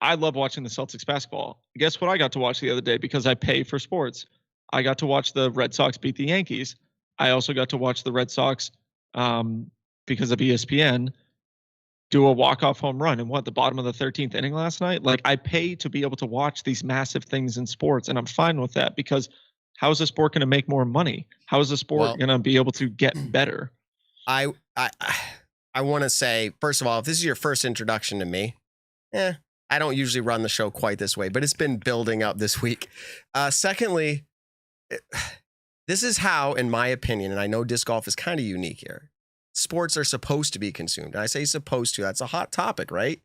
I love watching the Celtics basketball. Guess what I got to watch the other day because I pay for sports? I got to watch the Red Sox beat the Yankees. I also got to watch the Red Sox, because of ESPN, do a walk-off home run in the bottom of the 13th inning last night. Like, I pay to be able to watch these massive things in sports, and I'm fine with that, because how is the sport going to make more money? How is the sport going to be able to get better? I want to say, first of all, if this is your first introduction to me, I don't usually run the show quite this way, but it's been building up this week. Secondly, this is how, in my opinion, and I know disc golf is kind of unique here, sports are supposed to be consumed. And I say supposed to, that's a hot topic, right?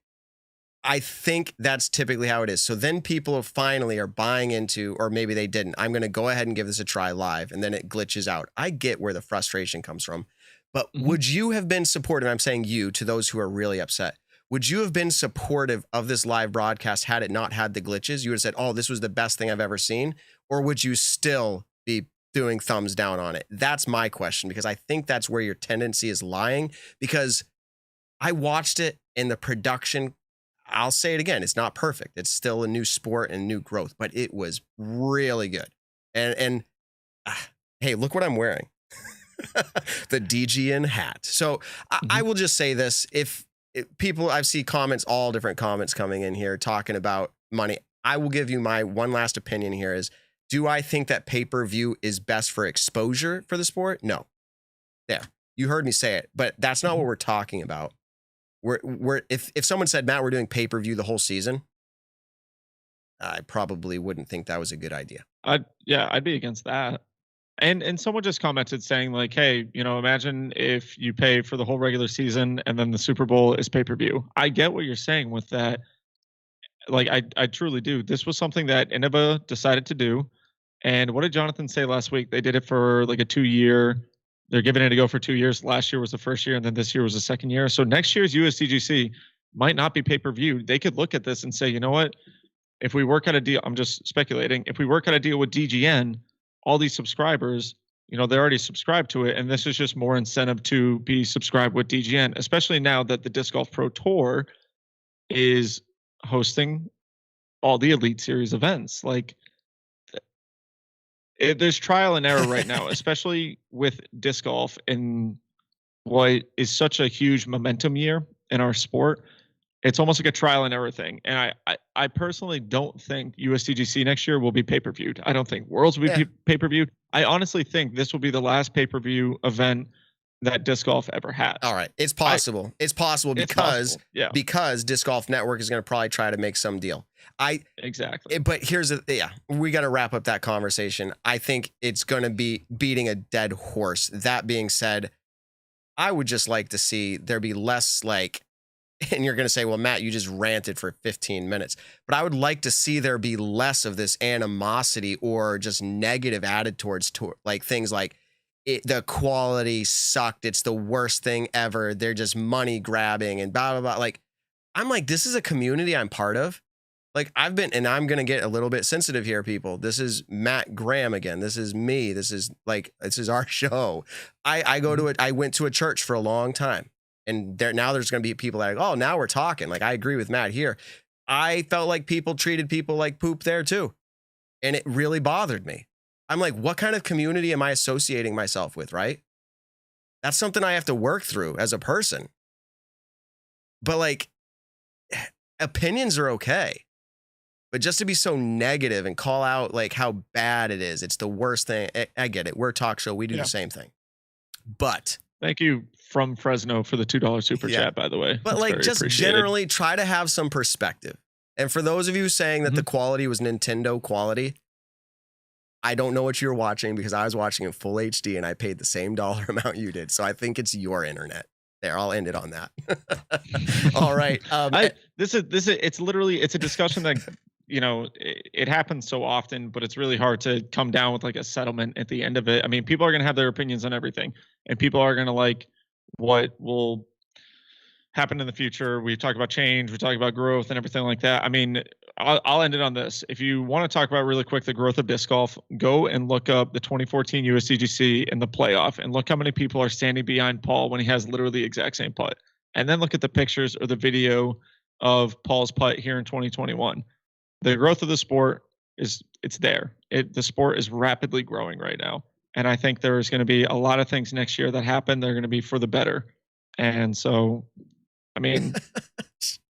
I think that's typically how it is. So then people finally are buying into, or maybe they didn't, I'm going to go ahead and give this a try live, and then it glitches out. I get where the frustration comes from, but would you have been supportive? I'm saying you, to those who are really upset, would you have been supportive of this live broadcast had it not had the glitches? You would have said, oh, this was the best thing I've ever seen? Or would you still be doing thumbs down on it? That's my question, because I think that's where your tendency is lying, because I watched it in the production. I'll say it again. It's not perfect. It's still a new sport and new growth, but it was really good. And hey, look what I'm wearing. The DGN hat. So I will just say this. If people, I see comments, all different comments coming in here talking about money. I will give you my one last opinion here is, do I think that pay-per-view is best for exposure for the sport? No. There. You heard me say it, but that's not what we're talking about. If someone said, Matt, we're doing pay-per-view the whole season, I probably wouldn't think that was a good idea. I'd be against that. And someone just commented saying, like, hey, imagine if you pay for the whole regular season and then the Super Bowl is pay-per-view. I get what you're saying with that. Like, I truly do. This was something that Innova decided to do. And what did Jonathan say last week? They did it for like a 2-year. They're giving it a go for 2 years. Last year was the first year, and then this year was the second year. So next year's USDGC might not be pay-per-view. They could look at this and say, you know what? If we work out a deal, I'm just speculating. If we work out a deal with DGN, all these subscribers, they're already subscribed to it. And this is just more incentive to be subscribed with DGN, especially now that the Disc Golf Pro Tour is hosting all the Elite Series events. Like, there's trial and error right now, especially with disc golf in what is such a huge momentum year in our sport. It's almost like a trial and error thing. And I personally don't think USDGC next year will be pay-per-viewed. I don't think Worlds will be pay-per-viewed. I honestly think this will be the last pay-per-view event that disc golf ever had. All right. It's possible. It's possible because Disc Golf Network is going to probably try to make some deal. Exactly. But we got to wrap up that conversation. I think it's going to be beating a dead horse. That being said, I would just like to see there be less and you're going to say, well, Matt, you just ranted for 15 minutes. But I would like to see there be less of this animosity or just negative added towards things like the quality sucked. It's the worst thing ever. They're just money grabbing and blah, blah, blah. I'm like, this is a community I'm part of. I'm going to get a little bit sensitive here, people. This is Matt Graham again. This is me. This is our show. I went to a church for a long time. And now there's going to be people that are like, oh, now we're talking. I agree with Matt here. I felt like people treated people like poop there too. And it really bothered me. I'm like, what kind of community am I associating myself with, right? That's something I have to work through as a person. But opinions are okay. But just to be so negative and call out how bad it is, it's the worst thing. I get it. We're a talk show. We do the same thing. But thank you from Fresno for the $2 super chat, by the way. But just generally try to have some perspective. And for those of you saying that the quality was Nintendo quality, I don't know what you were watching because I was watching in full HD and I paid the same dollar amount you did. So I think it's your internet. There, I'll end it on that. All right. It's a discussion that it happens so often, but it's really hard to come down with a settlement at the end of it. I mean, people are going to have their opinions on everything, and people are going to what will happen in the future. We talk about change, we talk about growth and everything like that. I mean, I'll end it on this. If you want to talk about really quick the growth of disc golf, go and look up the 2014 USDGC in the playoff and look how many people are standing behind Paul when he has literally the exact same putt. And then look at the pictures or the video of Paul's putt here in 2021. The growth of the sport it's there. The sport is rapidly growing right now. And I think there's going to be a lot of things next year that happen. They're going to be for the better. And so, I mean,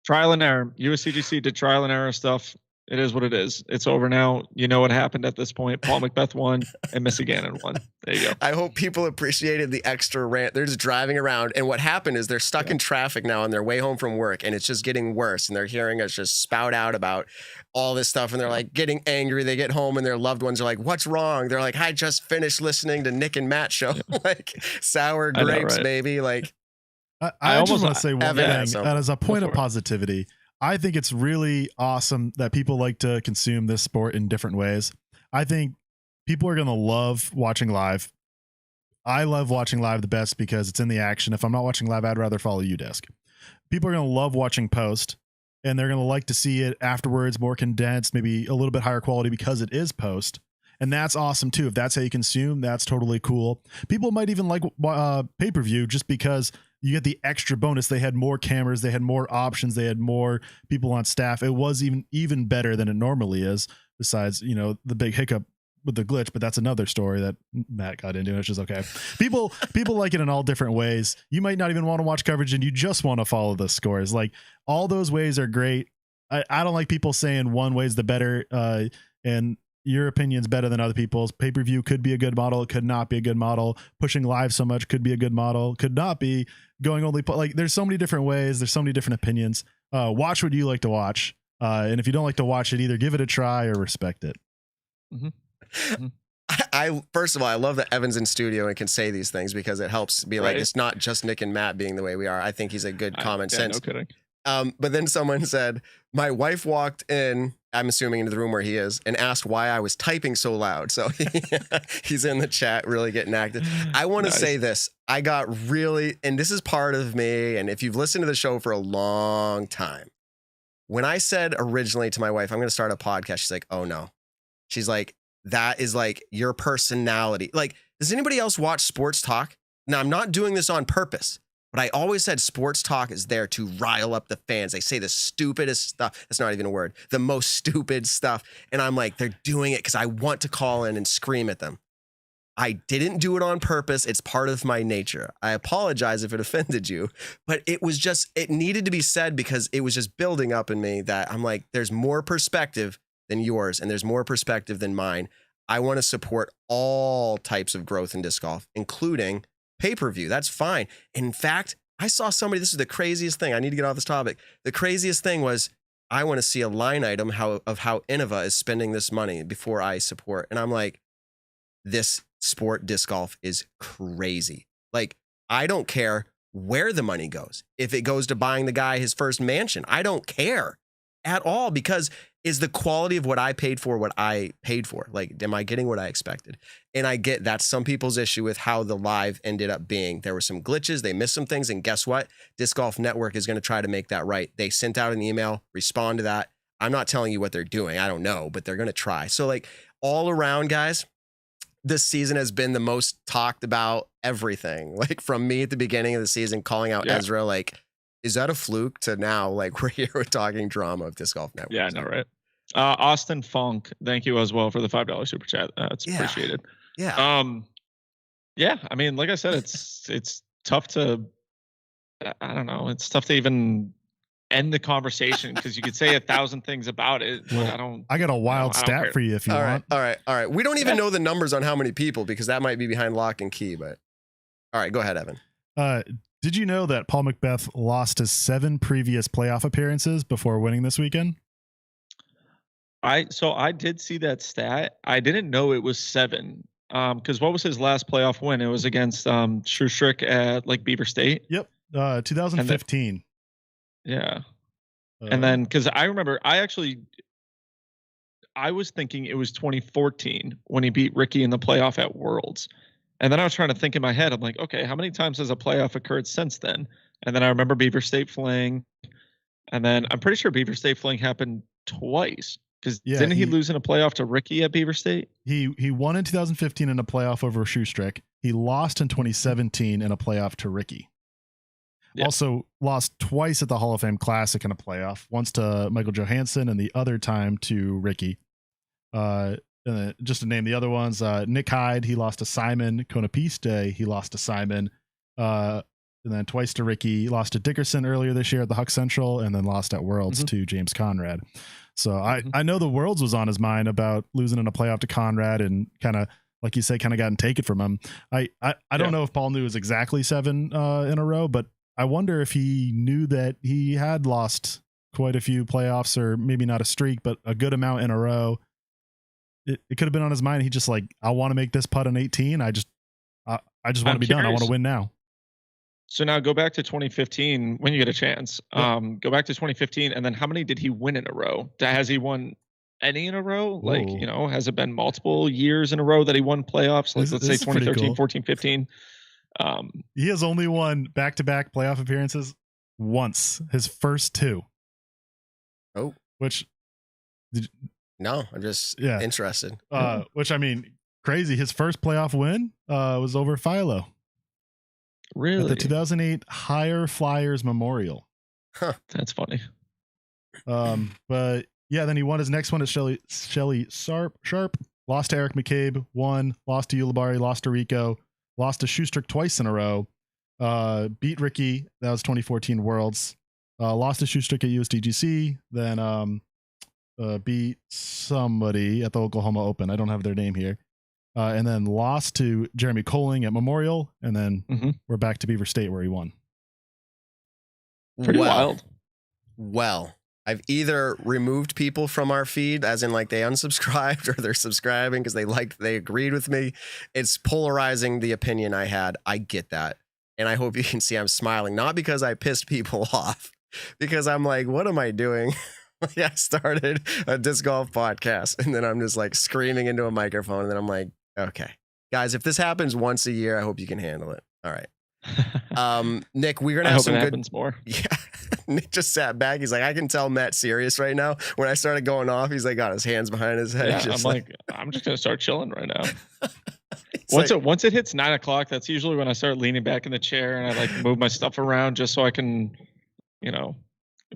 trial and error. USDGC did trial and error stuff. It is what it is. It's over now. You know what happened at this point. Paul McBeth won and Missy Gannon won. There you go. I hope people appreciated the extra rant. They're just driving around. And what happened is they're stuck in traffic now on their way home from work. And it's just getting worse. And they're hearing us just spout out about all this stuff. And they're getting angry. They get home and their loved ones are like, what's wrong? They're like, I just finished listening to Nick and Matt show. Sour grapes, baby. I almost want to say one thing, and as a point of positivity, I think it's really awesome that people like to consume this sport in different ways. I think people are going to love watching live. I love watching live the best because it's in the action. If I'm not watching live, I'd rather follow UDisc. People are going to love watching post, and they're going to like to see it afterwards, more condensed, maybe a little bit higher quality because it is post. And that's awesome too. If that's how you consume, that's totally cool. People might even like pay-per-view just because you get the extra bonus. They had more cameras, they had more options, they had more people on staff. It was even better than it normally is, besides, the big hiccup with the glitch, but that's another story that Matt got into, which is okay. People like it in all different ways. You might not even want to watch coverage and you just want to follow the scores. All those ways are great. I don't like people saying one way is the better, and your opinion's better than other people's. Pay-per-view could be a good model. It could not be a good model. Pushing live so much could be a good model. Could not be. Going only, there's so many different ways. There's so many different opinions. Watch what you like to watch. And if you don't like to watch it, either give it a try or respect it. Mm-hmm. I first of all, I love that Evan's in studio and can say these things because it helps be it's not just Nick and Matt being the way we are. I think he's a good common sense. No kidding. But then someone said, my wife walked in, I'm assuming into the room where he is, and asked why I was typing so loud. So he's in the chat really getting active. I want to say this. I got really, and this is part of me, and if you've listened to the show for a long time, when I said originally to my wife, I'm going to start a podcast, she's like, oh no. She's like, that is your personality. Does anybody else watch sports talk? Now, I'm not doing this on purpose. But I always said sports talk is there to rile up the fans. They say the stupidest stuff. That's not even a word. The most stupid stuff. And I'm like, they're doing it because I want to call in and scream at them. I didn't do it on purpose. It's part of my nature. I apologize if it offended you, but it needed to be said because it was just building up in me that I'm like, there's more perspective than yours and there's more perspective than mine. I want to support all types of growth in disc golf, including pay-per-view. That's fine. In fact, I saw somebody, this is the craziest thing. I need to get off this topic. The craziest thing was, I want to see a line item of how Innova is spending this money before I support. And I'm like, this sport, disc golf, is crazy. Like, I don't care where the money goes. If it goes to buying the guy his first mansion, I don't care at all, because is the quality of what I paid for what I paid for? Like, am I getting what I expected? And I get that's some people's issue with how the live ended up being. There were some glitches. They missed some things. And guess what? Disc Golf Network is going to try to make that right. They sent out an email, respond to that. I'm not telling you what they're doing. I don't know, but they're going to try. So like all around, guys, this season has been the most talked about everything. Like from me at the beginning of the season, calling out Ezra, like, is that a fluke, to now, like, we're here with talking drama of Disc Golf Network. Yeah, I know, right? Austin Funk, thank you as well for the $5 super chat. It's appreciated. Yeah. Yeah. I mean, like I said, it's tough to, I don't know. It's tough to even end the conversation because you could say 1,000 things about it. But I got a wild stat for you if you want. All right. We don't even know the numbers on how many people, because that might be behind lock and key. But all right, go ahead, Evan. Did you know that Paul McBeth lost his 7 previous playoff appearances before winning this weekend? So I did see that stat. I didn't know it was 7. Because what was his last playoff win? It was against Schustrick at like Beaver State. Yep, 2015. Yeah, and then because I remember, I was thinking it was 2014 when he beat Ricky in the playoff at Worlds. And then I was trying to think in my head, I'm like, okay, how many times has a playoff occurred since then? And then I remember Beaver State Fling. And then I'm pretty sure Beaver State Fling happened twice. Because didn't he lose in a playoff to Ricky at Beaver State? He won in 2015 in a playoff over Schustrick. He lost in 2017 in a playoff to Ricky. Yep. Also lost twice at the Hall of Fame Classic in a playoff. Once to Michael Johansson and the other time to Ricky. Just to name the other ones, Nick Hyde, he lost to Simon. Konopiste, he lost to Simon. And then twice to Ricky. Lost to Dickerson earlier this year at the Huck Central, and then lost at Worlds to James Conrad. So I know the Worlds was on his mind about losing in a playoff to Conrad, and kind of, like you said, kind of gotten taken from him. I don't know if Paul knew it was exactly 7 in a row, but I wonder if he knew that he had lost quite a few playoffs, or maybe not a streak, but a good amount in a row. It could have been on his mind. He just like, I want to make this putt in 18. I just want to be done. I want to win now. So now go back to 2015 when you get a chance. Go back to 2015, and then how many did he win in a row? Has he won any in a row? Whoa. Like, has it been multiple years in a row that he won playoffs? Like, let's say 2013, cool. 14, 15. He has only won back-to-back playoff appearances once. His first 2. Oh, which no, I'm just interested. Which, I mean, crazy. His first playoff win was over Philo. Really? At the 2008 Higher Flyers Memorial. Huh. That's funny. But yeah, then he won his next one at Shelly Sharp, lost to Eric McCabe, won, lost to Ulibarri, lost to Rico, lost to Schustrick twice in a row, beat Ricky, that was 2014 Worlds, lost to Schustrick at USDGC, then beat somebody at the Oklahoma Open. I don't have their name here. And then lost to Jeremy Coling at Memorial, and then we're back to Beaver State where he won. Pretty wild. Well, I've either removed people from our feed, as in like they unsubscribed, or they're subscribing because they agreed with me. It's polarizing the opinion I had. I get that. And I hope you can see I'm smiling, not because I pissed people off, because I'm like, what am I doing? I started a disc golf podcast, and then I'm just like screaming into a microphone, and then I'm like, okay, guys, if this happens once a year, I hope you can handle it. All right. Nick, we're gonna have some good happens more. Yeah. Nick just sat back. He's like, I can tell Matt's serious right now. When I started going off, he's like got his hands behind his head. Yeah, I'm just gonna start chilling right now. Once it hits 9 o'clock, that's usually when I start leaning back in the chair and I like move my stuff around just so I can,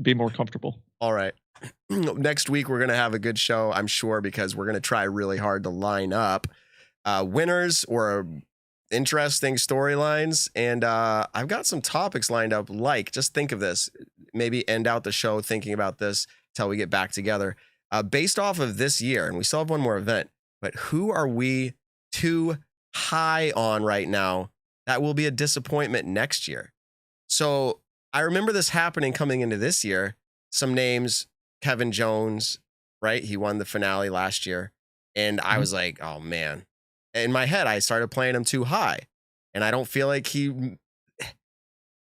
be more comfortable. All right. Next week we're gonna have a good show, I'm sure, because we're gonna try really hard to line up winners or interesting storylines, and I've got some topics lined up. Like, just think of this, maybe end out the show thinking about this till we get back together, based off of this year, and we still have one more event, but who are we too high on right now that will be a disappointment next year. So I remember this happening coming into this year. Some names, Kevin Jones, right? He won the finale last year. And I was like, oh man. In my head, I started playing him too high. And I don't feel like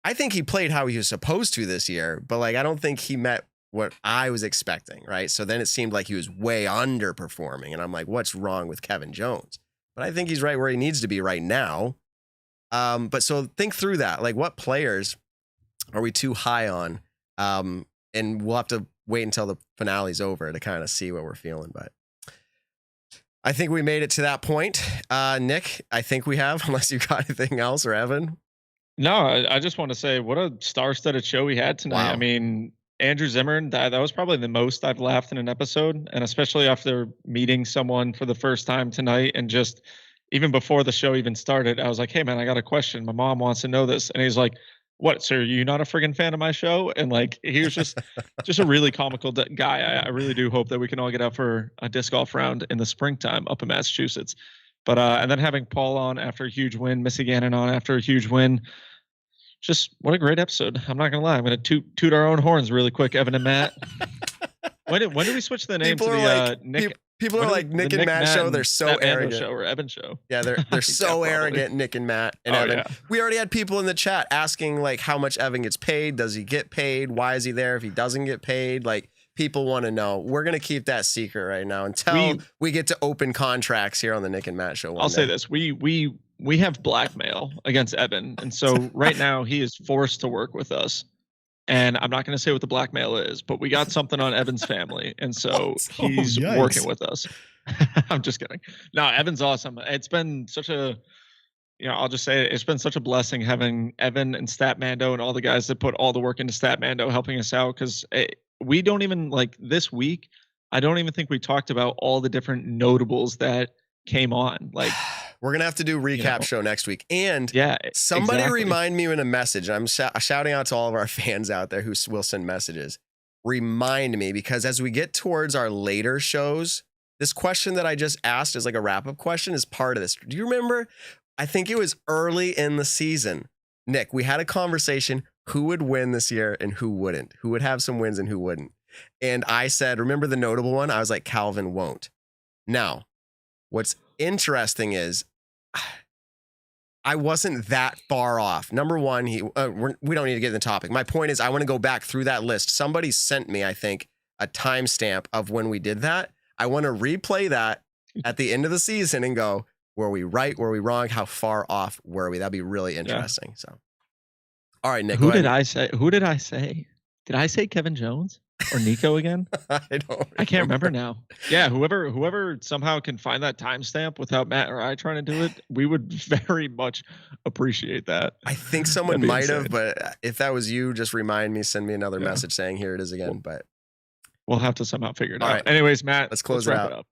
I think he played how he was supposed to this year, but like, I don't think he met what I was expecting, right? So then it seemed like he was way underperforming. And I'm like, what's wrong with Kevin Jones? But I think he's right where he needs to be right now. But so think through that. Like, what players are we too high on? And we'll have to wait until the finale's over to kind of see what we're feeling. But I think we made it to that point. Nick, I think we have, unless you got anything else, or Evan. No, I just want to say what a star-studded show we had tonight. Wow. I mean, Andrew Zimmern, that was probably the most I've laughed in an episode. And especially after meeting someone for the first time tonight, and just even before the show even started, I was like, hey man, I got a question. My mom wants to know this. And he's like, what, sir, you not a friggin' fan of my show? And like, he was just a really comical guy. I really do hope that we can all get out for a disc golf round in the springtime up in Massachusetts. But and then having Paul on after a huge win, Missy Gannon on after a huge win. Just what a great episode. I'm not gonna lie. I'm gonna toot our own horns really quick, Evan and Matt. When did we switch the name People to the like, Nick? People are like Nick and Matt show. They're so arrogant. Show or Evan show. Yeah, they're so arrogant, Nick and Matt and Evan. Yeah. We already had people in the chat asking like how much Evan gets paid. Does he get paid? Why is he there if he doesn't get paid? Like, people want to know. We're gonna keep that secret right now until we get to open contracts here on the Nick and Matt show. I'll say this: we have blackmail against Evan, and so right now he is forced to work with us. And I'm not going to say what the blackmail is, but we got something on Evan's family, and so he's working with us. I'm just kidding. No, Evan's awesome. It's been such a, I'll just say it's been such a blessing having Evan and Statmando and all the guys that put all the work into Statmando helping us out, because we don't even, like, this week, I don't even think we talked about all the different notables that came on. Like, we're gonna have to do a recap show next week. And somebody exactly. remind me in a message. I'm shouting out to all of our fans out there who will send messages. Remind me, because as we get towards our later shows, this question that I just asked is like a wrap-up question, is part of this. Do you remember? I think it was early in the season. Nick, we had a conversation who would win this year and who wouldn't, who would have some wins and who wouldn't. And I said, remember the notable one? I was like, Calvin won't. Now, what's interesting is I wasn't that far off. Number one, we don't need to get in the topic. My point is, I want to go back through that list. Somebody sent me, I think, a timestamp of when we did that. I want to replay that at the end of the season and go, were we right? Were we wrong? How far off were we? That'd be really interesting. So, all right, Nick. Who did I say? Who did I say? Did I say Kevin Jones or Nico again? I can't remember now. Yeah, whoever somehow can find that timestamp without Matt or I trying to do it, we would very much appreciate that. I think someone might have, but if that was you, just remind me, send me another message saying here it is again. But we'll have to somehow figure it all out. Right. Anyways, Matt, let's close it wrap it up.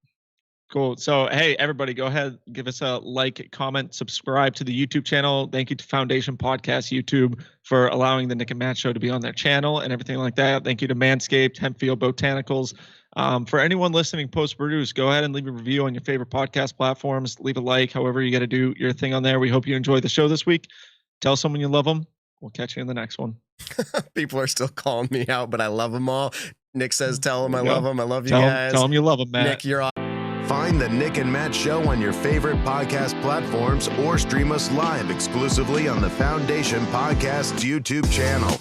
Cool. So, hey, everybody, go ahead, give us a like, comment, subscribe to the YouTube channel. Thank you to Foundation Podcast YouTube for allowing the Nick and Matt show to be on their channel and everything like that. Thank you to Manscaped, Hempfield Botanicals. For anyone listening post-produce, go ahead and leave a review on your favorite podcast platforms. Leave a like, however you got to do your thing on there. We hope you enjoyed the show this week. Tell someone you love them. We'll catch you in the next one. People are still calling me out, but I love them all. Nick says, tell them I love them. I love you guys. Tell them you love them, Matt. Nick, you're on. Find the Nick and Matt Show on your favorite podcast platforms or stream us live exclusively on the Foundation Podcast's YouTube channel.